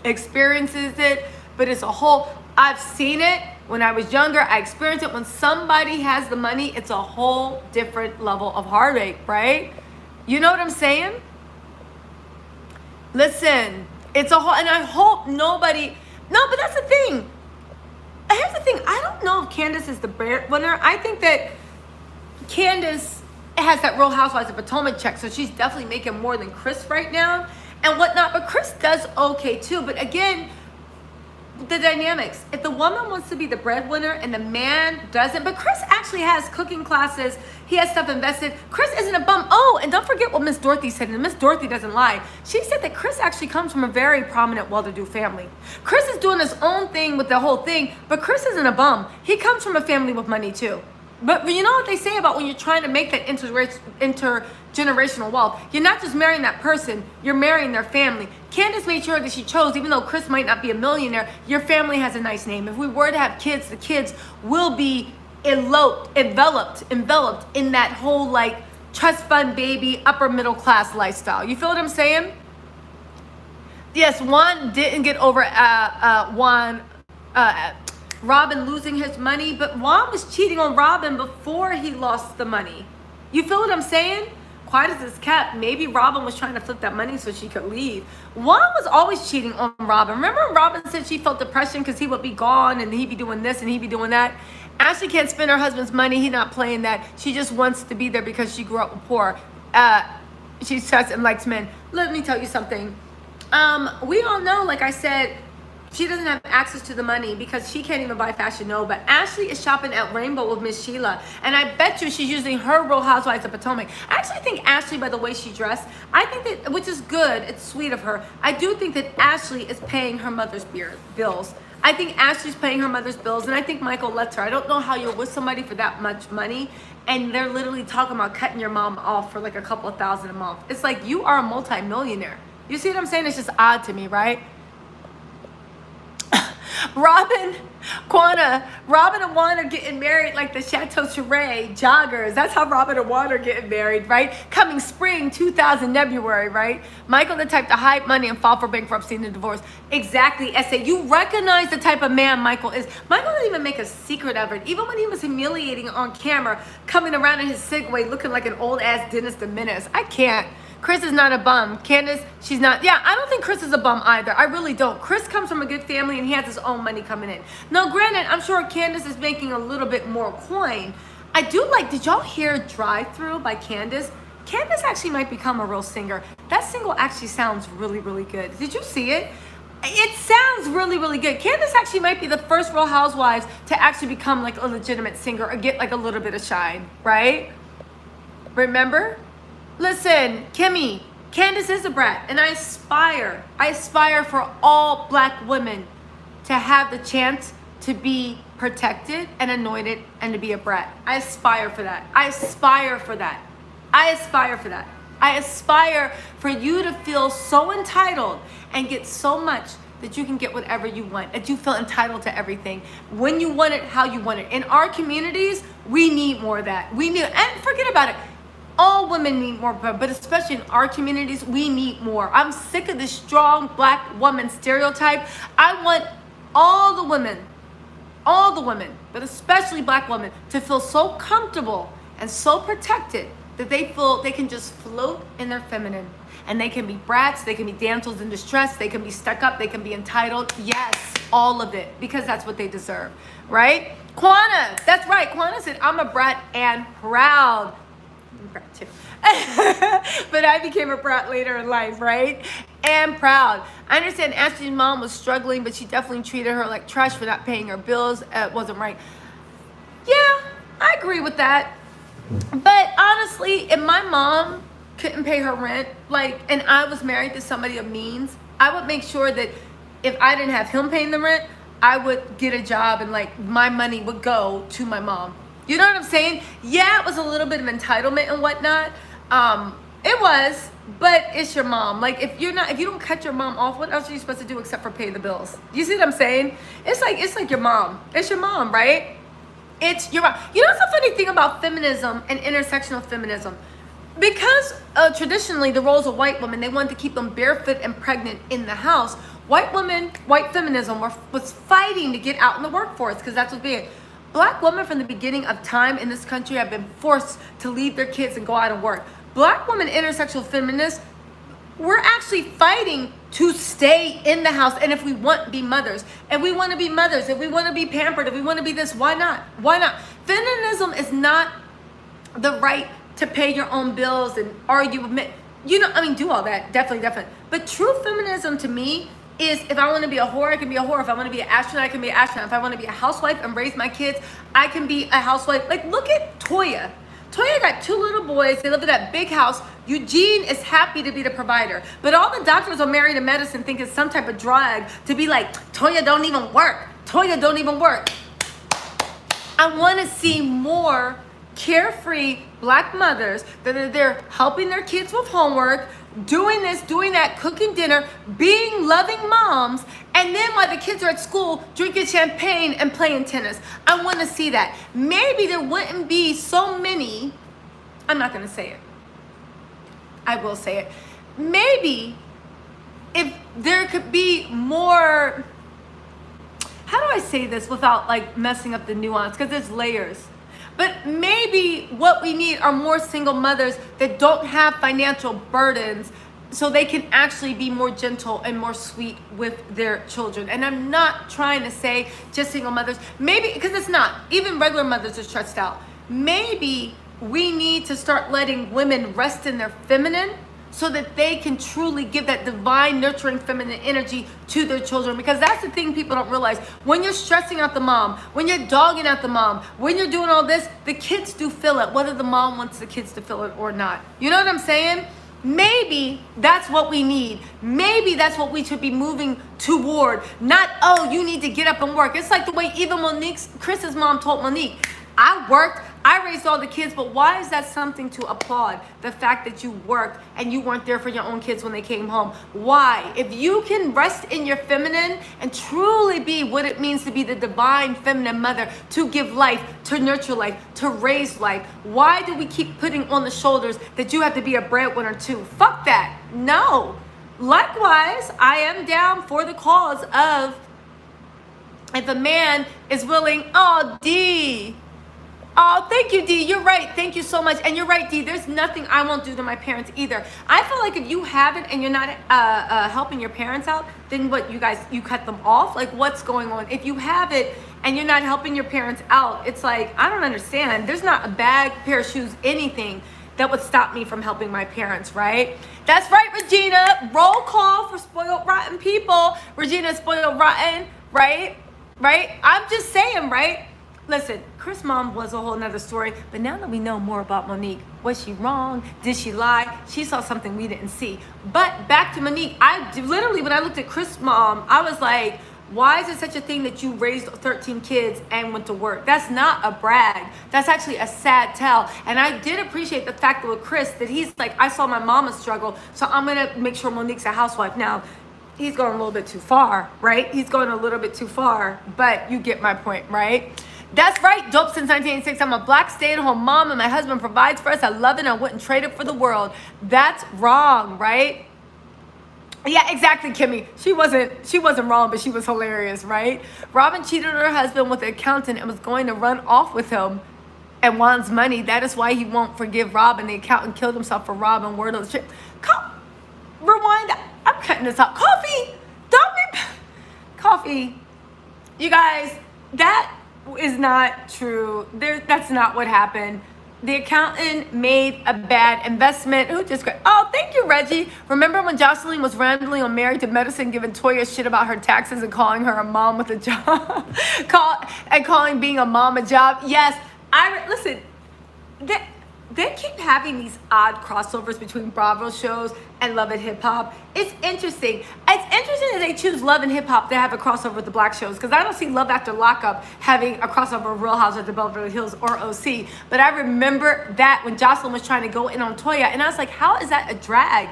experiences it, but it's a whole, I've seen it when I was younger. I experienced it. When somebody has the money, it's a whole different level of heartache, right? You know what I'm saying? Listen, it's a whole, and I hope nobody, no, but that's the thing. Here's the thing. I don't know if Candace is the breadwinner. I think that Candace has that Real Housewives of Potomac check, so she's definitely making more than Chris right now and whatnot, but Chris does okay too. But again, the dynamics, if the woman wants to be the breadwinner and the man doesn't, but Chris actually has cooking classes, he has stuff invested. Chris isn't a bum. Oh, and don't forget what Miss Dorothy said, and Miss Dorothy doesn't lie. She said that Chris actually comes from a very prominent, well-to-do family. Chris is doing his own thing with the whole thing, but Chris isn't a bum. He comes from a family with money too. But you know what they say about when you're trying to make that intergenerational wealth? You're not just marrying that person, you're marrying their family. Candace made sure that she chose, even though Chris might not be a millionaire, your family has a nice name. If we were to have kids, the kids will be enveloped in that whole like trust fund baby, upper middle class lifestyle. You feel what I'm saying? Yes, Juan didn't get over Robin losing his money, but Juan was cheating on Robin before he lost the money. You feel what I'm saying? Quiet as it's kept. Maybe Robin was trying to flip that money so she could leave. Juan was always cheating on Robin. Remember when Robin said she felt depression because he would be gone and he'd be doing this and he'd be doing that? Ashley can't spend her husband's money. He's not playing that. She just wants to be there because she grew up poor. She's touched and likes men. Let me tell you something. We all know, like I said, she doesn't have access to the money because she can't even buy Fashion Nova. Ashley is shopping at Rainbow with Miss Sheila, and I bet you she's using her Real Housewives of Potomac. I actually think Ashley, by the way she dressed, I think that, which is good, it's sweet of her, I do think that Ashley is paying her mother's bills. I think Ashley's paying her mother's bills, and I think Michael lets her. I don't know how you're with somebody for that much money, and they're literally talking about cutting your mom off for like a couple of $1,000 a month. It's like, you are a multi-millionaire. You see what I'm saying? It's just odd to me, right? Robin and Juan are getting married like the Chateau Charest joggers. That's how Robin and Juan are getting married, right? Coming spring 2000 February, right? Michael the type to hide money and file for bankruptcy and divorce. Exactly, S.A. You recognize the type of man Michael is. Michael didn't even make a secret of it. Even when he was humiliating on camera, coming around in his Segway looking like an old-ass Dennis the Menace. I can't. Chris is not a bum. Candace, she's not. Yeah, I don't think Chris is a bum either. I really don't. Chris comes from a good family and he has his own money coming in. Now, granted, I'm sure Candace is making a little bit more coin. I do like, did y'all hear Drive Through by Candace? Candace actually might become a real singer. That single actually sounds really, really good. Did you see it? It sounds really, really good. Candace actually might be the first Real Housewives to actually become like a legitimate singer or get like a little bit of shine, right? Remember? Listen, Kimmy, Candace is a brat, and I aspire for all black women to have the chance to be protected and anointed and to be a brat. I aspire for that. I aspire for that. I aspire for that. I aspire for you to feel so entitled and get so much that you can get whatever you want, that you feel entitled to everything when you want it, how you want it. In our communities, we need more of that. We need, and forget about it. All women need more, but especially in our communities, we need more. I'm sick of this strong black woman stereotype. I want all the women, but especially black women, to feel so comfortable and so protected that they feel they can just float in their feminine. And they can be brats, they can be damsels in distress, they can be stuck up, they can be entitled. Yes, all of it, because that's what they deserve, right? Quana, that's right. Quana said, I'm a brat and proud. Brat too. But I became a brat later in life, right? And proud. I understand Ashley's mom was struggling, but she definitely treated her like trash for not paying her bills. It wasn't right. Yeah, I agree with that. But honestly, if my mom couldn't pay her rent, and I was married to somebody of means, I would make sure that if I didn't have him paying the rent, I would get a job and my money would go to my mom. You know what I'm saying? Yeah, it was a little bit of entitlement and whatnot. It was, but it's your mom. If you don't cut your mom off, what else are you supposed to do except for pay the bills? You see what I'm saying? It's like your mom. It's your mom, right? It's your mom. You know what's the funny thing about feminism and intersectional feminism? Because traditionally the roles of white women, they wanted to keep them barefoot and pregnant in the house. White women, white feminism was fighting to get out in the workforce because that's what's being. Black women from the beginning of time in this country have been forced to leave their kids and go out and work. Black women, intersectional feminists, we're actually fighting to stay in the house. And if we want to be mothers, if we want to be mothers, if we want to be pampered, if we want to be this, why not? Why not? Feminism is not the right to pay your own bills and argue with men. Do all that. Definitely. But true feminism to me is if I want to be a whore, I can be a whore. If I want to be an astronaut, I can be an astronaut. If I want to be a housewife and raise my kids, I can be a housewife. Look at Toya. Toya got 2 little boys. They live in that big house. Eugene is happy to be the provider. But all the doctors are married to medicine think it's some type of drag to be like, Toya don't even work. Toya don't even work. I want to see more carefree Black mothers that are there helping their kids with homework, doing this, doing that, cooking dinner, being loving moms, and then while the kids are at school, drinking champagne and playing tennis. I want to see that. Maybe there wouldn't be so many, I'm not going to say it. I will say it. Maybe if there could be more, how do I say this without like messing up the nuance? Because there's layers. But maybe what we need are more single mothers that don't have financial burdens so they can actually be more gentle and more sweet with their children. And I'm not trying to say just single mothers. Maybe, because it's not. Even regular mothers are stressed out. Maybe we need to start letting women rest in their feminine so that they can truly give that divine, nurturing, feminine energy to their children. Because that's the thing people don't realize. When you're stressing out the mom, when you're dogging out the mom, when you're doing all this, the kids do feel it, whether the mom wants the kids to feel it or not. You know what I'm saying? Maybe that's what we need. Maybe that's what we should be moving toward. Not, oh, you need to get up and work. It's like the way even Chris's mom told Monique, I worked, I raised all the kids, but why is that something to applaud? The fact that you worked and you weren't there for your own kids when they came home. Why? If you can rest in your feminine and truly be what it means to be the divine feminine mother, to give life, to nurture life, to raise life, why do we keep putting on the shoulders that you have to be a breadwinner too? Fuck that. No. Likewise, I am down for the cause of if a man is willing, oh, D. Oh, thank you, D. You're right. Thank you so much. And you're right, D. There's nothing I won't do to my parents either. I feel like if you have it and you're not helping your parents out, then what, you cut them off? Like, what's going on? If you have it and you're not helping your parents out, it's like, I don't understand. There's not a bag, pair of shoes, anything that would stop me from helping my parents, right? That's right, Regina. Roll call for spoiled, rotten people. Regina, spoiled, rotten, right? Right? I'm just saying, right? Listen, Chris' mom was a whole nother story, but now that we know more about Monique, was she wrong? Did she lie? She saw something we didn't see. But back to Monique, literally, when I looked at Chris' mom, I was like, why is it such a thing that you raised 13 kids and went to work? That's not a brag. That's actually a sad tell. And I did appreciate the fact that with Chris, that he's like, I saw my mama struggle, so I'm gonna make sure Monique's a housewife. Now, he's going a little bit too far, right? He's going a little bit too far, but you get my point, right? That's right, dope since 1986. I'm a Black stay-at-home mom and my husband provides for us. I love it and I wouldn't trade it for the world. That's wrong, right? Yeah, exactly, Kimmy. She wasn't wrong, but she was hilarious, right? Robin cheated on her husband with an accountant and was going to run off with him and wants money. That is why he won't forgive Robin. The accountant killed himself for Robin. Word on the street. Rewind. I'm cutting this out. Coffee. Don't be. Coffee. You guys, that is not true. That's not what happened. The accountant made a bad investment. Who just got, oh, thank you, Reggie. Remember when Jocelyn was randomly on Married to Medicine giving Toya shit about her taxes and calling her a mom with a job? calling being a mom a job? Yes. Listen, they keep having these odd crossovers between Bravo shows and Love and Hip Hop. It's interesting. It's interesting that they choose Love and Hip Hop to have a crossover with the Black shows, because I don't see Love After Lockup having a crossover with Real Housewives of the Beverly Hills or OC. But I remember that when Jocelyn was trying to go in on Toya, and I was like, how is that a drag?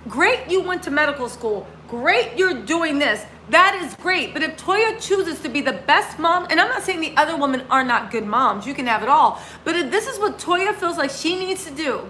Great, you went to medical school. Great, you're doing this. That is great. But if Toya chooses to be the best mom, and I'm not saying the other women are not good moms, you can have it all. But if this is what Toya feels like she needs to do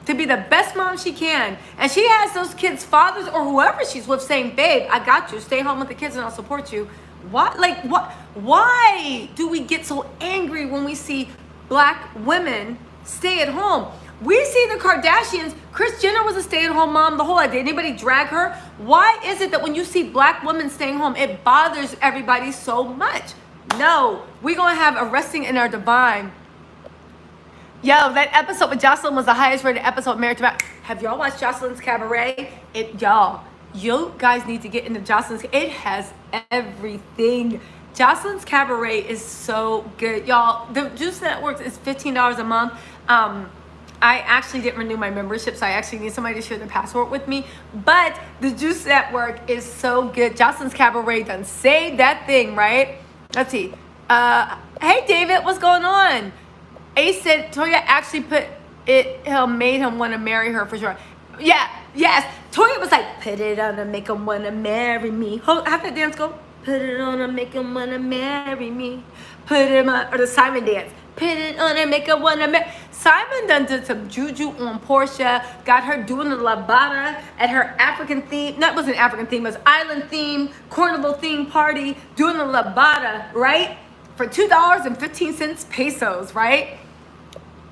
to be the best mom she can, and she has those kids' fathers or whoever she's with saying, babe, I got you. Stay home with the kids and I'll support you. Why do we get so angry when we see Black women stay at home? We see the Kardashians. Kris Jenner was a stay-at-home mom the whole life. Did anybody drag her? Why is it that when you see Black women staying home, it bothers everybody so much? No, we're going to have a resting in our divine. Yo, that episode with Jocelyn was the highest rated episode of Married to Medicine. Have y'all watched Jocelyn's Cabaret? You guys need to get into Jocelyn's. It has everything. Jocelyn's Cabaret is so good. Y'all, the Juice Network is $15 a month. I actually didn't renew my membership, so I actually need somebody to share the password with me. But the Juice Network is so good. Jocelyn's Cabaret done saved that thing, right? Let's see. Hey, David, what's going on? Ace said Toya actually put it, made him want to marry her for sure. Yeah, yes. Toya was like, put it on to make him want to marry me. How that dance go? Put it on to make him want to marry me. Put it on, or the Simon dance. Put it on and make him want to marry. Simon done did some juju on Porsha, got her doing the labada at her African theme. That wasn't African theme, it was island theme, carnival theme party, doing the labada, right? For $2.15 pesos, right?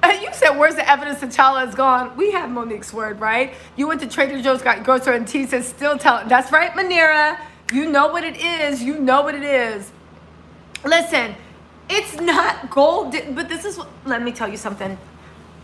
You said, where's the evidence T'Challa is gone? We have Monique's word, right? You went to Trader Joe's, got grocery, and T says, still telling. That's right, Manira. You know what it is. You know what it is. Listen, it's not gold, but this is what, let me tell you something.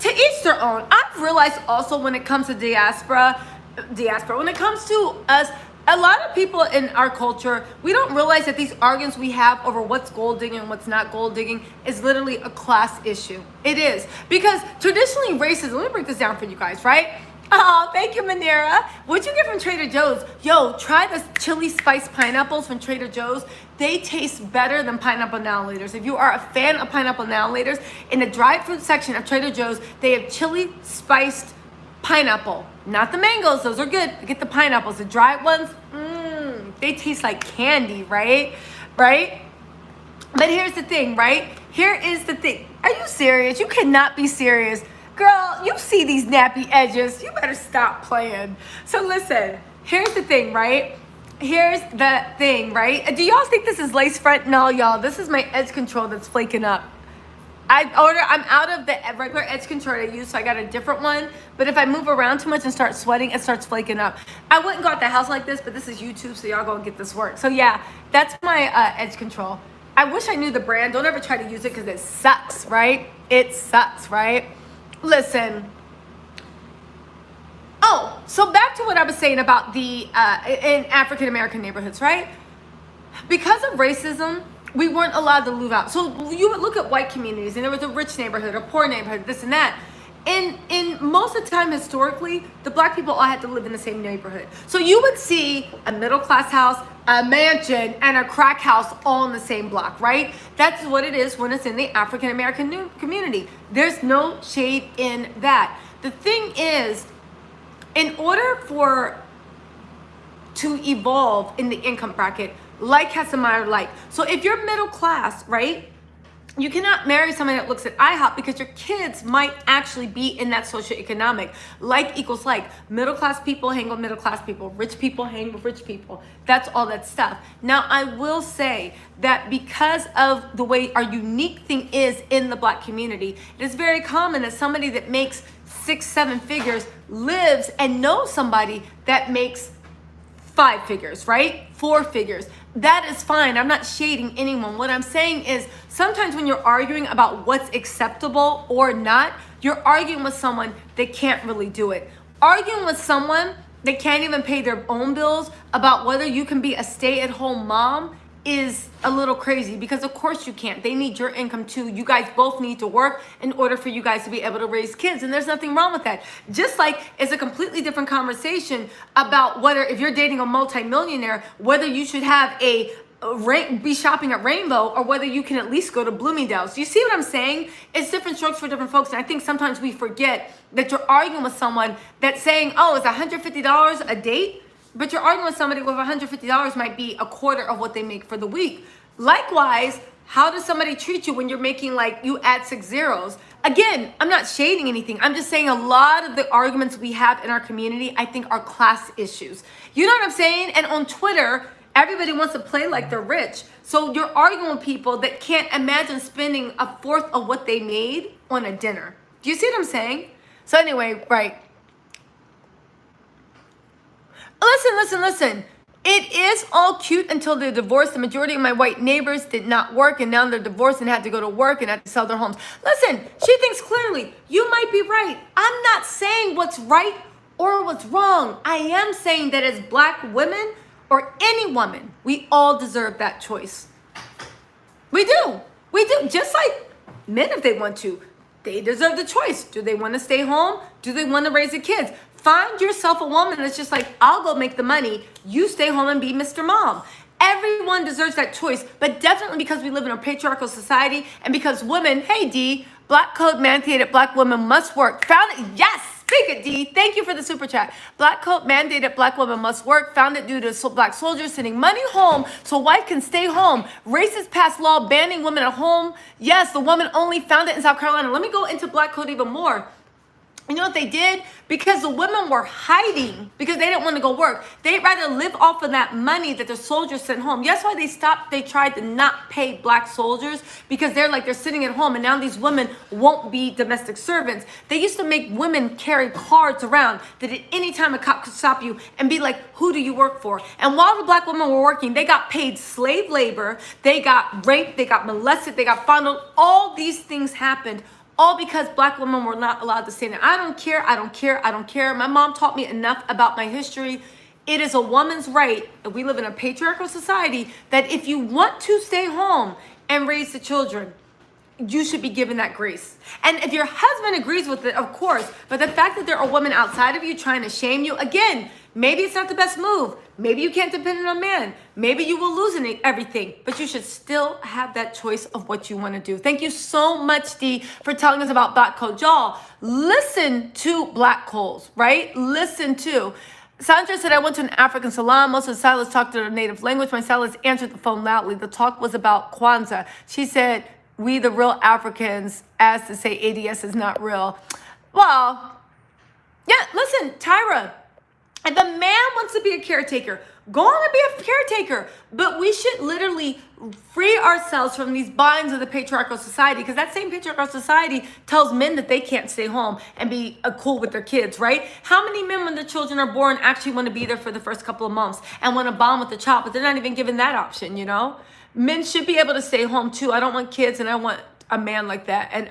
To each their own. I've realized also when it comes to diaspora, when it comes to us, a lot of people in our culture, we don't realize that these arguments we have over what's gold digging and what's not gold digging is literally a class issue. It is. Because traditionally racism, let me break this down for you guys, right? Oh, thank you, Manera. What'd you get from Trader Joe's? Yo, try the chili spice pineapples from Trader Joe's. They taste better than pineapple now and laters. If you are a fan of pineapple now and laters, in the dried fruit section of Trader Joe's, they have chili spiced pineapple. Not the mangoes, those are good. Get the pineapples, the dried ones, they taste like candy, right? Right? But here's the thing, right? Here is the thing. Are you serious? You cannot be serious. Girl, you see these nappy edges. You better stop playing. So listen, here's the thing, right? Here's the thing, right? Do y'all think this is lace front? No, y'all. This is my edge control that's flaking up. I'm out of the regular edge control I use, so I got a different one. But if I move around too much and start sweating, it starts flaking up. I wouldn't go out the house like this, but this is YouTube, so y'all gonna get this work. So yeah, that's my edge control. I wish I knew the brand. Don't ever try to use it because it sucks, right? It sucks, right? Listen. Oh, so back to what I was saying about the in African American neighborhoods, right? Because of racism, we weren't allowed to move out. So you would look at white communities and there was a rich neighborhood, a poor neighborhood, this and that. In most of the time historically, the black people all had to live in the same neighborhood. So you would see a middle class house, a mansion, and a crack house all in the same block, right? That's what it is when it's in the African American community. There's no shade in that. The thing is, in order to evolve in the income bracket, like has to matter like. So if you're middle class, right, you cannot marry someone that looks at IHOP because your kids might actually be in that socioeconomic. Like equals like. Middle class people hang with middle class people. Rich people hang with rich people. That's all that stuff. Now, I will say that because of the way our unique thing is in the black community, it is very common that somebody that makes 6-7 figures lives and knows somebody that makes 5 figures, right? 4 figures. That is fine. I'm not shading anyone. What I'm saying is sometimes when you're arguing about what's acceptable or not, you're arguing with someone that can't really do it. Arguing with someone that can't even pay their own bills about whether you can be a stay-at-home mom is a little crazy because of course you can't. They need your income too. You guys both need to work in order for you guys to be able to raise kids, and there's nothing wrong with that. Just like it's a completely different conversation about whether if you're dating a multimillionaire, whether you should have be shopping at Rainbow or whether you can at least go to Bloomingdale's. Do you see what I'm saying? It's different strokes for different folks, and I think sometimes we forget that you're arguing with someone that's saying, oh, it's $150 a date? But you're arguing with somebody with $150 might be a quarter of what they make for the week. Likewise, how does somebody treat you when you're making like you add 6 zeros? Again, I'm not shading anything. I'm just saying a lot of the arguments we have in our community, I think are class issues. You know what I'm saying? And on Twitter, everybody wants to play like they're rich. So you're arguing with people that can't imagine spending 1/4 of what they made on a dinner. Do you see what I'm saying? So anyway, right. Listen. It is all cute until they're divorced. The majority of my white neighbors did not work, and now they're divorced and had to go to work and had to sell their homes. Listen, she thinks clearly. You might be right. I'm not saying what's right or what's wrong. I am saying that as black women or any woman, we all deserve that choice. We do. Just like men if they want to. They deserve the choice. Do they want to stay home? Do they want to raise the kids? Find yourself a woman that's just like, I'll go make the money. You stay home and be Mr. Mom. Everyone deserves that choice, but definitely because we live in a patriarchal society and because women, hey D, black code mandated black women must work. Found it, yes, speak it D, thank you for the super chat. Black code mandated black women must work, founded due to black soldiers sending money home so wife can stay home. Racists passed law banning women at home. Yes, the woman only found it in South Carolina. Let me go into black code even more. You know what they did? Because the women were hiding because they didn't want to go work. They'd rather live off of that money that the soldiers sent home. That's why they tried to not pay black soldiers, because they're sitting at home, and now these women won't be domestic servants. They used to make women carry cards around that at any time a cop could stop you and be like, who do you work for? And while the black women were working, they got paid slave labor, they got raped, they got molested, they got fondled. All these things happened. All because black women were not allowed to stay there. I don't care, I don't care, I don't care. My mom taught me enough about my history. It is a woman's right, and we live in a patriarchal society, that if you want to stay home and raise the children, you should be given that grace. And if your husband agrees with it, of course, but the fact that there are women outside of you trying to shame you, again, maybe it's not the best move. Maybe you can't depend on a man. Maybe you will lose everything, but you should still have that choice of what you want to do. Thank you so much, Dee, for telling us about Black Code. Y'all, listen to Black Codes, right? Listen to. Sandra said, I went to an African salon. Most of the stylists talked their native language. My stylist answered the phone loudly. The talk was about Kwanzaa. She said, we the real Africans, as to say ADS is not real. Well, yeah, listen, Tyra, if a man wants to be a caretaker, go on and be a caretaker. But we should literally free ourselves from these binds of the patriarchal society, because that same patriarchal society tells men that they can't stay home and be cool with their kids, right? How many men, when their children are born, actually want to be there for the first couple of months and want to bond with the child, but they're not even given that option, you know? Men should be able to stay home too. I don't want kids, and I want a man like that. And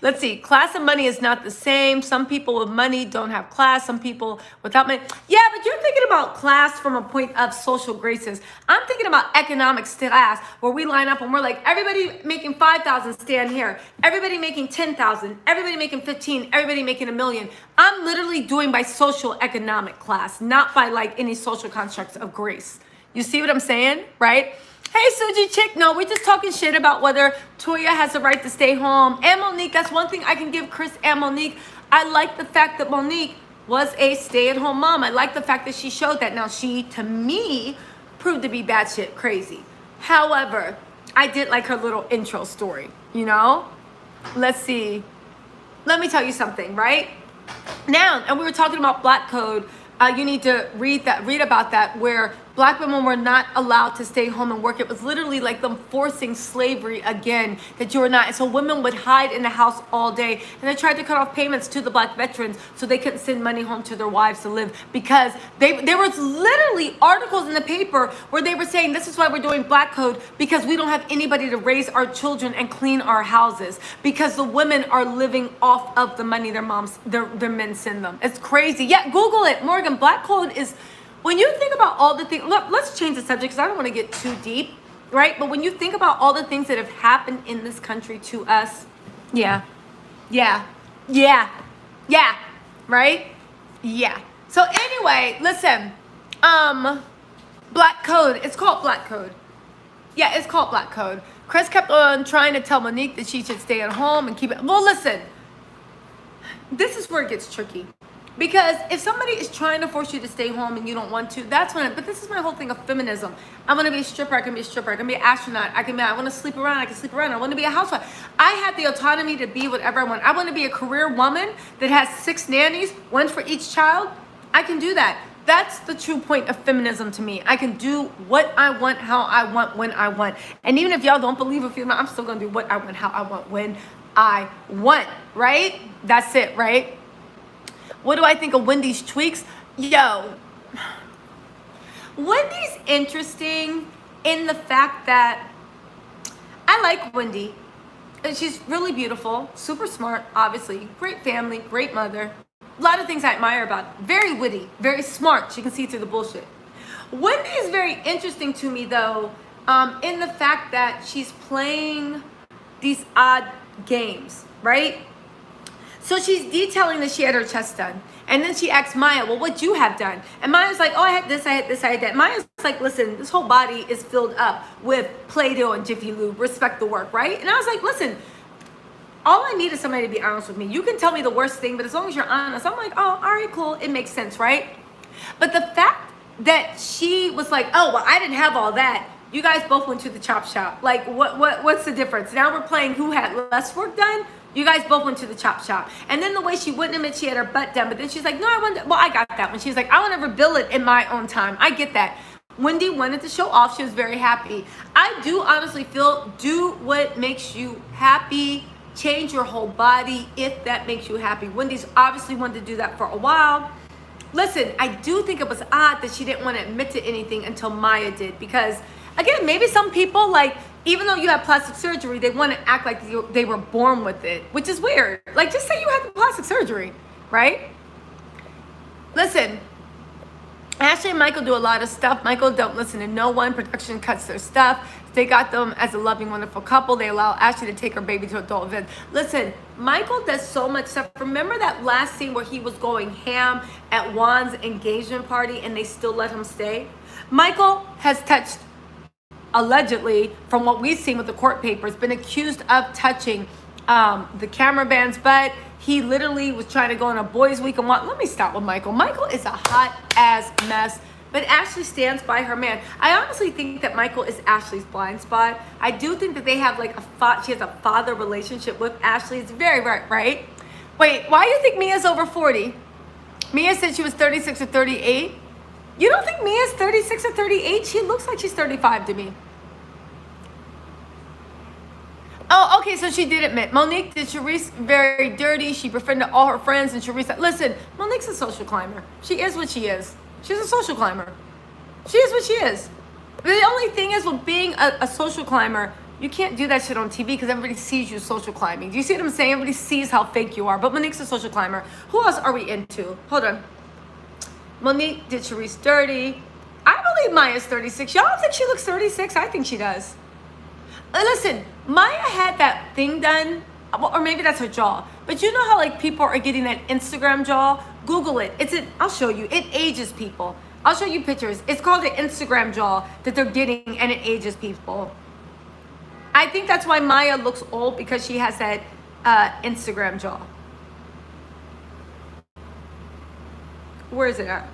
let's see, class and money is not the same. Some people with money don't have class. Some people without money. Yeah, but you're thinking about class from a point of social graces. I'm thinking about economic class, where we line up and we're like, everybody making 5,000 stand here. Everybody making 10,000. Everybody making 15. Everybody making $1 million. I'm literally doing by social economic class, not by like any social constructs of grace. You see what I'm saying, right? Hey, Suji Chick, no, we're just talking shit about whether Toya has the right to stay home. And Monique, that's one thing I can give Chris and Monique. I like the fact that Monique was a stay-at-home mom. I like the fact that she showed that. Now, she, to me, proved to be batshit crazy. However, I did like her little intro story, you know? Let's see. Let me tell you something, right? Now, and we were talking about Black Code. You need to read about that, where Black women were not allowed to stay home and work. It was literally like them forcing slavery again, that you were not. And so women would hide in the house all day. And they tried to cut off payments to the Black veterans so they couldn't send money home to their wives to live, because there was literally articles in the paper where they were saying, this is why we're doing Black Code, because we don't have anybody to raise our children and clean our houses, because the women are living off of the money their men send them. It's crazy. Yeah, Google it, Morgan. Black Code is, when you think about all the things, look, let's change the subject because I don't want to get too deep, right? But when you think about all the things that have happened in this country to us, yeah, right? Yeah. So anyway, listen, Black Code, it's called Black Code. Yeah, it's called Black Code. Chris kept on trying to tell Monique that she should stay at home and keep it. Well, listen, this is where it gets tricky. Because if somebody is trying to force you to stay home and you don't want to, that's when but this is my whole thing of feminism. I want to be a stripper, I can be a stripper. I can be an astronaut, I want to sleep around, I can sleep around. I want to be a housewife. I have the autonomy to be whatever I want. I want to be a career woman that has 6 nannies, 1 for each child. I can do that. That's the true point of feminism to me. I can do what I want, how I want, when I want. And even if y'all don't believe in female, I'm still going to do what I want, how I want, when I want, right? That's it, right? What do I think of Wendy's tweaks? Yo, Wendy's interesting in the fact that I like Wendy. And she's really beautiful, super smart, obviously. Great family, great mother. A lot of things I admire about her. Very witty, very smart. She can see through the bullshit. Wendy is very interesting to me, though, in the fact that she's playing these odd games, right? So she's detailing that she had her chest done. And then she asks Maya, well, what'd you have done? And Maya's like, oh, I had this, I had this, I had that. Maya's like, listen, this whole body is filled up with Play-Doh and Jiffy Lube. Respect the work, right? And I was like, listen, all I need is somebody to be honest with me. You can tell me the worst thing, but as long as you're honest, I'm like, oh, all right, cool. It makes sense, right? But the fact that she was like, oh, well, I didn't have all that. You guys both went to the chop shop. Like, what's the difference? Now we're playing who had less work done. You guys both went to the chop shop. And then the way she wouldn't admit she had her butt done, but then she's like, no, I wanted, well, I got that one. She's like, I want to rebuild it in my own time. I get that. Wendy wanted to show off. She was very happy. I do honestly feel, do what makes you happy. Change your whole body if that makes you happy. Wendy's obviously wanted to do that for a while. Listen, I do think it was odd that she didn't want to admit to anything until Maya did, because again, maybe some people, like, even though you have plastic surgery, they want to act like they were born with it, which is weird. Like, just say you had the plastic surgery, right? Listen, Ashley and Michael do a lot of stuff. Michael don't listen to no one. Production cuts their stuff. They got them as a loving, wonderful couple. They allow Ashley to take her baby to adult events. Listen, Michael does so much stuff. Remember that last scene where he was going ham at Juan's engagement party and they still let him stay? Michael has touched, allegedly, from what we've seen with the court papers, been accused of touching the cameraman's butt. He literally was trying to go on a boys' week and let me stop with Michael. Michael is a hot ass mess, but Ashley stands by her man. I honestly think that Michael is Ashley's blind spot. I do think that they have like she has a father relationship with Ashley. It's very right? Wait, why do you think Mia's over 40? Mia said she was 36 or 38. You don't think Mia's 36 or 38? She looks like she's 35 to me. Oh, okay, so she did admit. Monique did Charisse very dirty. She befriended all her friends, and Charisse said, listen, Monique's a social climber. She is what she is. She's a social climber. She is what she is. The only thing is with being a social climber, you can't do that shit on TV because everybody sees you social climbing. Do you see what I'm saying? Everybody sees how fake you are. But Monique's a social climber. Who else are we into? Hold on. Monique did Charisse dirty. I believe Maya's 36. Y'all don't think she looks 36? I think she does. Listen, Maya had that thing done, or maybe that's her jaw. But you know how like people are getting that Instagram jaw? Google it. I'll show you. It ages people. I'll show you pictures. It's called the Instagram jaw that they're getting, and it ages people. I think that's why Maya looks old, because she has that Instagram jaw. Where is it at?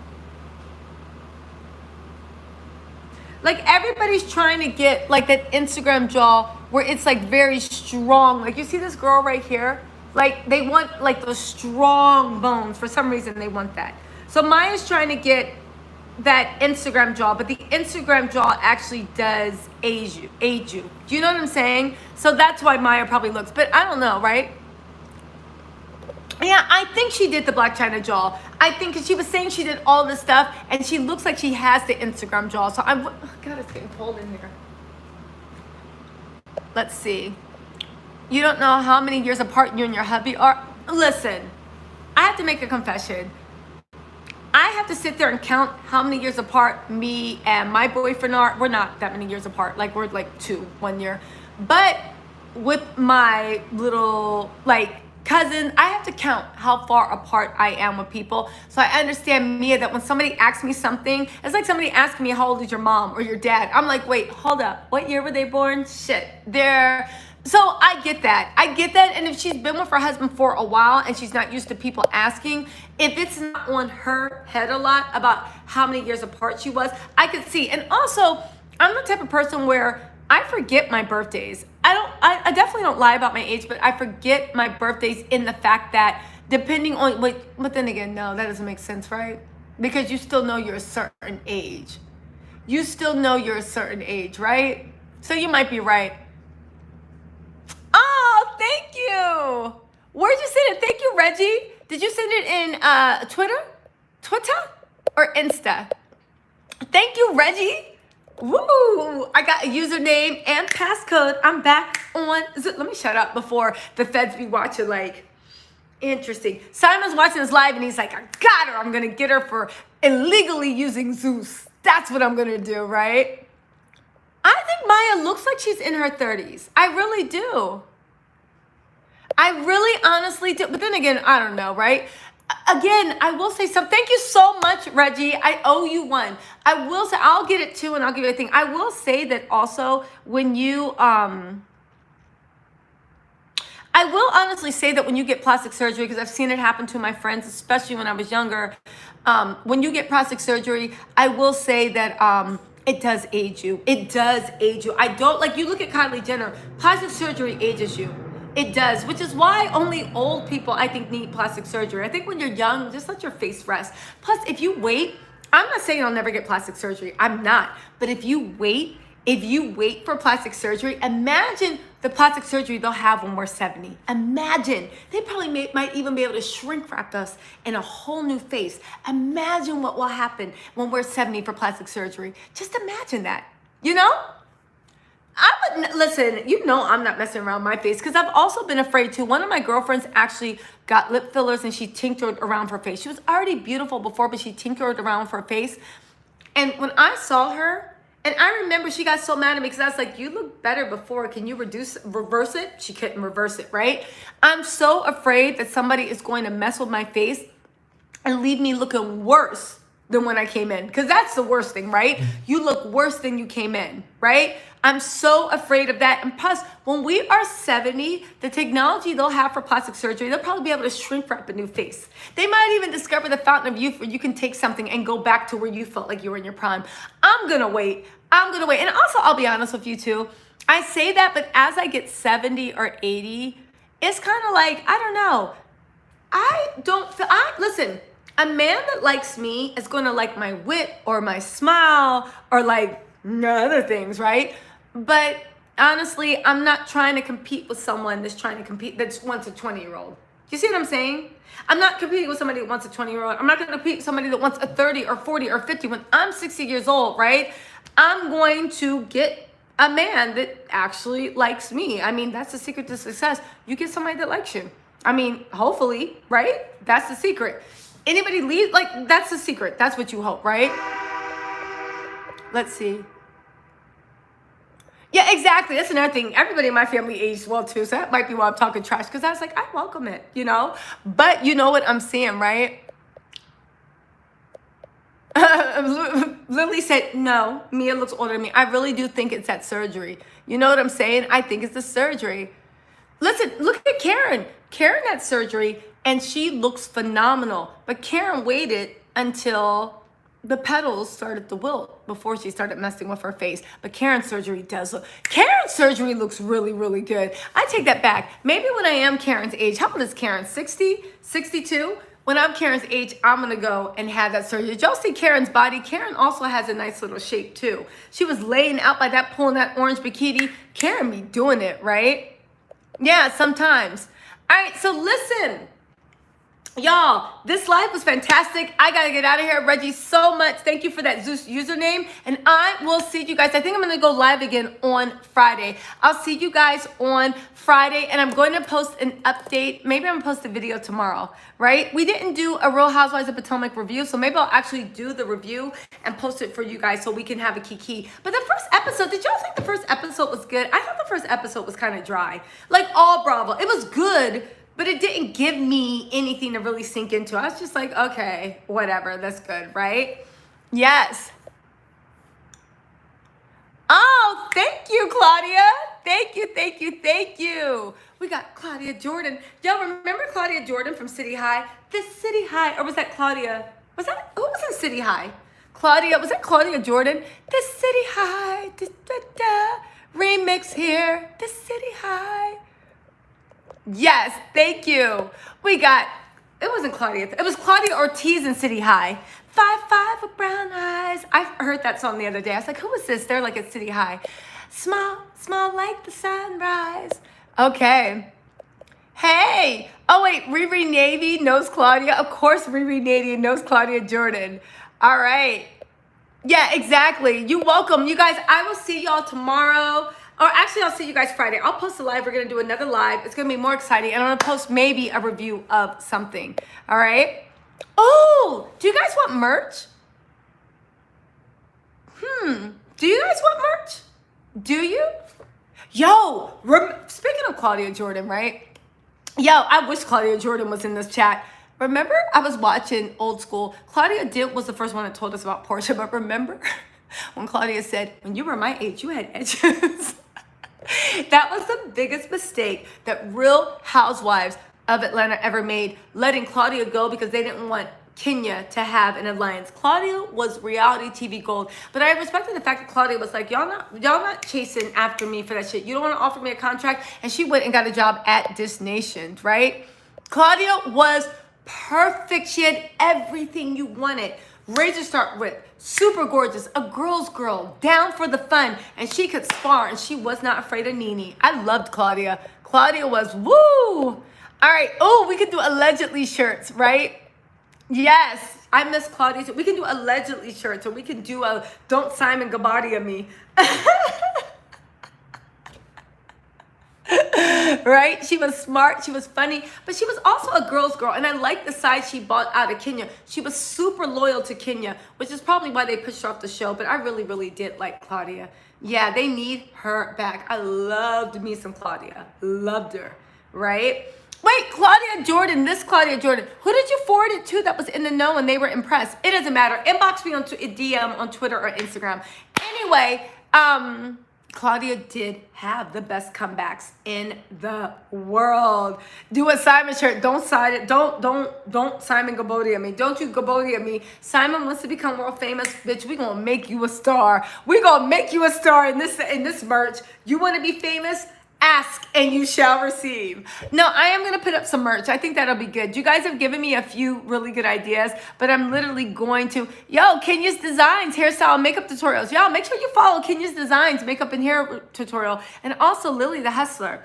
Like everybody's trying to get like that Instagram jaw where it's like very strong. Like you see this girl right here? Like they want like those strong bones. For some reason they want that. So Maya's trying to get that Instagram jaw, but the Instagram jaw actually does age you. Do you know what I'm saying? So that's why Maya probably looks, but I don't know, right? Yeah, I think she did the Black China jaw. I think because she was saying she did all this stuff, and she looks like she has the Instagram jaw. So God, it's getting cold in here. Let's see. You don't know how many years apart you and your hubby are. Listen, I have to make a confession. I have to sit there and count how many years apart me and my boyfriend are. We're not that many years apart. Like we're like 1 year. But with my little like cousin, I have to count how far apart I am with people. So I understand, Mia, that when somebody asks me something, it's like somebody asking me, how old is your mom or your dad? I'm like, wait, hold up. What year were they born? Shit. So I get that. And if she's been with her husband for a while and she's not used to people asking, if it's not on her head a lot about how many years apart she was, I could see. And also, I'm the type of person where I forget my birthdays. I definitely don't lie about my age, but I forget my birthdays in the fact that depending on, but then again, no, that doesn't make sense, right? Because you still know you're a certain age. Right? So you might be right. Oh, thank you. Where'd you send it? Thank you, Reggie. Did you send it in Twitter or Insta? Thank you, Reggie. Woo! I got a username and passcode. I'm back on. Let me shut up before the feds be watching. Like, interesting. Simon's watching this live and he's like, I got her. I'm gonna get her for illegally using Zeus. That's what I'm gonna do, right? I think Maya looks like she's in her 30s. I really do. I really honestly do. But then again, I don't know, right? Again, I will say something. Thank you so much, Reggie. I owe you one. I will say, I'll get it too, and I'll give you a thing. I will say that also when you, I will honestly say that when you get plastic surgery, because I've seen it happen to my friends, especially when I was younger, when you get plastic surgery, I will say that it does age you. It does age you. I don't, like, you look at Kylie Jenner, plastic surgery ages you. It does, which is why only old people, I think, need plastic surgery. I think when you're young, just let your face rest. Plus, if you wait, I'm not saying I'll never get plastic surgery. I'm not. But if you wait for plastic surgery, imagine the plastic surgery they'll have when we're 70. Imagine. They probably might even be able to shrink wrap us in a whole new face. Imagine what will happen when we're 70 for plastic surgery. Just imagine that, you know? Listen, you know I'm not messing around my face because I've also been afraid too. One of my girlfriends actually got lip fillers and she tinkered around her face. She was already beautiful before, but she tinkered around her face. And when I saw her, and I remember she got so mad at me because I was like, you look better before. Can you reverse it? She couldn't reverse it, right? I'm so afraid that somebody is going to mess with my face and leave me looking worse than when I came in. Because that's the worst thing, right? You look worse than you came in, right? I'm so afraid of that. And plus, when we are 70, the technology they'll have for plastic surgery, they'll probably be able to shrink wrap a new face. They might even discover the fountain of youth where you can take something and go back to where you felt like you were in your prime. I'm gonna wait. And also, I'll be honest with you too. I say that, but as I get 70 or 80, it's kind of like, I don't know. Listen, a man that likes me is going to like my wit or my smile or like other things, right? But honestly, I'm not trying to compete with someone that's that wants a 20-year-old. You see what I'm saying? I'm not competing with somebody that wants a 20-year-old. I'm not going to compete with somebody that wants a 30 or 40 or 50. When I'm 60 years old, right? I'm going to get a man that actually likes me. I mean, that's the secret to success. You get somebody that likes you. I mean, hopefully, right? That's the secret. Anybody leave, like, that's the secret. That's what you hope, right? Let's see. Yeah, exactly. That's another thing. Everybody in my family aged well too, so that might be why I'm talking trash, because I was like, I welcome it, you know? But you know what I'm saying, right? Lily said, no, Mia looks older than me. I really do think it's that surgery. You know what I'm saying? I think it's the surgery. Listen, look at Karen. Karen had surgery and she looks phenomenal. But Karen waited until the petals started to wilt before she started messing with her face. But Karen's surgery looks really, really good. I take that back. Maybe when I am Karen's age, how old is Karen? 60? 62? When I'm Karen's age, I'm going to go and have that surgery. Did y'all see Karen's body? Karen also has a nice little shape too. She was laying out by that pool in that orange bikini. Karen be doing it, right? Yeah, sometimes. All right, so listen. Y'all, this live was fantastic. I got to get out of here. Reggie, so much. Thank you for that Zeus username. And I will see you guys. I think I'm going to go live again on Friday. I'll see you guys on Friday. And I'm going to post an update. Maybe I'm going to post a video tomorrow, right? We didn't do a Real Housewives of Potomac review. So maybe I'll actually do the review and post it for you guys so we can have a kiki. But the first episode, did y'all think the first episode was good? I thought the first episode was kind of dry. Like all Bravo. It was good, but it didn't give me anything to really sink into. I was just like, okay, whatever, that's good, right? Yes. Oh, thank you, Claudia. Thank you. We got Claudia Jordan. Y'all remember Claudia Jordan from City High? The City High, or was that Claudia? Who was in City High? Was that Claudia Jordan? The City High, remix here, the City High. Yes, thank you. It wasn't Claudia. It was Claudia Ortiz in City High. 5'5" with brown eyes. I heard that song the other day. I was like, who is this? They're like at City High. Small like the sunrise. Okay. Hey. Oh, wait. Riri Navy knows Claudia. Of course, Riri Navy knows Claudia Jordan. All right. Yeah, exactly. You're welcome. You guys, I will see y'all tomorrow. Or actually, I'll see you guys Friday. I'll post a live. We're going to do another live. It's going to be more exciting. And I'm going to post maybe a review of something. All right? Oh, do you guys want merch? Do you guys want merch? Do you? Yo, speaking of Claudia Jordan, right? Yo, I wish Claudia Jordan was in this chat. Remember, I was watching Old School. Claudia was the first one that told us about Porsha, but remember when Claudia said, when you were my age, you had edges. That was the biggest mistake that Real Housewives of Atlanta ever made, letting Claudia go because they didn't want Kenya to have an alliance. Claudia was reality TV gold, but I respected the fact that Claudia was like, y'all not chasing after me for that shit. You don't want to offer me a contract, and she went and got a job at This Nation, right? Claudia was perfect. She had everything you wanted. Razor start with, super gorgeous, a girl's girl, down for the fun, and she could spar, and she was not afraid of Nene. I loved Claudia. Claudia was woo. All right. Oh, we could do allegedly shirts, right? Yes, I miss Claudia. We can do allegedly shirts, or we can do a don't Simon Guobadia me. Right? She was smart, she was funny, but she was also a girl's girl, and I like the side she bought out of Kenya. She was super loyal to Kenya, which is probably why they pushed her off the show, but I really, really did like Claudia. Yeah, they need her back. I loved me some Claudia. Loved her, right? Wait, Claudia Jordan, this Claudia Jordan. Who did you forward it to that was in the know and they were impressed? It doesn't matter. Inbox me on DM on Twitter or Instagram. Anyway, Claudia did have the best comebacks in the world. Do a Simon shirt. Don't sign it. Don't Simon Guobadia me. Don't you Guobadia me. Simon wants to become world famous. Bitch, we gonna make you a star. We gonna make you a star in this merch. You wanna be famous? Ask and you shall receive. No, I am going to put up some merch. I think that'll be good. You guys have given me a few really good ideas, but I'm literally going to, Kenya's Designs, hairstyle, makeup tutorials. Y'all, make sure you follow Kenya's Designs, makeup and hair tutorial, and also Lily the Hustler.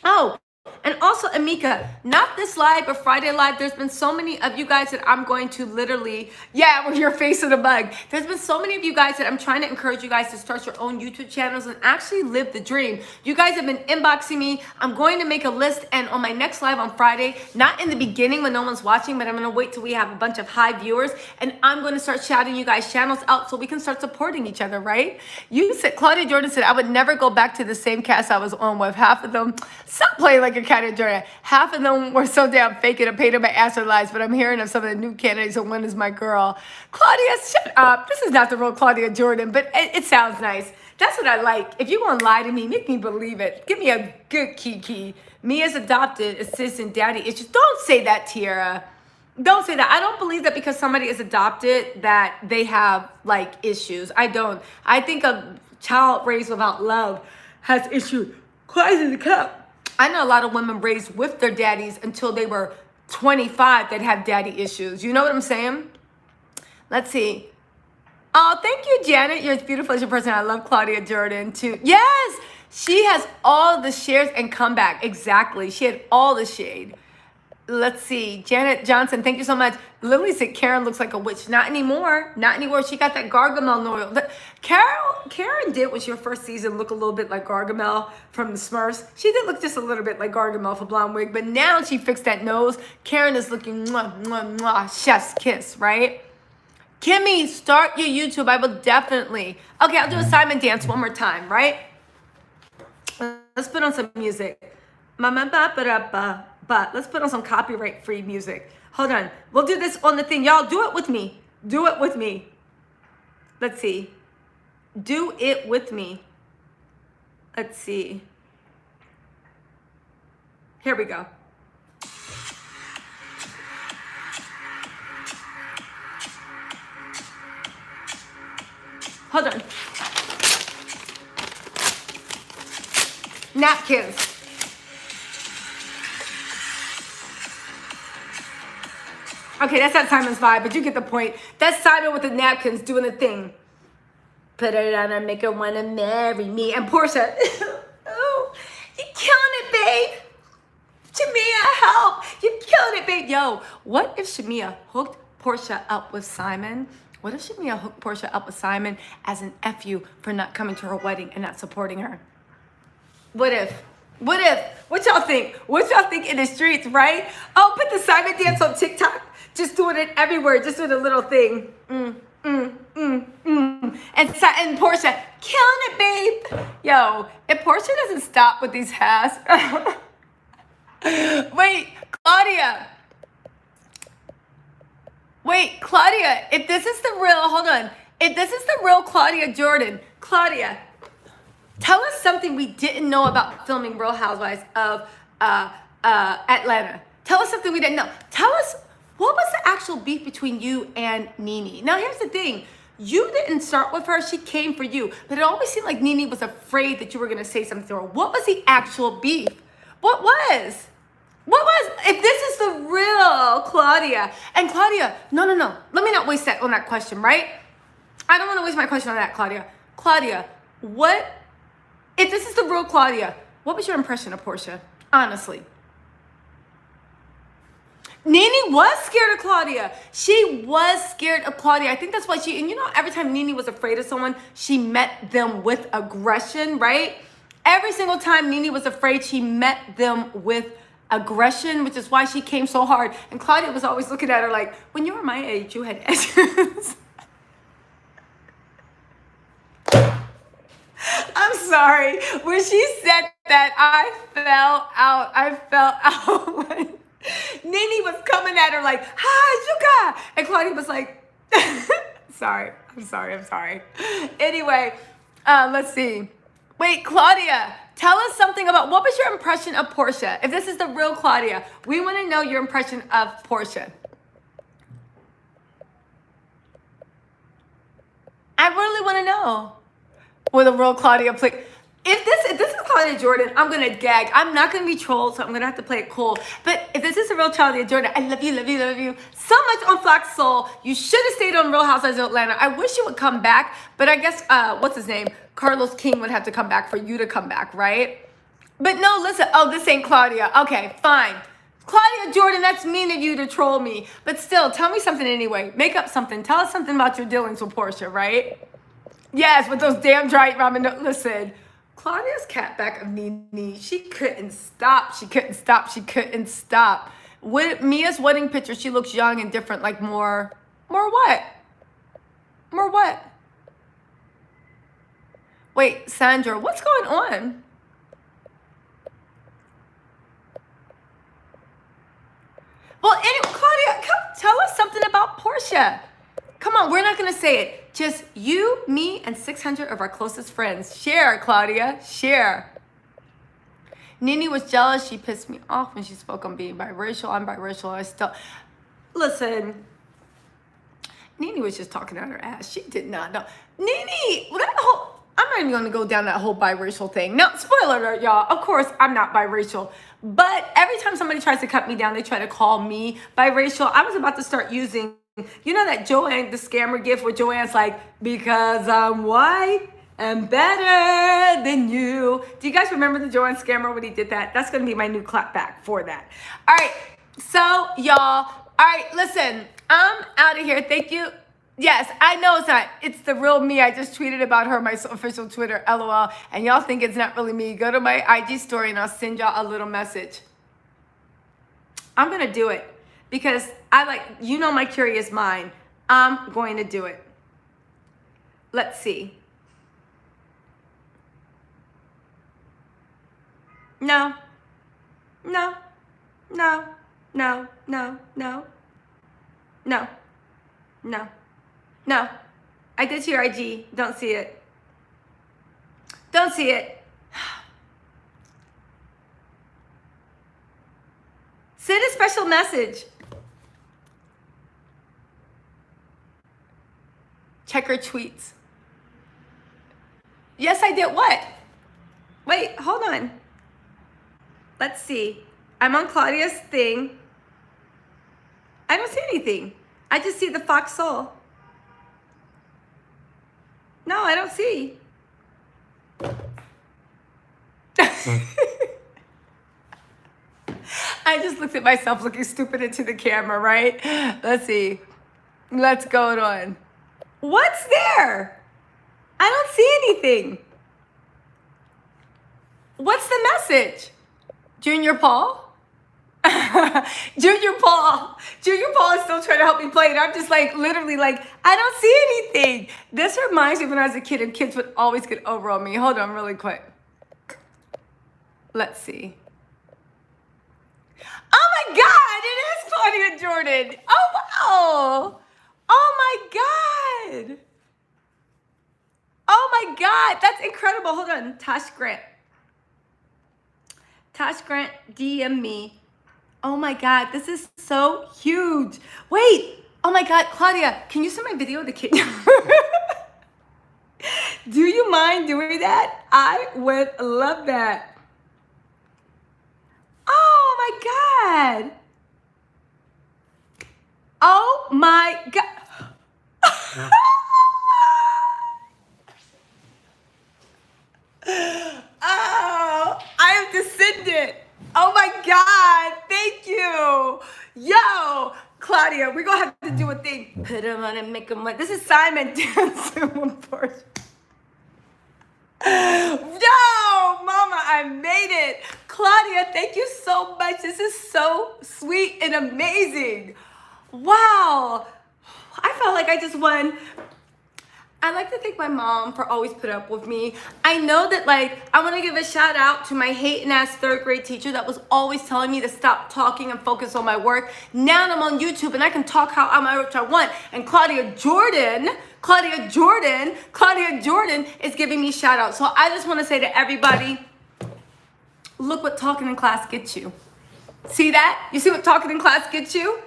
Oh, and also Amika, not this live, but Friday live. There's been so many of you guys that I'm going to literally, with your face of the bug. There's been so many of you guys that I'm trying to encourage you guys to start your own YouTube channels and actually live the dream. You guys have been inboxing me. I'm going to make a list, and on my next live on Friday, not in the beginning when no one's watching, but I'm going to wait till we have a bunch of high viewers, and I'm going to start shouting you guys channels out so we can start supporting each other, right? You said, Claudia Jordan said, I would never go back to the same cast I was on with. Half of them, stop playing like a Claudia Jordan. Half of them were so damn fake and painted my ass or lies, but I'm hearing of some of the new candidates, and one is my girl. Claudia, shut up. This is not the real Claudia Jordan, but it sounds nice. That's what I like. If you're going to lie to me, make me believe it. Give me a good kiki. Me as adopted, assistant, daddy issues. Don't say that, Tiara. Don't say that. I don't believe that because somebody is adopted that they have, like, issues. I don't. I think a child raised without love has issues. Quiet in the cup. I know a lot of women raised with their daddies until they were 25 that have daddy issues. You know what I'm saying? Let's see. Oh, thank you, Janet. You're as beautiful as your person. I love Claudia Jordan, too. Yes! She has all the shares and comeback. Exactly. She had all the shade. Let's see. Janet Johnson, thank you so much. Lily said Karen looks like a witch. Not anymore. Not anymore. She got that Gargamel oil. Karen did, was your first season, look a little bit like Gargamel from the Smurfs. She did look just a little bit like Gargamel for blonde wig, but now she fixed that nose. Karen is looking mwah, mwah, mwah, chef's kiss, right? Kimmy, start your YouTube. I will definitely. Okay, I'll do a Simon dance one more time, right? Let's put on some music. But let's put on some copyright-free music. Hold on. We'll do this on the thing. Y'all, do it with me. Do it with me. Let's see. Do it with me. Let's see. Here we go. Hold on. Napkins. Okay, that's not Simon's vibe, but you get the point. That's Simon with the napkins doing the thing. Put it on and make her want to marry me. And Porsha, oh, you killing it, babe. Shamia, help. You killing it, babe. Yo, what if Shamia hooked Porsha up with Simon? What if Shamia hooked Porsha up with Simon as an F you for not coming to her wedding and not supporting her? What if? What if? What y'all think? What y'all think in the streets, right? Oh, put the Simon dance on TikTok. Just doing it everywhere. Just doing a little thing. And Porsha, killing it, babe. Yo, if Porsha doesn't stop with these hats, Wait, Claudia. Wait, Claudia, if this is the real, hold on. If this is the real Claudia Jordan, Claudia, tell us something we didn't know about filming Real Housewives of Atlanta. Tell us something we didn't know. Tell us, what was the actual beef between you and NeNe? Now, here's the thing. You didn't start with her. She came for you. But it always seemed like NeNe was afraid that you were going to say something to her. What was the actual beef? What was? What was, if this is the real Claudia, and Claudia, no, let me not waste that on that question, right? I don't want to waste my question on that, Claudia. Claudia, what, if this is the real Claudia, what was your impression of Porsha? Honestly. NeNe was scared of Claudia. She was scared of Claudia. I think that's why she, and you know, every time NeNe was afraid of someone, she met them with aggression, right? Every single time NeNe was afraid, she met them with aggression, which is why she came so hard. And Claudia was always looking at her like, when you were my age, you had edges. I'm sorry. When she said that, I fell out. NeNe was coming at her like, hi, Yuka. And Claudia was like, I'm sorry. Anyway, let's see. Wait, Claudia, tell us something about, what was your impression of Porsha? If this is the real Claudia, we want to know your impression of Porsha. I really want to know. With a real Claudia, please. If this is Claudia Jordan, I'm gonna gag. I'm not gonna be trolled, so I'm gonna have to play it cool. But if this is a real Claudia Jordan, I love you so much on Fox Soul. You should have stayed on Real Housewives of Atlanta. I wish you would come back, but I guess what's his name? Carlos King would have to come back for you to come back, right? But no, listen. Oh, this ain't Claudia. Okay, fine. Claudia Jordan, that's mean of you to troll me. But still, tell me something anyway. Make up something. Tell us something about your dealings with Porsha, right? Yes, with those damn dry ramen. No, listen, Claudia's catback of NeNe, she couldn't stop. With Mia's wedding picture, she looks young and different, like more what? More what? Wait, Sandra, what's going on? Well, anyway, Claudia, come tell us something about Porsha. Come on, we're not going to say it. Just you, me, and 600 of our closest friends. Share, Claudia. Share. NeNe was jealous. She pissed me off when she spoke on being biracial. I'm biracial. I still... Listen. NeNe was just talking out her ass. She did not know. NeNe, that whole... I'm not even going to go down that whole biracial thing. Now, spoiler alert, y'all. Of course, I'm not biracial. But every time somebody tries to cut me down, they try to call me biracial. I was about to start using... You know that Joanne, the scammer gift where Joanne's like, because I'm white and better than you. Do you guys remember the Joanne scammer when he did that? That's going to be my new clap back for that. All right. So, y'all. All right. Listen, I'm out of here. Thank you. Yes, I know it's not. It's the real me. I just tweeted about her, my official Twitter, LOL. And y'all think it's not really me. Go to my IG story and I'll send y'all a little message. I'm going to do it. Because I like, you know my curious mind. I'm going to do it. Let's see. No. No. No. No. No. No. No. No. No. I did to your IG. Don't see it. Don't see it. Send a special message. Check her tweets. Yes, I did what? Wait, hold on. Let's see. I'm on Claudia's thing. I don't see anything. I just see the Fox Soul. No, I don't see. I just looked at myself looking stupid into the camera, right? Let's see. Let's go on. What's there? I don't see anything. What's the message? Junior Paul? Junior Paul is still trying to help me play it. I'm just like, literally like, I don't see anything. This reminds me of when I was a kid and kids would always get over on me. Hold on really quick. Let's see. my God, it is Claudia Jordan. Oh, wow. Oh, my God. Oh, my God. That's incredible. Hold on. Tosh Grant, DM me. Oh, my God. This is so huge. Wait. Oh, my God. Claudia, can you send my video to Kenya? Do you mind doing that? I would love that. Oh my God. Oh my God. Oh, I am descendant. Oh my God. Thank you. Yo, Claudia, we're going to have to do a thing. Put them on and make them like. This is Simon dancing with Porsha. Yo, mama, I made it. Claudia, thank you so much. This is so sweet and amazing. Wow. I felt like I just won. I'd like to thank my mom for always put up with me. I know that, like, I want to give a shout out to my hating ass third grade teacher that was always telling me to stop talking and focus on my work. Now I'm on YouTube and I can talk how much I want. And Claudia Jordan is giving me shout out. So I just want to say to everybody, look what talking in class gets you. See that? You see what talking in class gets you?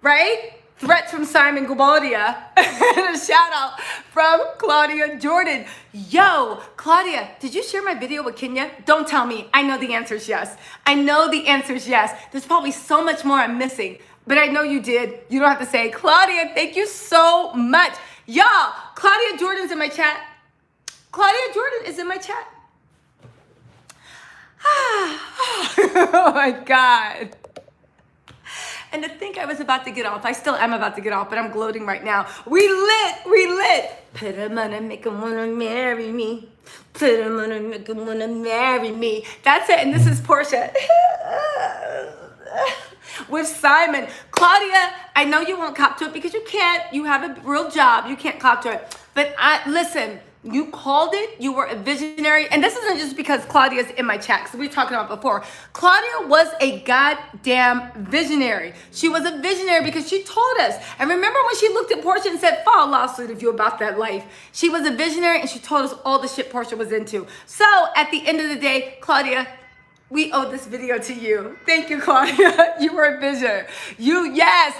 Right? Threats from Simon Guobadia. A shout out from Claudia Jordan. Yo, Claudia, did you share my video with Kenya? Don't tell me. I know the answer is yes. I know the answer is yes. There's probably so much more I'm missing, but I know you did. You don't have to say, Claudia, thank you so much. Y'all, Claudia Jordan's in my chat. Claudia Jordan is in my chat. Oh my God. And to think I was about to get off. I still am about to get off, but I'm gloating right now. We lit. Put him on and make him wanna marry me. Put him on and make him wanna marry me. That's it, and this is Porsha. With Simon. Claudia, I know you won't cop to it because you can't. You have a real job. You can't cop to it. But listen, you called it. You were a visionary. And this isn't just because Claudia's in my chat, because we were talking about before. Claudia was a goddamn visionary. She was a visionary because she told us. And remember when she looked at Porsha and said, file a lawsuit if you're about that life. She was a visionary and she told us all the shit Porsha was into. So at the end of the day, Claudia, we owe this video to you. Thank you, Claudia. You were a visionary. Yes,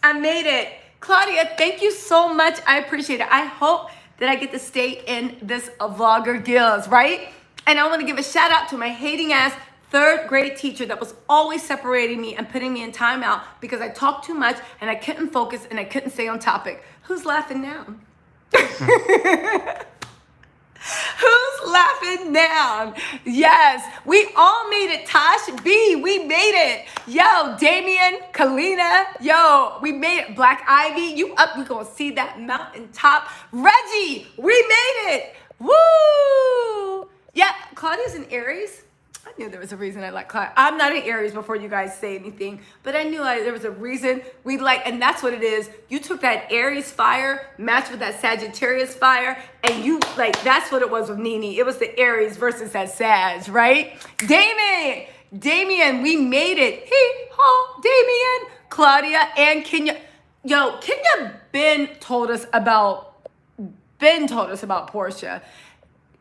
I made it. Claudia, thank you so much. I appreciate it. I hope that I get to stay in this vlogger guilds, right? And I want to give a shout out to my hating ass third grade teacher that was always separating me and putting me in timeout because I talked too much and I couldn't focus and I couldn't stay on topic. Who's laughing now? Who's laughing now? Yes, we all made it. Tosh B, we made it. Yo, Damien, Kalina, yo, we made it. Black Ivy, you up? We gonna see that mountaintop. Reggie, we made it. Woo! Yeah, Claudia's an Aries. I knew there was a reason I like Claudia. I'm not an Aries before you guys say anything, but I knew there was a reason we like, and that's what it is. You took that Aries fire, matched with that Sagittarius fire, and you, like, that's what it was with Nene. It was the Aries versus that Sag, right? Damien, we made it. Damien, Claudia, and Kenya. Yo, Kenya Ben told us about Porsha.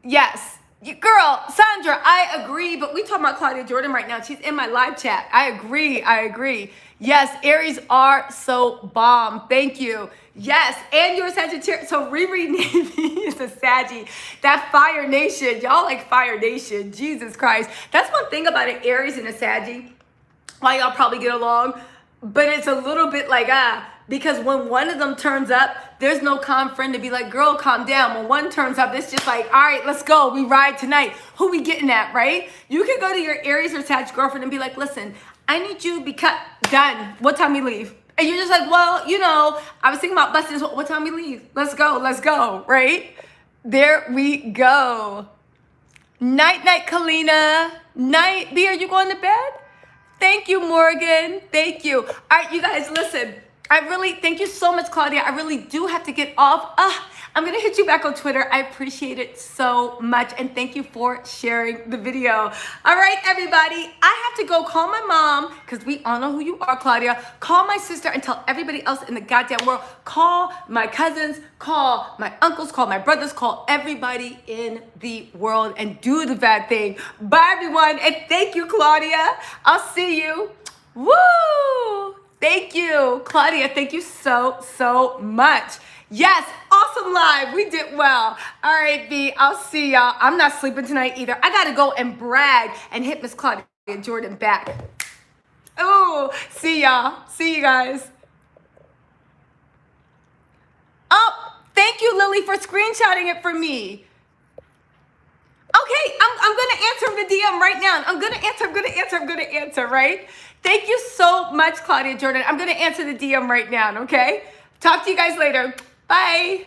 Yes. Girl, Sandra, I agree, but we talking about Claudia Jordan right now. She's in my live chat. I agree. Yes, Aries are so bomb. Thank you. Yes, and you're a Sagittarius. So Riri Navy is a Saggy. That Fire Nation. Y'all like Fire Nation. Jesus Christ. That's one thing about an Aries and a Saggy. Why y'all probably get along. But it's a little bit like, because when one of them turns up, there's no calm friend to be like, girl, calm down. When one turns up, it's just like, all right, let's go. We ride tonight. Who we getting at, right? You can go to your Aries or Sag girlfriend and be like, listen, I need you to be cut. Done. What time we leave? And you're just like, well, you know, I was thinking about busting. What time we leave? Let's go, right? There we go. Night, Kalina. Night. B, are you going to bed? Thank you, Morgan. Thank you. All right, you guys, listen. Thank you so much, Claudia. I really do have to get off. I'm going to hit you back on Twitter. I appreciate it so much. And thank you for sharing the video. All right, everybody. I have to go call my mom because we all know who you are, Claudia. Call my sister and tell everybody else in the goddamn world. Call my cousins. Call my uncles. Call my brothers. Call everybody in the world and do the bad thing. Bye, everyone. And thank you, Claudia. I'll see you. Woo! Thank you, Claudia. Thank you so much. Yes, awesome live. We did well. All right, B, I'll see y'all. I'm not sleeping tonight either. I got to go and brag and hit Miss Claudia Jordan back. Oh, see y'all. See you guys. Oh, thank you, Lily, for screenshotting it for me. Okay, I'm going to answer the DM right now. I'm going to answer, right? Thank you so much, Claudia Jordan. I'm going to answer the DM right now, okay? Talk to you guys later. Bye.